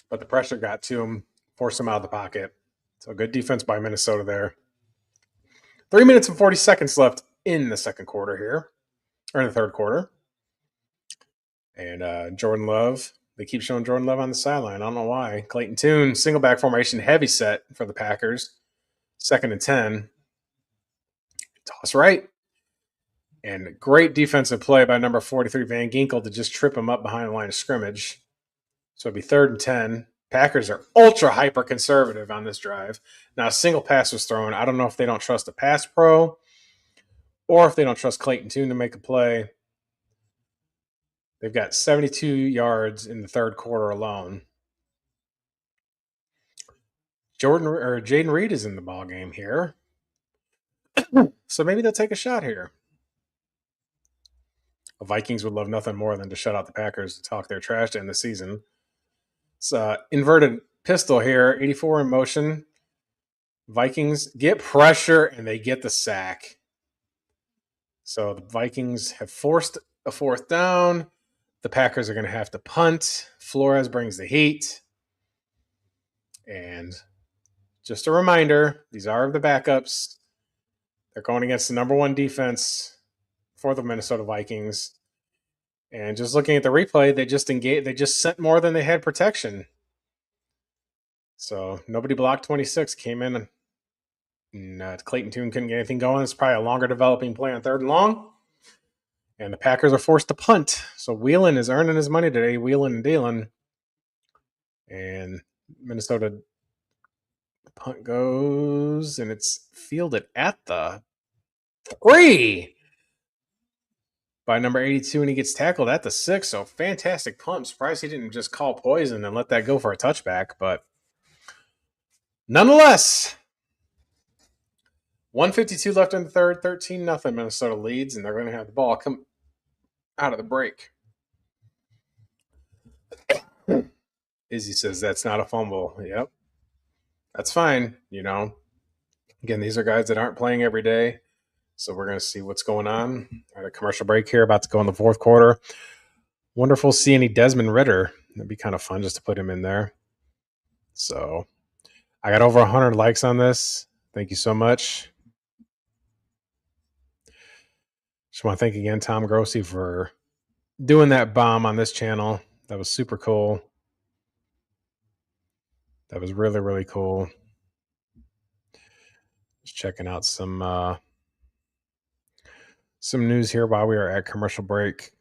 But the pressure got to him, forced him out of the pocket. So good defense by Minnesota there. 3 minutes and 40 seconds left in the second quarter here, or in the third quarter. And Jordan Love, they keep showing Jordan Love on the sideline. I don't know why. Clayton Tune, single back formation, heavy set for the Packers. 2nd and 10. Toss right. And great defensive play by number 43, Van Ginkel, to just trip him up behind the line of scrimmage. So it'd be 3rd and 10. Packers are ultra hyper conservative on this drive. Now, a single pass was thrown. I don't know if they don't trust a pass pro or if they don't trust Clayton Tune to make a play. They've got 72 yards in the third quarter alone. Jaden Reed is in the ball game here. So maybe they'll take a shot here. The Vikings would love nothing more than to shut out the Packers to talk their trash to end the season. It's inverted pistol here, 84 in motion. Vikings get pressure and they get the sack. So the Vikings have forced a 4th down. The Packers are going to have to punt. Flores brings the heat. And just a reminder, these are the backups. They're going against the number 1 defense for the Minnesota Vikings. And just looking at the replay, they just sent more than they had protection. So nobody blocked 26, came in, and Clayton Tune couldn't get anything going. It's probably a longer developing play on 3rd and long. And the Packers are forced to punt. So Whelan is earning his money today, Whelan and dealing. And Minnesota punt goes, and it's fielded at the 3 by number 82, and he gets tackled at the 6. So fantastic punt. I'm surprised he didn't just call poison and let that go for a touchback. But nonetheless, 152 left in the third, 13-0 Minnesota leads, and they're going to have the ball come out of the break. Izzy says that's not a fumble. Yep. That's fine. Again, these are guys that aren't playing every day. So we're going to see what's going on. At a commercial break here, about to go in the fourth quarter. Wonderful to see any Desmond Ritter. That'd be kind of fun just to put him in there. So I got over 100 likes on this. Thank you so much. Just want to thank again Tom Grossi for doing that bomb on this channel. That was super cool. That was really, really cool. Just checking out some news here while we are at commercial break.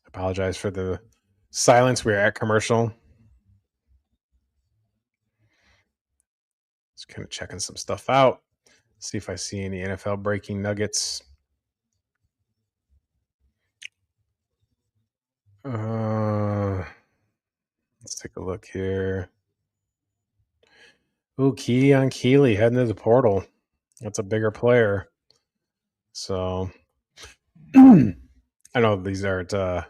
Apologize for the silence. We're at commercial. Just kind of checking some stuff out. See if I see any NFL breaking nuggets. Let's take a look here. Ooh, Keon Keeley heading to the portal. That's a bigger player. So I know these aren't not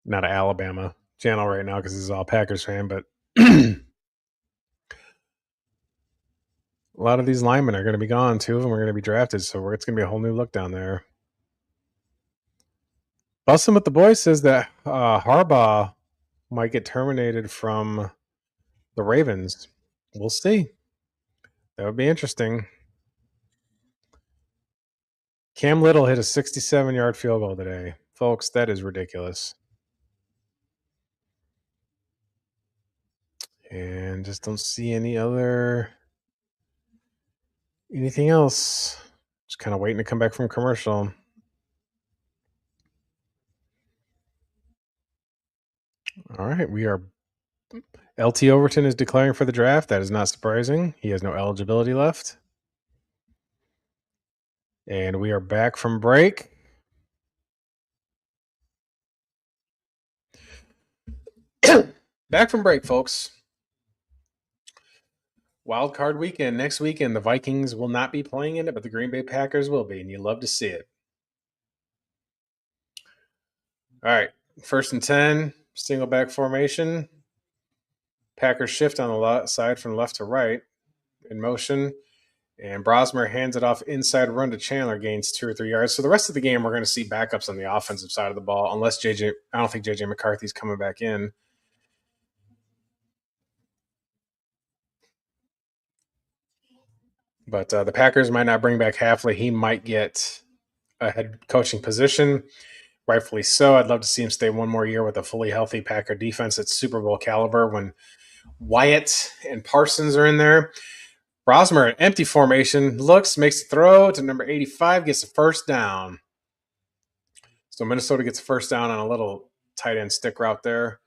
an Alabama channel right now because this is all Packers fan, but a lot of these linemen are going to be gone. 2 of them are going to be drafted, so it's going to be a whole new look down there. Bussin' with the Boys says that Harbaugh might get terminated from the Ravens. We'll see. That would be interesting. Cam Little hit a 67-yard field goal today. Folks, that is ridiculous. And just don't see anything else. Just kind of waiting to come back from commercial. All right, we are. LT Overton is declaring for the draft. That is not surprising. He has no eligibility left. And we are back from break. Back from break, folks. Wild card weekend. Next weekend, the Vikings will not be playing in it, but the Green Bay Packers will be, and you love to see it. All right, 1st and 10, single back formation. Packers shift on the side from left to right in motion, and Brosmer hands it off inside run to Chandler, gains 2 or 3 yards. So the rest of the game, we're going to see backups on the offensive side of the ball, unless I don't think JJ McCarthy's coming back in. But the Packers might not bring back Halfley. He might get a head coaching position. Rightfully so. I'd love to see him stay one more year with a fully healthy Packer defense at Super Bowl caliber when Wyatt and Parsons are in there. Brosmer, empty formation, makes the throw to number 85, gets the first down. So Minnesota gets a first down on a little tight end stick route there.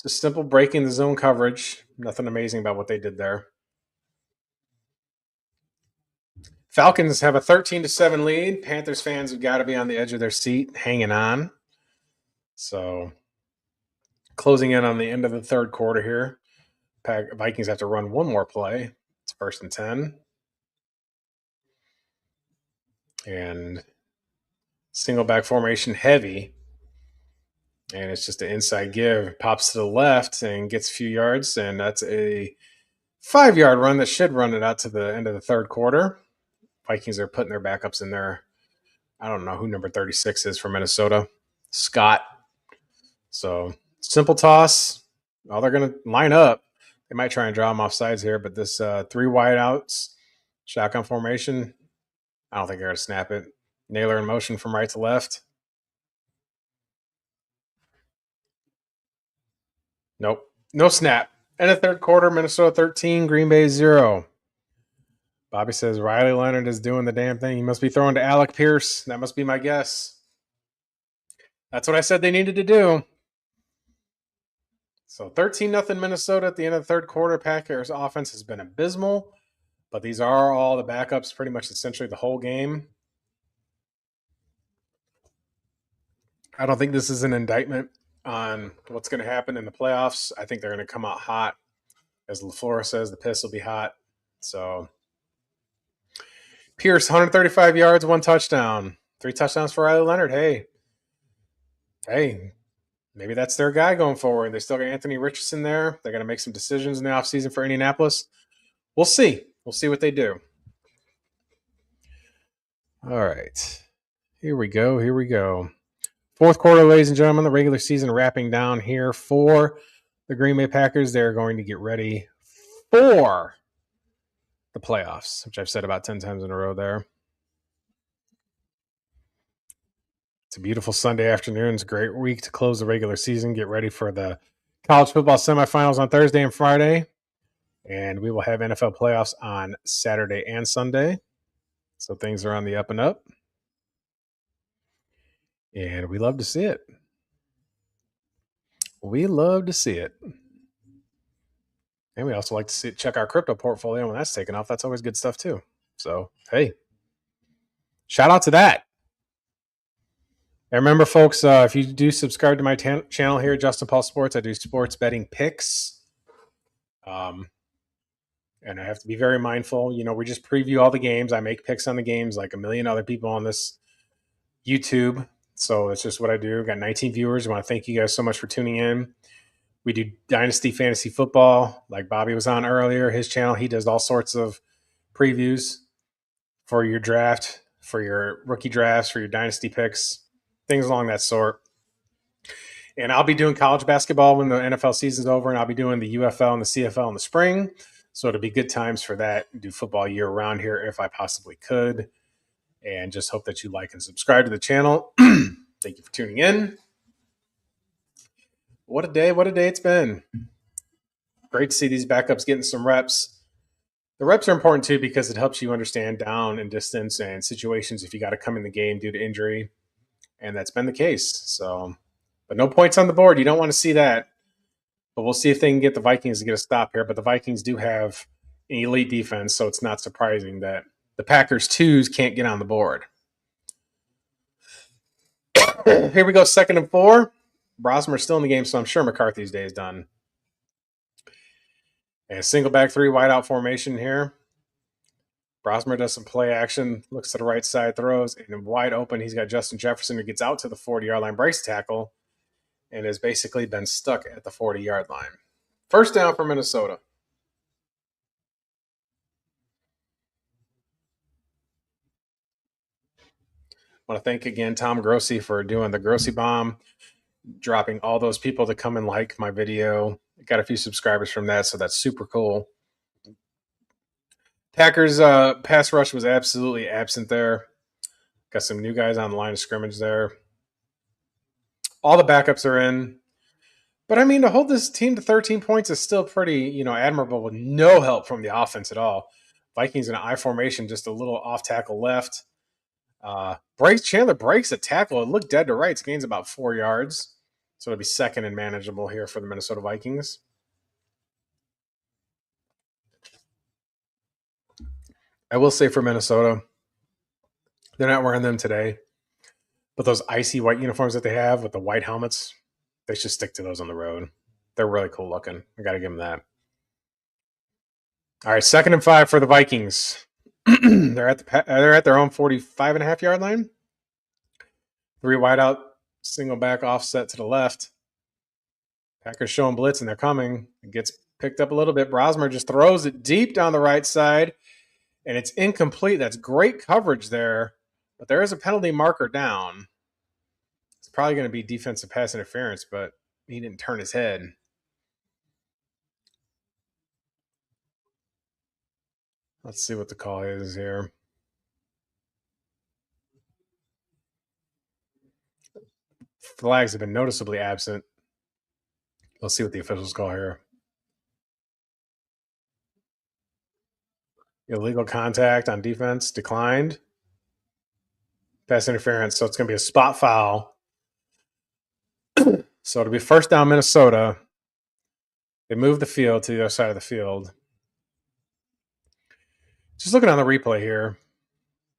Just simple breaking the zone coverage. Nothing amazing about what they did there. Falcons have a 13-7 lead. Panthers fans have got to be on the edge of their seat, hanging on. So closing in on the end of the third quarter here. Vikings have to run one more play. It's 1st and 10. And single back formation heavy. And it's just an inside give. Pops to the left and gets a few yards. And that's a 5-yard run that should run it out to the end of the third quarter. Vikings are putting their backups in there. I don't know who number 36 is for Minnesota. Scott. So simple toss. Oh, they're going to line up. They might try and draw them off sides here, but this 3 wide outs, shotgun formation, I don't think they're going to snap it. Naylor in motion from right to left. Nope. No snap. End of third quarter, Minnesota 13, Green Bay 0. Bobby says Riley Leonard is doing the damn thing. He must be throwing to Alec Pierce. That must be my guess. That's what I said they needed to do. So 13-0 Minnesota at the end of the third quarter. Packers offense has been abysmal, but these are all the backups pretty much essentially the whole game. I don't think this is an indictment on what's going to happen in the playoffs. I think they're going to come out hot. As LaFleur says, the piss will be hot. So Pierce, 135 yards, 1 touchdown. 3 touchdowns for Riley Leonard. Hey, maybe that's their guy going forward. They still got Anthony Richardson there. They're going to make some decisions in the offseason for Indianapolis. We'll see. We'll see what they do. All right. Here we go. Fourth quarter, ladies and gentlemen, the regular season wrapping down here for the Green Bay Packers. They're going to get ready for the playoffs, which I've said about 10 times in a row there. It's a beautiful Sunday afternoon. It's a great week to close the regular season. Get ready for the college football semifinals on Thursday and Friday. And we will have NFL playoffs on Saturday and Sunday. So things are on the up and up. And we love to see it. We love to see it. And we also like to check our crypto portfolio when that's taken off. That's always good stuff too. So, hey, shout out to that. And remember, folks, if you do subscribe to my channel here, Justin Paul Sports, I do sports betting picks. And I have to be very mindful. You know, we just preview all the games. I make picks on the games like a million other people on this YouTube. So that's just what I do. Got 19 viewers. I want to thank you guys so much for tuning in. We do Dynasty Fantasy Football, like Bobby was on earlier. His channel, he does all sorts of previews for your draft, for your rookie drafts, for your Dynasty picks, things along that sort. And I'll be doing college basketball when the NFL season's over, and I'll be doing the UFL and the CFL in the spring. So it'll be good times for that. Do football year round here if I possibly could. And just hope that you like and subscribe to the channel. Thank you for tuning in. What a day it's been. Great to see these backups getting some reps. The reps are important too because it helps you understand down and distance and situations if you got to come in the game due to injury. And that's been the case. So, but no points on the board. You don't want to see that. But we'll see if they can get the Vikings to get a stop here. But the Vikings do have an elite defense, so it's not surprising that the Packers twos can't get on the board. Here we go, 2nd and 4. Brosmer's still in the game, so I'm sure McCarthy's day is done. And single back 3 wide out formation here. Brosmer does some play action, looks to the right side, throws, and wide open. He's got Justin Jefferson who gets out to the 40-yard line, breaks tackle, and has basically been stuck at the 40-yard line. First down for Minnesota. I want to thank again Tom Grossi for doing the Grossi bomb, dropping all those people to come and like my video. Got a few subscribers from that, so that's super cool. Packers pass rush was absolutely absent there. Got some new guys on the line of scrimmage there. All the backups are in. But, I mean, to hold this team to 13 points is still pretty, admirable with no help from the offense at all. Vikings in an I formation, just a little off tackle left. Chandler breaks a tackle. It looked dead to rights. Gains about 4 yards. So it'll be second and manageable here for the Minnesota Vikings. I will say for Minnesota, they're not wearing them today. But those icy white uniforms that they have with the white helmets, they should stick to those on the road. They're really cool looking. I got to give them that. All right, 2nd and 5 for the Vikings. They're at their own 45.5-yard line. 3 wide out, single back offset to the left. Packers showing blitz, and they're coming. It gets picked up a little bit. Brosmer just throws it deep down the right side, and it's incomplete. That's great coverage there, but there is a penalty marker down. It's probably going to be defensive pass interference, but he didn't turn his head. Let's see what the call is here. Flags have been noticeably absent. Let's see what the officials call here. Illegal contact on defense declined. Pass interference, so it's going to be a spot foul. So it'll be first down Minnesota. They move the field to the other side of the field. Just looking on the replay here,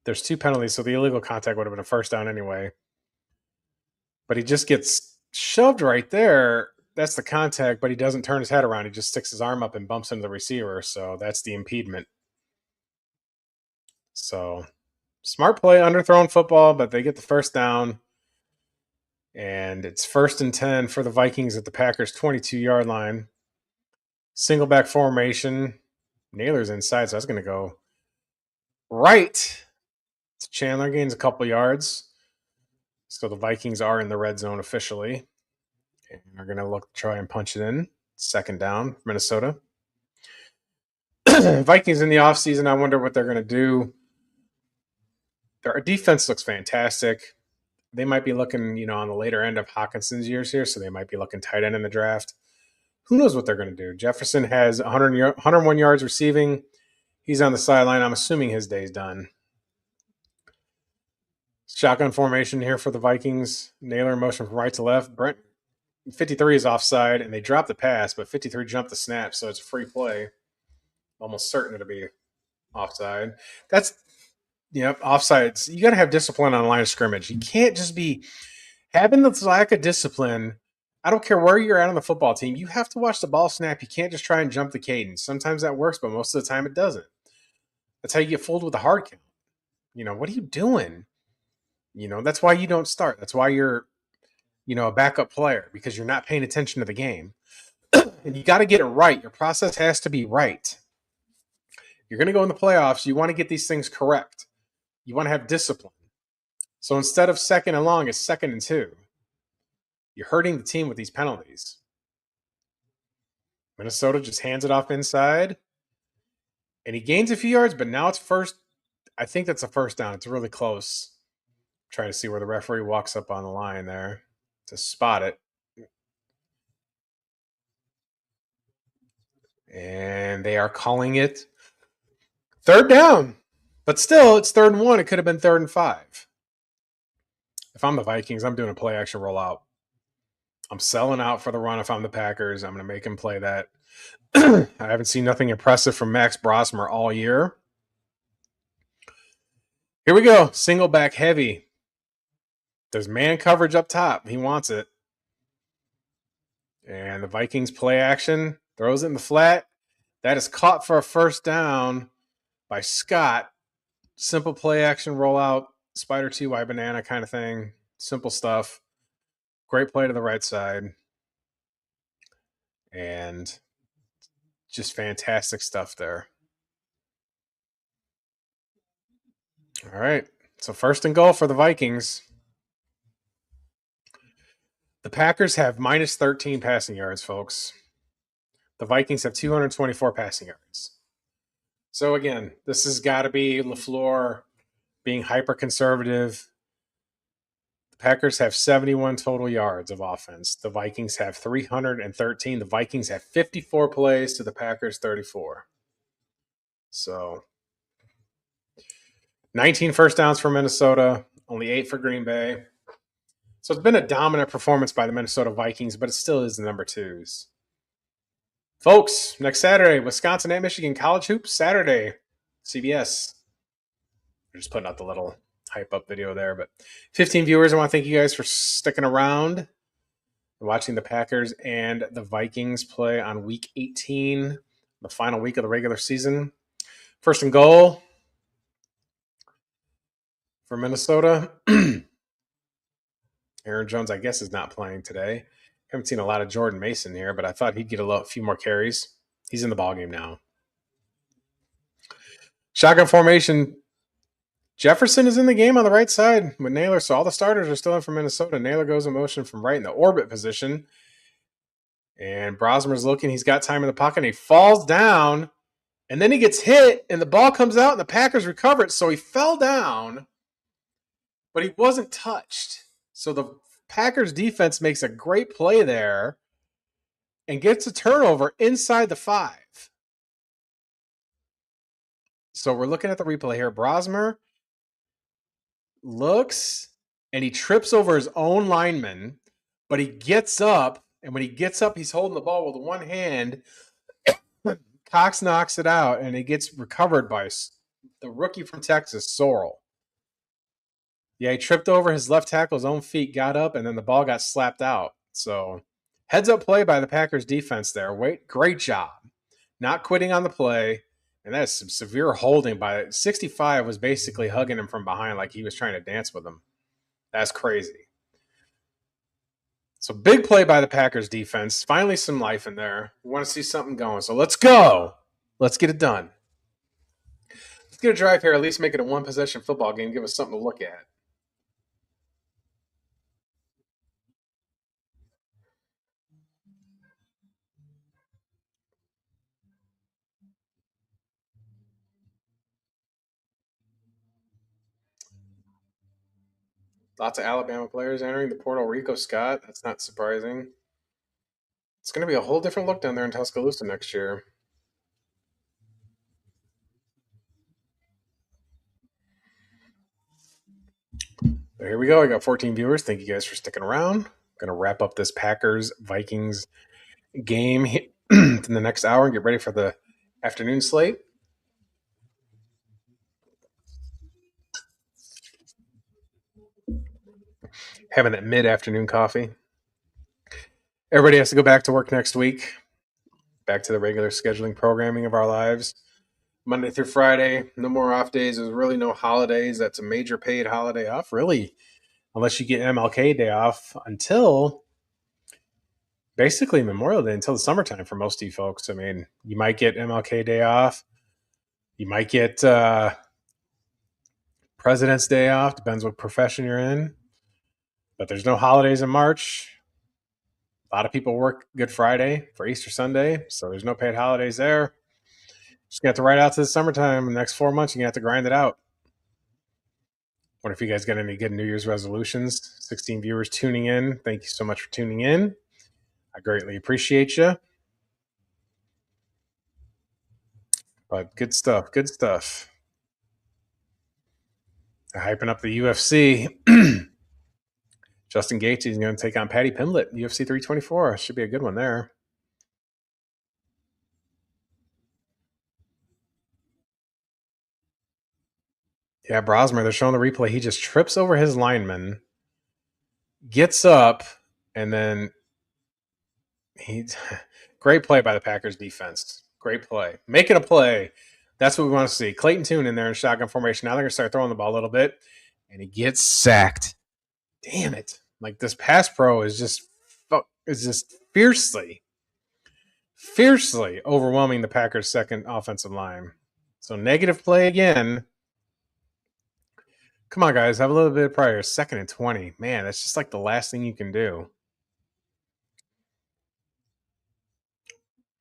there's 2 penalties, so the illegal contact would have been a first down anyway. But he just gets shoved right there. That's the contact, but he doesn't turn his head around. He just sticks his arm up and bumps into the receiver. So that's the impediment. So smart play, underthrown football, but they get the first down. And it's 1st and 10 for the Vikings at the Packers' 22-yard line. Single back formation. Naylor's inside, so that's going to go right. Chandler gains a couple yards. So the Vikings are in the red zone officially. And they're going to look to try and punch it in. 2nd down, Minnesota. Vikings in the offseason, I wonder what they're going to do. Their defense looks fantastic. They might be looking, on the later end of Hawkinson's years here, so they might be looking tight end in the draft. Who knows what they're going to do? Jefferson has 101 yards receiving. He's on the sideline. I'm assuming his day's done. Shotgun formation here for the Vikings. Naylor in motion from right to left. Brent 53 is offside, and they dropped the pass, but 53 jumped the snap, so it's a free play. Almost certain to be offside. That's offsides. You got to have discipline on the line of scrimmage. You can't just be having this lack of discipline. I don't care where you're at on the football team. You have to watch the ball snap. You can't just try and jump the cadence. Sometimes that works, but most of the time it doesn't. That's how you get fooled with a hard count. What are you doing? That's why you don't start. That's why you're, a backup player, because you're not paying attention to the game. And you got to get it right. Your process has to be right. You're going to go in the playoffs. You want to get these things correct. You want to have discipline. So instead of 2nd and long, it's 2nd and 2. You're hurting the team with these penalties. Minnesota just hands it off inside. And he gains a few yards, but now it's first. I think that's a first down. It's really close. I'm trying to see where the referee walks up on the line there to spot it. And they are calling it 3rd down. But still, it's 3rd and 1. It could have been 3rd and 5. If I'm the Vikings, I'm doing a play action rollout. I'm selling out for the run if I'm the Packers. I'm going to make him play that. I haven't seen nothing impressive from Max Brosmer all year. Here we go. Single back heavy. There's man coverage up top. He wants it. And the Vikings play action. Throws it in the flat. That is caught for a first down by Scott. Simple play action rollout. Spider 2Y banana kind of thing. Simple stuff. Great play to the right side. And just fantastic stuff there. All right. So 1st and goal for the Vikings. The Packers have minus 13 passing yards, folks. The Vikings have 224 passing yards. So again, this has got to be LaFleur being hyper conservative. The Packers have 71 total yards of offense. The Vikings have 313. The Vikings have 54 plays to the Packers 34. So 19 first downs for Minnesota, only 8 for Green Bay. So it's been a dominant performance by the Minnesota Vikings, but it still is the number 2s. Folks, next Saturday, Wisconsin at Michigan College Hoops Saturday, CBS. We're just putting out the little hype up video there, but 15 viewers. I want to thank you guys for sticking around and watching the Packers and the Vikings play on week 18, the final week of the regular season. 1st and goal for Minnesota. Aaron Jones, I guess, is not playing today. Haven't seen a lot of Jordan Mason here, but I thought he'd get a few more carries. He's in the ballgame now. Shotgun formation. Jefferson is in the game on the right side with Naylor, so all the starters are still in for Minnesota. Naylor goes in motion from right in the orbit position. And Brosmer's looking. He's got time in the pocket, and he falls down. And then he gets hit, and the ball comes out, and the Packers recover it. So he fell down, but he wasn't touched. So the Packers defense makes a great play there and gets a turnover inside the 5. So we're looking at the replay here. Brosmer looks, and he trips over his own lineman, but he gets up, and when he gets up, he's holding the ball with one hand. Cox knocks it out, and it gets recovered by the rookie from Texas, Sorrell. Yeah, he tripped over his left tackle's own feet, got up, and then the ball got slapped out. So heads up play by the Packers defense there. Great job. Not quitting on the play. And that's some severe holding by 65 was basically hugging him from behind like he was trying to dance with him. That's crazy. So big play by the Packers defense. Finally some life in there. We want to see something going. So let's go. Let's get it done. Let's get a drive here. At least make it a one possession football game. Give us something to look at. Lots of Alabama players entering the portal. Rico Scott. That's not surprising. It's going to be a whole different look down there in Tuscaloosa next year. So here we go. I got 14 viewers. Thank you guys for sticking around. Going to wrap up this Packers Vikings game in the next hour and get ready for the afternoon slate. Having that mid afternoon coffee. Everybody has to go back to work next week. Back to the regular scheduling programming of our lives. Monday through Friday, no more off days. There's really no holidays. That's a major paid holiday off, really, unless you get MLK Day off until basically Memorial Day, until the summertime for most of you folks. I mean, you might get MLK Day off. You might get President's Day off. Depends what profession you're in. But there's no holidays in March. A lot of people work Good Friday for Easter Sunday, so there's no paid holidays there. Just gonna have to ride out to the summertime. The next 4 months, you're gonna have to grind it out. Wonder if you guys got any good New Year's resolutions. 16 viewers tuning in. Thank you so much for tuning in. I greatly appreciate you. But good stuff. Good stuff. They're hyping up the UFC. Justin Gaethje is going to take on Patty Pimblett. UFC 324 should be a good one there. Yeah, Brosmer, they're showing the replay. He just trips over his lineman, gets up, and then he's great play by the Packers defense. Great play. Making a play. That's what we want to see. Clayton Tune in there in shotgun formation. Now they're going to start throwing the ball a little bit, and he gets sacked. Damn it. Like this pass pro is just fiercely overwhelming the Packers' second offensive line. So negative play again. Come on, guys, have a little bit of pride. 2nd and 20. Man, that's just like the last thing you can do.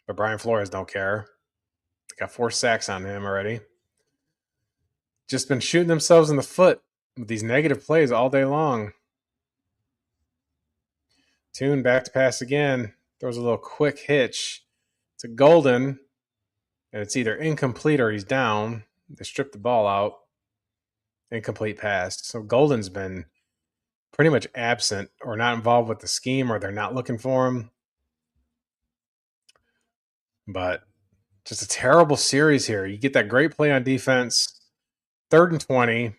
But Brian Flores don't care. Got 4 sacks on him already. Just been shooting themselves in the foot with these negative plays all day long. Tune back to pass again. Throws a little quick hitch to Golden, and it's either incomplete or he's down. They strip the ball out. Incomplete pass. So Golden's been pretty much absent or not involved with the scheme, or they're not looking for him. But just a terrible series here. You get that great play on defense. 3rd and 20.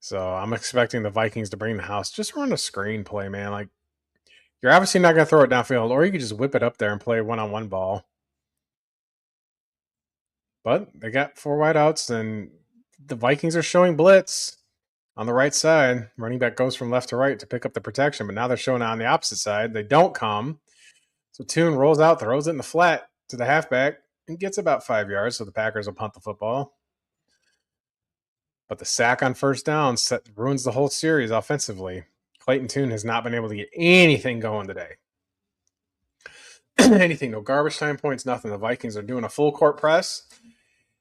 So I'm expecting the Vikings to bring the house. Just run a screen play, man. Like, you're obviously not going to throw it downfield, or you could just whip it up there and play a one-on-one ball. But they got 4 wideouts, and the Vikings are showing blitz on the right side. Running back goes from left to right to pick up the protection, but now they're showing it on the opposite side. They don't come. So Tune rolls out, throws it in the flat to the halfback, and gets about 5 yards, so the Packers will punt the football. But the sack on first down ruins the whole series offensively. Clayton Tune has not been able to get anything going today. Anything, no garbage time points, nothing. The Vikings are doing a full court press.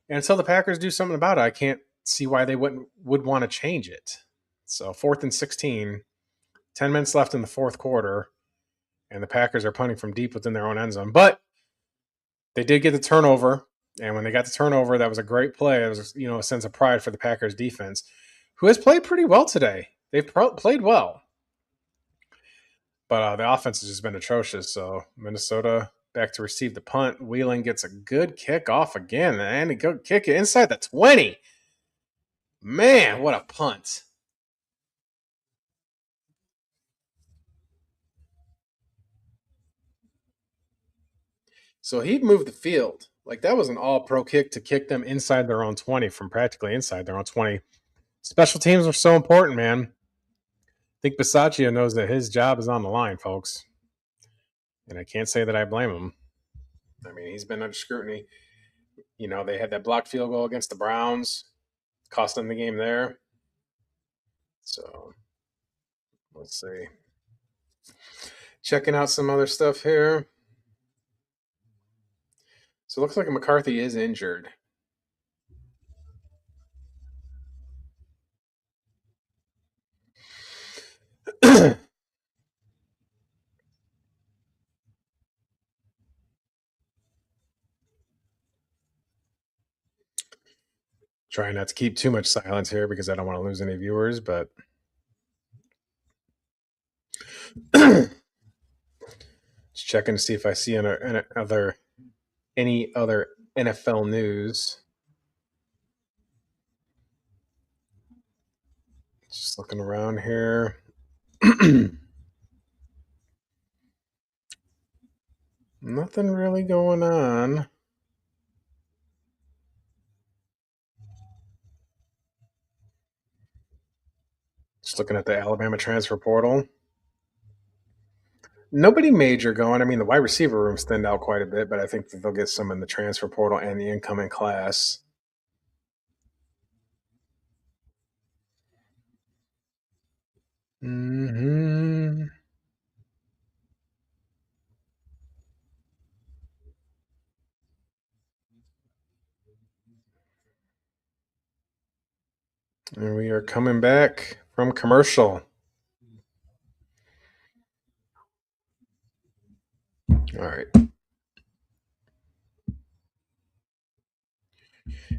And until the Packers do something about it, I can't see why they would want to change it. So 4th and 16, 10 minutes left in the 4th quarter, and the Packers are punting from deep within their own end zone. But they did get the turnover, and when they got the turnover, that was a great play. It was, a sense of pride for the Packers defense, who has played pretty well today. They've played well. But the offense has just been atrocious. So Minnesota back to receive the punt. Wheeling gets a good kick off again, and a good kick inside the 20. Man, what a punt. So he moved the field. Like that was an all pro kick to kick them inside their own 20 from practically inside their own 20. Special teams are so important, man. I think Bisaccia knows that his job is on the line, folks. And I can't say that I blame him. I mean, he's been under scrutiny. You know, they had that blocked field goal against the Browns, cost them the game there. So let's see. Checking out some other stuff here. So it looks like McCarthy is injured. Trying not to keep too much silence here because I don't want to lose any viewers, but just checking to see if I see any other NFL news. Just looking around here. Nothing really going on. Just looking at the Alabama transfer portal. Nobody major going. I mean, the wide receiver room's thinned out quite a bit, but I think that they'll get some in the transfer portal and the incoming class. Mm-hmm. And we are coming back from commercial. All right.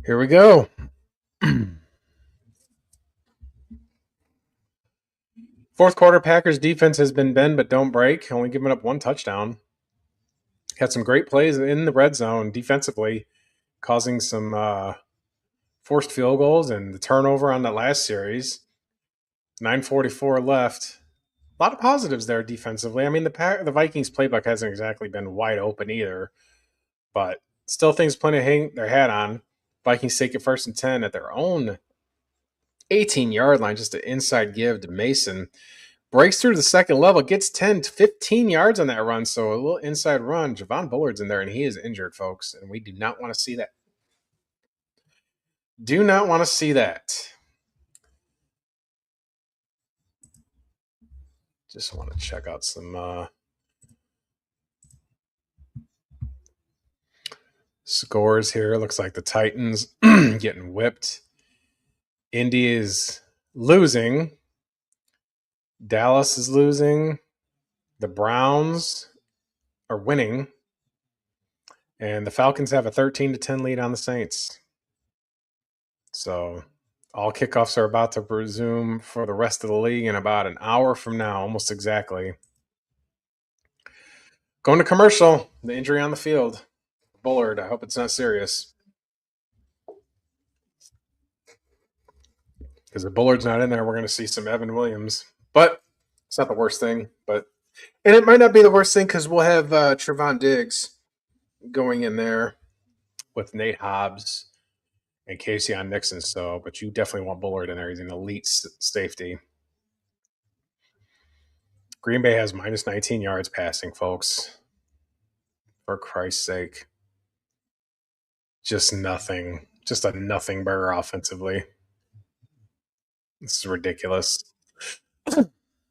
Here we go. Fourth quarter, Packers defense has been bend but don't break, only giving up one touchdown. Had some great plays in the red zone defensively, causing some forced field goals and the turnover on that last series. 9:44 left. A lot of positives there defensively. I mean, the Vikings playbook hasn't exactly been wide open either, but still things plenty to hang their hat on. Vikings take it 1st and 10 at their own 18-yard line, just an inside give to Mason. Breaks through the second level, gets 10 to 15 yards on that run. So a little inside run. Javon Bullard's in there, and he is injured, folks. And we do not want to see that. Do not want to see that. Just want to check out some scores here. Looks like the Titans getting whipped. Indy is losing. Dallas is losing. The Browns are winning. And the Falcons have a 13-10 lead on the Saints. So all kickoffs are about to resume for the rest of the league in about an hour from now, almost exactly. Going to commercial. The injury on the field. Bullard, I hope it's not serious. Because if Bullard's not in there, we're going to see some Evan Williams. But it's not the worst thing. And it might not be the worst thing because we'll have Trevon Diggs going in there with Nate Hobbs and Casey on Nixon. So, but you definitely want Bullard in there. He's an elite safety. Green Bay has minus 19 yards passing, folks. For Christ's sake. Just nothing. Just a nothing burger offensively. This is ridiculous.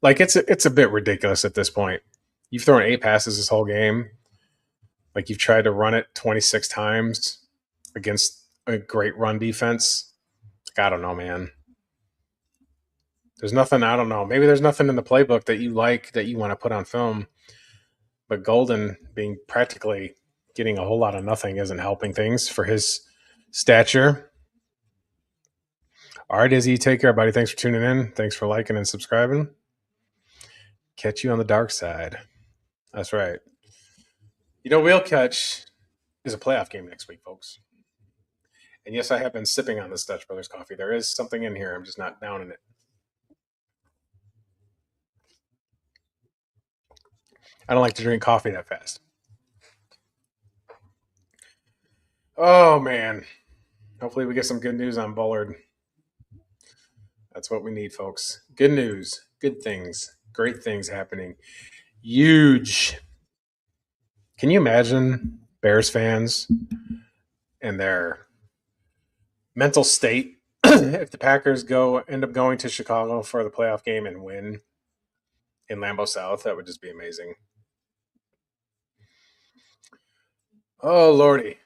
Like it's a bit ridiculous at this point. You've thrown 8 passes this whole game. Like you've tried to run it 26 times against a great run defense. Like, I don't know, man. There's nothing, I don't know. Maybe there's nothing in the playbook that you like that you want to put on film. But Golden being practically getting a whole lot of nothing isn't helping things for his stature. All right, Izzy, take care, buddy. Thanks for tuning in. Thanks for liking and subscribing. Catch you on the dark side. That's right. You know, we'll catch is a playoff game next week, folks. And yes, I have been sipping on this Dutch Brothers coffee. There is something in here. I'm just not down in it. I don't like to drink coffee that fast. Oh man. Hopefully we get some good news on Bullard. That's what we need, folks. Good news, good things, great things happening. Huge. Can you imagine Bears fans and their mental state if the Packers end up going to Chicago for the playoff game and win in Lambeau South? That would just be amazing. Oh lordy.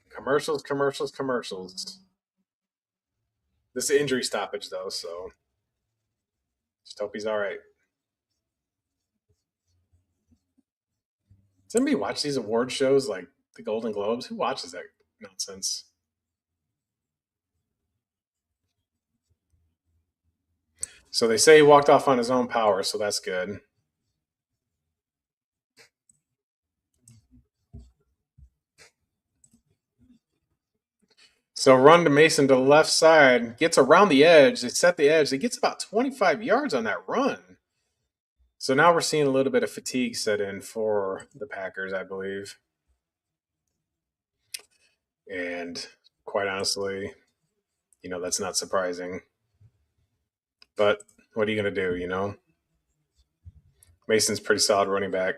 Commercials, commercials, commercials. This is injury stoppage though, so just hope he's all right. Does anybody watch these award shows like the Golden Globes? Who watches that nonsense? So they say he walked off on his own power, so that's good. So run to Mason to the left side, gets around the edge. They set the edge. He gets about 25 yards on that run. So now we're seeing a little bit of fatigue set in for the Packers, I believe. And quite honestly, that's not surprising. But what are you going to do? Mason's pretty solid running back.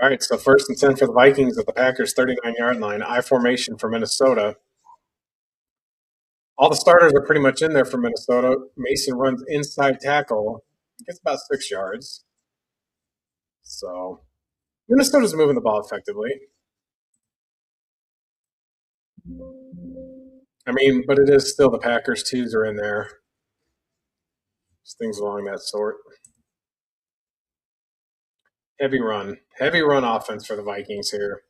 All right, so first and 10 for the Vikings at the Packers 39-yard line. I formation for Minnesota. All the starters are pretty much in there for Minnesota. Mason runs inside tackle, gets about 6 yards. So Minnesota's moving the ball effectively. I mean, but it is still the Packers. Twos are in there. Just things along that sort. Heavy run offense for the Vikings here.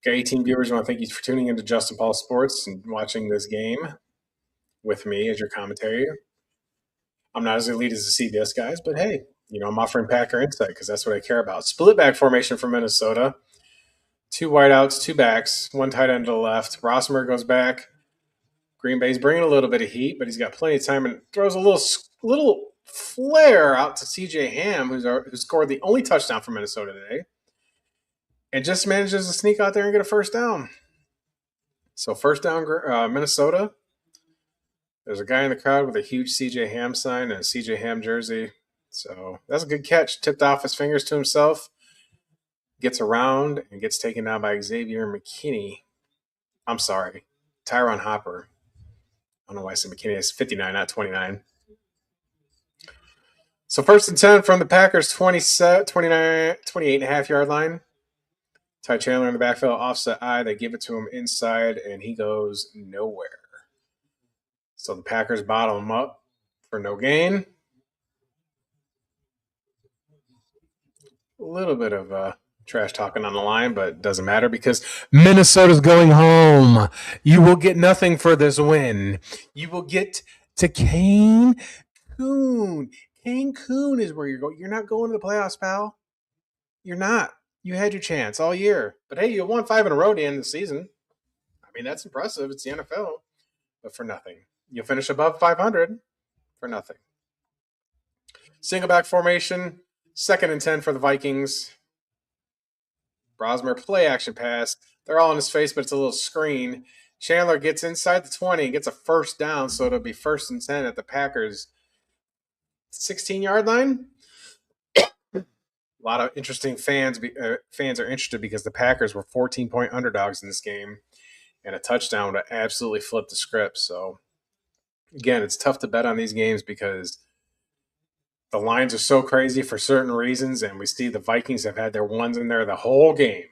Okay, 18 viewers. I want to thank you for tuning into Justin Paul Sports and watching this game with me as your commentary. I'm not as elite as the CBS guys, but hey, I'm offering Packer insight because that's what I care about. Split back formation for Minnesota. Two wideouts, two backs, one tight end to the left. Rossmer goes back. Green Bay's bringing a little bit of heat, but he's got plenty of time and throws a little flare out to C.J. Ham, who scored the only touchdown for Minnesota today, and just manages to sneak out there and get a first down. So first down, Minnesota. There's a guy in the crowd with a huge C.J. Ham sign and a C.J. Ham jersey. So that's a good catch. Tipped off his fingers to himself. Gets around and gets taken down by Xavier McKinney. I'm sorry, Tyron Hopper. I don't know why I said McKinney. It's 59, not 29. So first and 10 from the Packers 28.5 yard line. Ty Chandler in the backfield, offset eye. They give it to him inside, and he goes nowhere. So the Packers bottle him up for no gain. A little bit of trash talking on the line, but it doesn't matter because Minnesota's going home. You will get nothing for this win. You will get to Kane Coon. Kane Coon is where you're going. You're not going to the playoffs, pal. You're not. You had your chance all year. But hey, you won 5 in a row at the end of the season. I mean, that's impressive. It's the NFL. But for nothing. You'll finish above 500 for nothing. Single back formation. Second and 10 for the Vikings. Brosmer play action pass. They're all in his face, but it's a little screen. Chandler gets inside the 20 and gets a first down, so it'll be first and 10 at the Packers 16-yard line. A lot of interesting fans are interested because the Packers were 14-point underdogs in this game, and a touchdown would absolutely flip the script. So, again, it's tough to bet on these games because the lines are so crazy for certain reasons, and we see the Vikings have had their ones in there the whole game.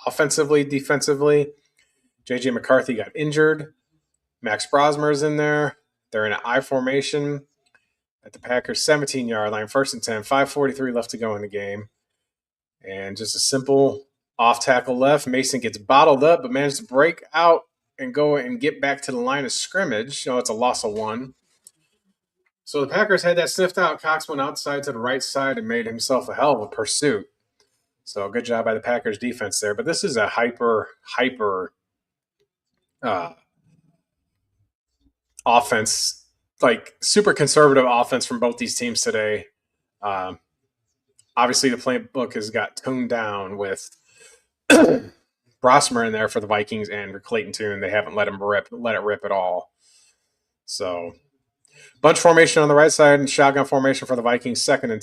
Offensively, defensively, J.J. McCarthy got injured. Max Brosmer is in there. They're in an I formation at the Packers 17-yard line, first and 10, 5:43 left to go in the game. And just a simple off tackle left. Mason gets bottled up, but manages to break out and go and get back to the line of scrimmage. It's a loss of 1. So the Packers had that sniffed out. Cox went outside to the right side and made himself a hell of a pursuit. So good job by the Packers defense there. But this is a hyper offense, like super conservative offense from both these teams today. Um, Obviously, the playbook has got toned down with Brosmer in there for the Vikings and Clayton Tune. They haven't let it rip at all. So, bunch formation on the right side and shotgun formation for the Vikings, 2nd and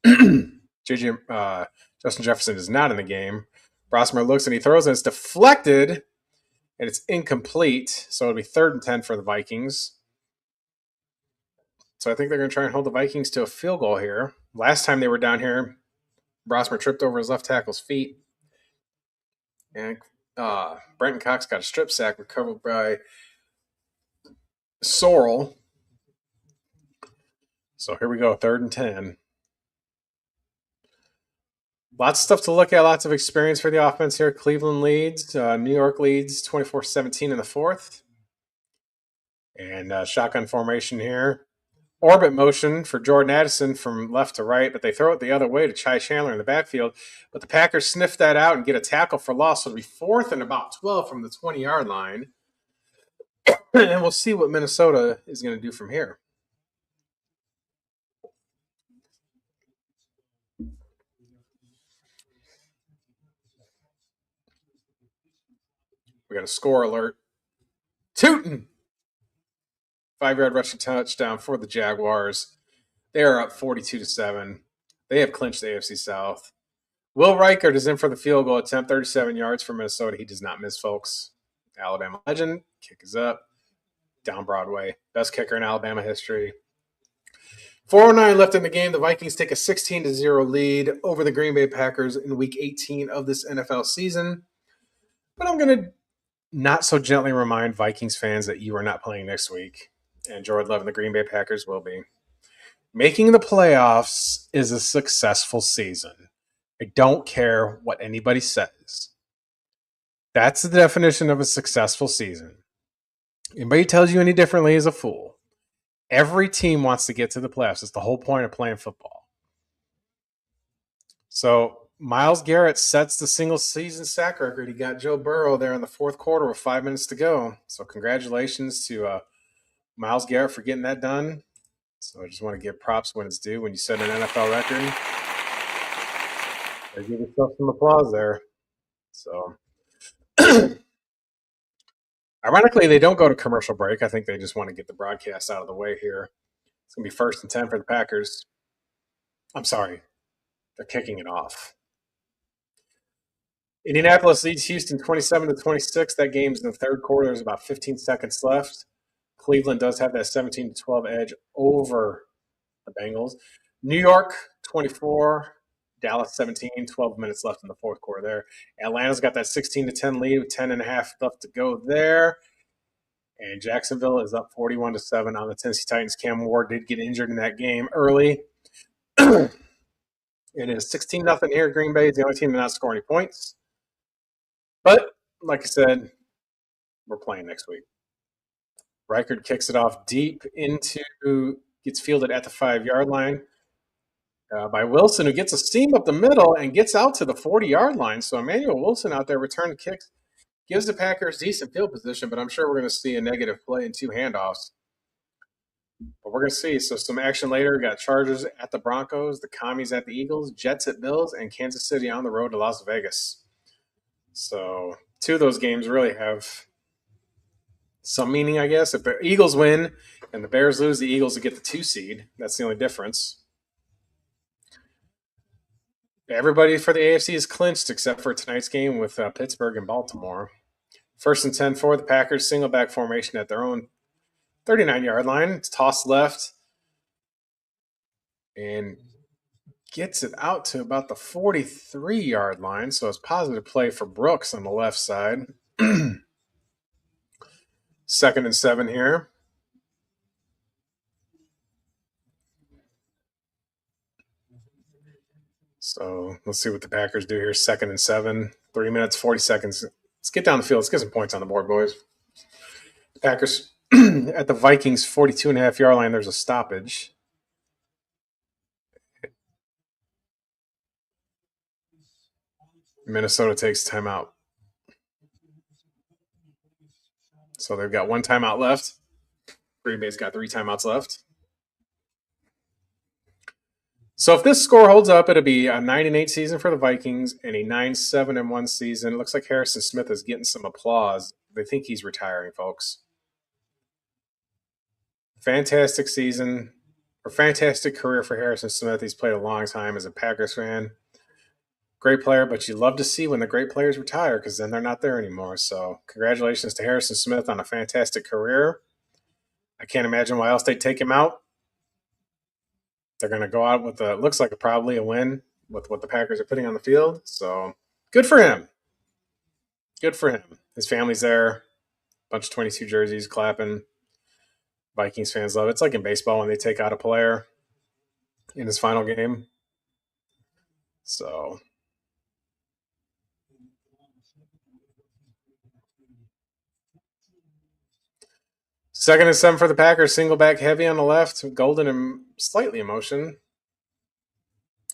10. JJ Justin Jefferson is not in the game. Brosmer looks and he throws and it's deflected and it's incomplete. So it'll be 3rd and 10 for the Vikings. So I think they're going to try and hold the Vikings to a field goal here. Last time they were down here, Brosmer tripped over his left tackle's feet. And Brenton Cox got a strip sack recovered by Sorrell. So here we go, 3rd and 10. Lots of stuff to look at, lots of experience for the offense here. Cleveland leads, New York leads 24-17 in the 4th. And shotgun formation here. Orbit motion for Jordan Addison from left to right, but they throw it the other way to Chai Chandler in the backfield. But the Packers sniff that out and get a tackle for loss. So it'll be 4th and about 12 from the 20-yard line. And we'll see what Minnesota is going to do from here. We got a score alert. Tootin'! 5-yard rushing touchdown for the Jaguars. They are up 42-7. They have clinched the AFC South. Will Reichert is in for the field goal attempt, 37 yards for Minnesota. He does not miss, folks. Alabama legend. Kick is up. Down Broadway. Best kicker in Alabama history. 4:09 left in the game. The Vikings take a 16-0 lead over the Green Bay Packers in Week 18 of this NFL season. But I'm going to not so gently remind Vikings fans that you are not playing next week. And Jordan Love and the Green Bay Packers will be. Making the playoffs is a successful season. I don't care what anybody says. That's the definition of a successful season. Anybody tells you any differently is a fool. Every team wants to get to the playoffs. It's the whole point of playing football. So Myles Garrett sets the single season sack record. He got Joe Burrow there in the 4th quarter with 5 minutes to go. So congratulations to Myles Garrett for getting that done. So I just want to give props when it's due. When you set an NFL record, give yourself some applause there. So ironically, they don't go to commercial break. I think they just want to get the broadcast out of the way here. It's going to be 1st and 10 for the Packers. I'm sorry. They're kicking it off. Indianapolis leads Houston 27-26. That game's in the 3rd quarter. There's about 15 seconds left. Cleveland does have that 17-12 edge over the Bengals. New York 24, Dallas 17, 12 minutes left in the 4th quarter there. Atlanta's got that 16-10 lead with 10.5 left to go there. And Jacksonville is up 41-7 on the Tennessee Titans. Cam Ward did get injured in that game early. It is 16-0 here. Green Bay is the only team to not score any points. But, like I said, we're playing next week. Reichert kicks it off deep gets fielded at the 5-yard line by Wilson, who gets a seam up the middle and gets out to the 40-yard line. So Emmanuel Wilson out there returning kicks gives the Packers decent field position, but I'm sure we're going to see a negative play and 2 handoffs. But we're going to see. So some action later. Got Chargers at the Broncos, the Commies at the Eagles, Jets at Bills, and Kansas City on the road to Las Vegas. So 2 of those games really have some meaning, I guess. If the Eagles win and the Bears lose, the Eagles will get the 2 seed. That's the only difference. Everybody for the AFC is clinched except for tonight's game with Pittsburgh and Baltimore. 1st and 10 for the Packers, single back formation at their own 39-yard line. It's tossed left and gets it out to about the 43-yard line. So it's positive play for Brooks on the left side. 2nd and 7 here. So let's see what the Packers do here. 2nd and 7, 3 minutes, 40 seconds. Let's get down the field. Let's get some points on the board, boys. The Packers at the Vikings 42.5-yard line. There's a stoppage. Minnesota takes timeout. So they've got one timeout left. Green Bay's got 3 timeouts left. So if this score holds up, it'll be a 9-8 season for the Vikings and a 9-7-1 season. It looks like Harrison Smith is getting some applause. They think he's retiring, folks. Fantastic season, or fantastic career for Harrison Smith. He's played a long time as a Packers fan. Great player, but you love to see when the great players retire because then they're not there anymore. So congratulations to Harrison Smith on a fantastic career. I can't imagine why else they'd take him out. They're going to go out with looks like probably a win with what the Packers are putting on the field. So good for him. Good for him. His family's there. Bunch of 22 jerseys clapping. Vikings fans love it. It's like in baseball when they take out a player in his final game. So second and 7 for the Packers. Single back heavy on the left. Golden and slightly in motion.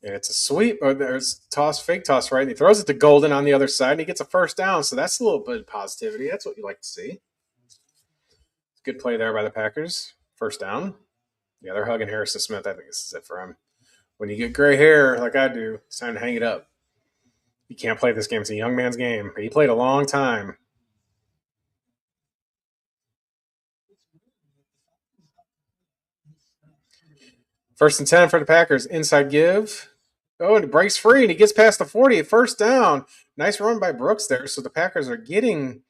And it's a sweep. Or there's fake toss right. And he throws it to Golden on the other side. And he gets a first down. So that's a little bit of positivity. That's what you like to see. Good play there by the Packers. First down. Yeah, they're hugging Harrison Smith. I think this is it for him. When you get gray hair like I do, it's time to hang it up. You can't play this game. It's a young man's game. He played a long time. First and 10 for the Packers. Inside give. Oh, and he breaks free, and he gets past the 40 at first down. Nice run by Brooks there. So the Packers are getting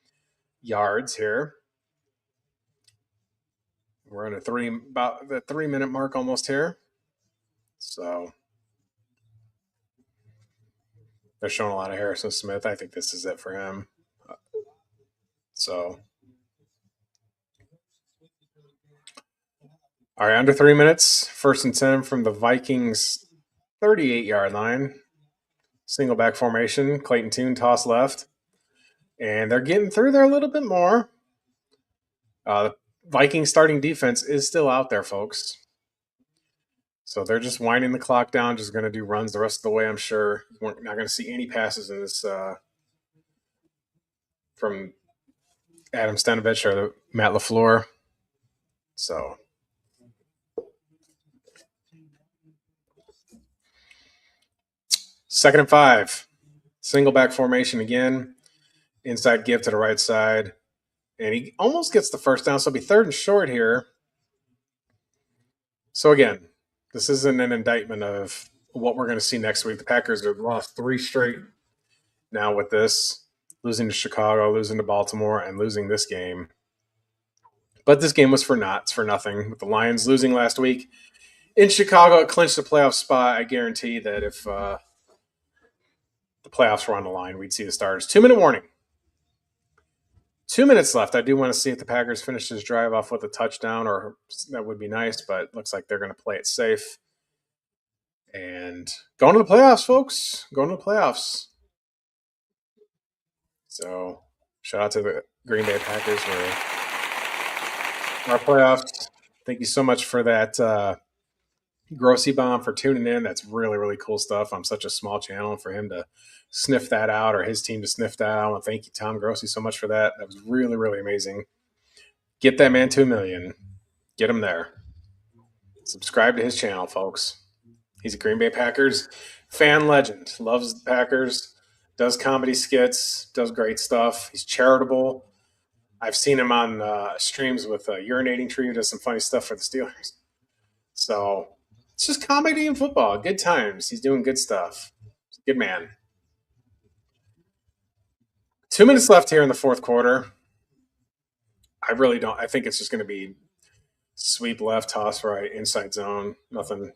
yards here. We're on about the 3-minute mark almost here. So they're showing a lot of Harrison Smith. I think this is it for him. So, all right, under 3 minutes. First and 10 from the Vikings 38-yard line. Single back formation. Clayton Tune toss left. And they're getting through there a little bit more. The Vikings starting defense is still out there, folks. So they're just winding the clock down, just going to do runs the rest of the way, I'm sure. We're not going to see any passes in this from Adam Stenovich or Matt LaFleur. So second and 5. Single back formation again. Inside give to the right side. And he almost gets the first down, so it'll be third and short here. So again, this isn't an indictment of what we're going to see next week. The Packers have lost 3 straight now with this, losing to Chicago, losing to Baltimore, and losing this game. But this game was for nothing. With the Lions losing last week in Chicago, it clinched the playoff spot. I guarantee that if the playoffs were on the line, we'd see the starters. 2-minute warning. 2 minutes left. I do want to see if the Packers finish this drive off with a touchdown, or that would be nice, but it looks like they're going to play it safe. And going to the playoffs, folks. Going to the playoffs. So shout out to the Green Bay Packers for our playoffs. Thank you so much for that Grossy Bomb for tuning in. That's really, really cool stuff. I'm such a small channel, and for him to sniff that out, or his team to sniff that out. I want to thank you, Tom Grossy, so much for that. That was really, really amazing. Get that man to 1 million. Get him there. Subscribe to his channel, folks. He's a Green Bay Packers fan legend. Loves the Packers. Does comedy skits. Does great stuff. He's charitable. I've seen him on streams with Urinating Tree, who does some funny stuff for the Steelers. So it's just comedy and football. Good times. He's doing good stuff. Good man. 2 minutes left here in the fourth quarter. I really don't. I think it's just going to be sweep left, toss right, inside zone. Nothing,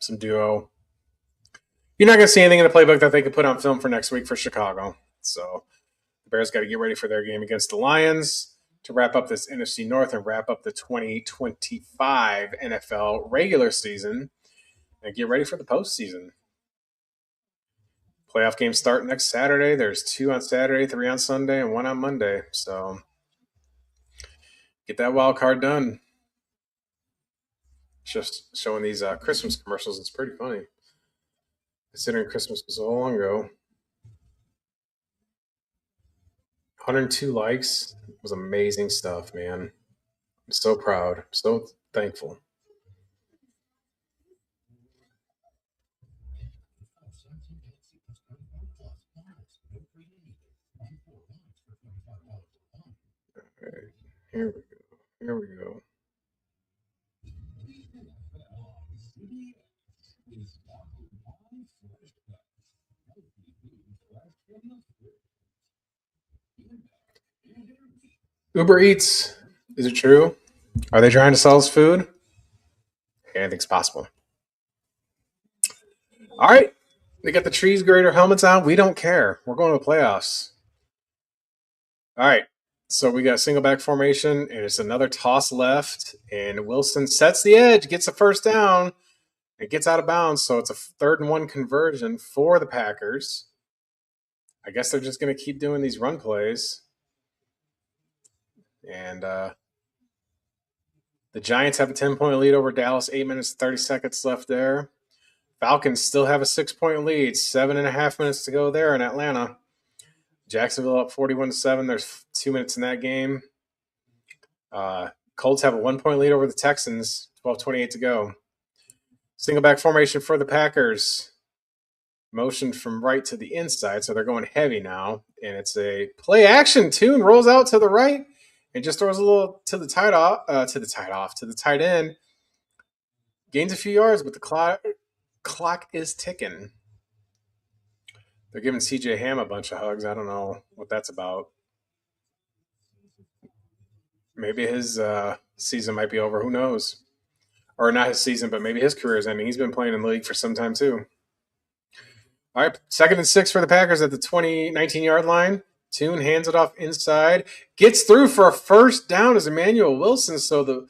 some duo. You're not going to see anything in the playbook that they could put on film for next week for Chicago. So the Bears got to get ready for their game against the Lions to wrap up this NFC North and wrap up the 2025 NFL regular season and get ready for the postseason. Playoff games start next Saturday. There's 2 on Saturday, 3 on Sunday, and 1 on Monday. So get that wild card done. Just showing these Christmas commercials. It's pretty funny, considering Christmas was so long ago. 102 likes. It was amazing stuff, man. I'm so proud. So thankful. All right, here we go. Here we go. Uber Eats. Is it true? Are they trying to sell us food? Anything's possible. All right. They got the trees grader helmets on. We don't care. We're going to the playoffs. All right. So we got single back formation, and it's another toss left. And Wilson sets the edge, gets a first down, and gets out of bounds. So it's a 3rd and 1 conversion for the Packers. I guess they're just going to keep doing these run plays. And the Giants have a 10-point lead over Dallas, 8 minutes, 30 seconds left there. Falcons still have a 6-point lead, 7.5 minutes to go there in Atlanta. Jacksonville up 41-7. There's 2 minutes in that game. Colts have a 1-point lead over the Texans, 12:28 to go. Single back formation for the Packers. Motion from right to the inside, so they're going heavy now. And it's a play action. Tune rolls out to the right and just throws a little to the tight end. Gains a few yards, but the clock is ticking. They're giving CJ Ham a bunch of hugs. I don't know what that's about. Maybe his season might be over. Who knows? Or not his season, but maybe his career is ending. He's been playing in the league for some time too. All right, 2nd and 6 for the Packers at the 19-yard line. Tune hands it off inside. Gets through for a first down as Emmanuel Wilson. So the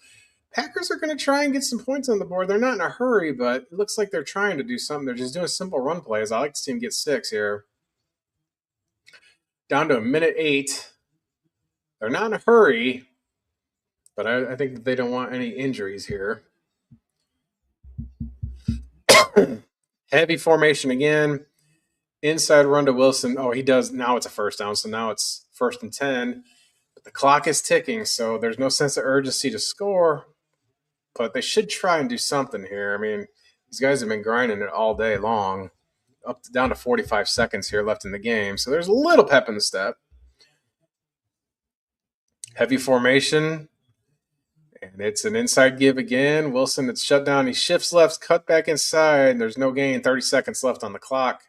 Packers are going to try and get some points on the board. They're not in a hurry, but it looks like they're trying to do something. They're just doing simple run plays. I like to see them get 6 here. Down to a minute 8. They're not in a hurry, but I think that they don't want any injuries here. Heavy formation again. Inside run to Wilson. Oh, he does. Now it's a first down, so now it's 1st and 10. But the clock is ticking, so there's no sense of urgency to score. But they should try and do something here. I mean, these guys have been grinding it all day long. Down to 45 seconds here left in the game. So there's a little pep in the step. Heavy formation. And it's an inside give again. Wilson, it's shut down. He shifts left, cut back inside. There's no gain. 30 seconds left on the clock.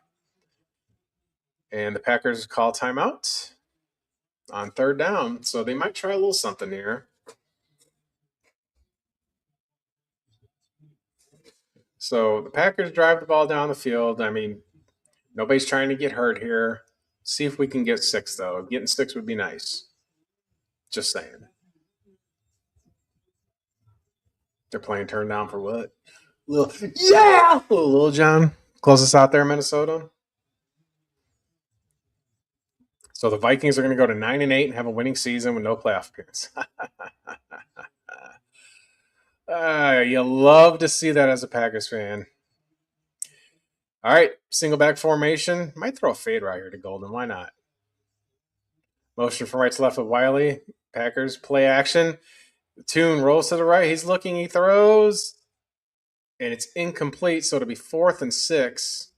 And the Packers call timeout on 3rd down. So they might try a little something here. So the Packers drive the ball down the field. I mean, nobody's trying to get hurt here. See if we can get 6, though. Getting 6 would be nice. Just saying. They're playing turn down for what? Little John. Closest out there, Minnesota. So the Vikings are going to go to 9-8 and have a winning season with no playoff appearance. You love to see that as a Packers fan. All right, single back formation. Might throw a fade right here to Golden. Why not? Motion from right to left with Wiley. Packers play action. Tune rolls to the right. He's looking. He throws. And it's incomplete, so it'll be 4th and 6.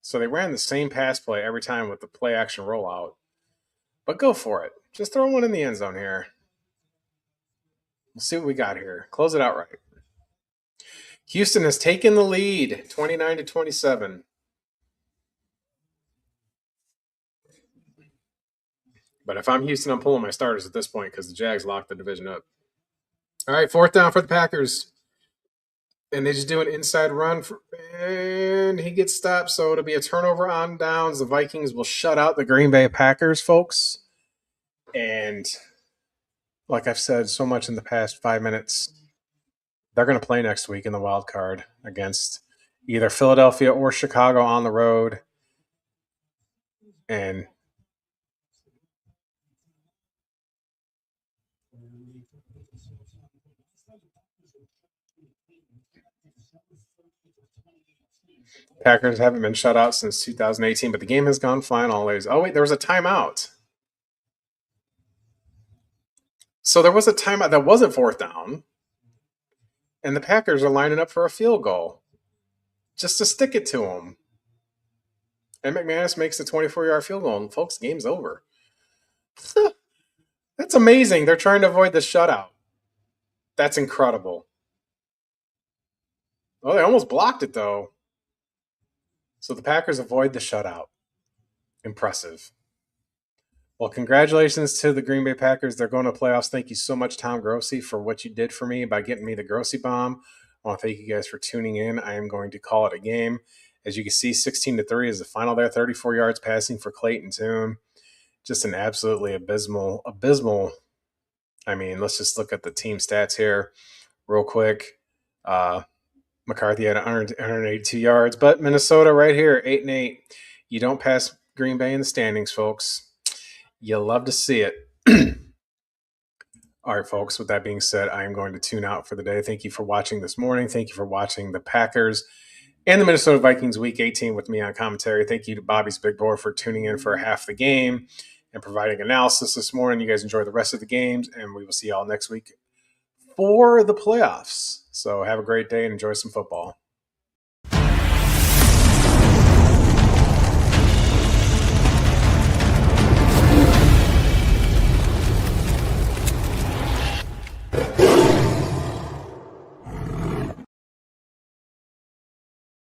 So they ran the same pass play every time with the play action rollout. But go for it. Just throw one in the end zone here. We'll see what we got here. Close it out right. Houston has taken the lead, 29-27. But if I'm Houston, I'm pulling my starters at this point because the Jags locked the division up. All right, 4th down for the Packers. And they just do an inside run, and he gets stopped. So it'll be a turnover on downs. The Vikings will shut out the Green Bay Packers, folks. And like I've said so much in the past 5 minutes, they're going to play next week in the wild card against either Philadelphia or Chicago on the road. And Packers haven't been shut out since 2018, but the game has gone fine always. Oh, wait, there was a timeout. So there was a timeout that wasn't fourth down, and the Packers are lining up for a field goal just to stick it to them. And McManus makes the 24-yard field goal, and folks, game's over. That's amazing. They're trying to avoid the shutout. That's incredible. Oh, they almost blocked it, though. So the Packers avoid the shutout. Impressive. Well, congratulations to the Green Bay Packers. They're going to playoffs. Thank you so much, Tom Grossi, for what you did for me by getting me the Grossi bomb. I want to thank you guys for tuning in. I am going to call it a game. As you can see, 16-3 is the final there. 34 yards passing for Clayton Tune. Just an absolutely abysmal. I mean, let's just look at the team stats here real quick. McCarthy had 182 yards, but Minnesota right here, 8-8. You don't pass Green Bay in the standings, folks. You love to see it. All right, folks, with that being said, I am going to tune out for the day. Thank you for watching this morning. Thank you for watching the Packers and the Minnesota Vikings Week 18 with me on commentary. Thank you to Bobby's Big Board for tuning in for half the game and providing analysis this morning. You guys enjoy the rest of the games, and we will see y'all next week for the playoffs. So have a great day and enjoy some football.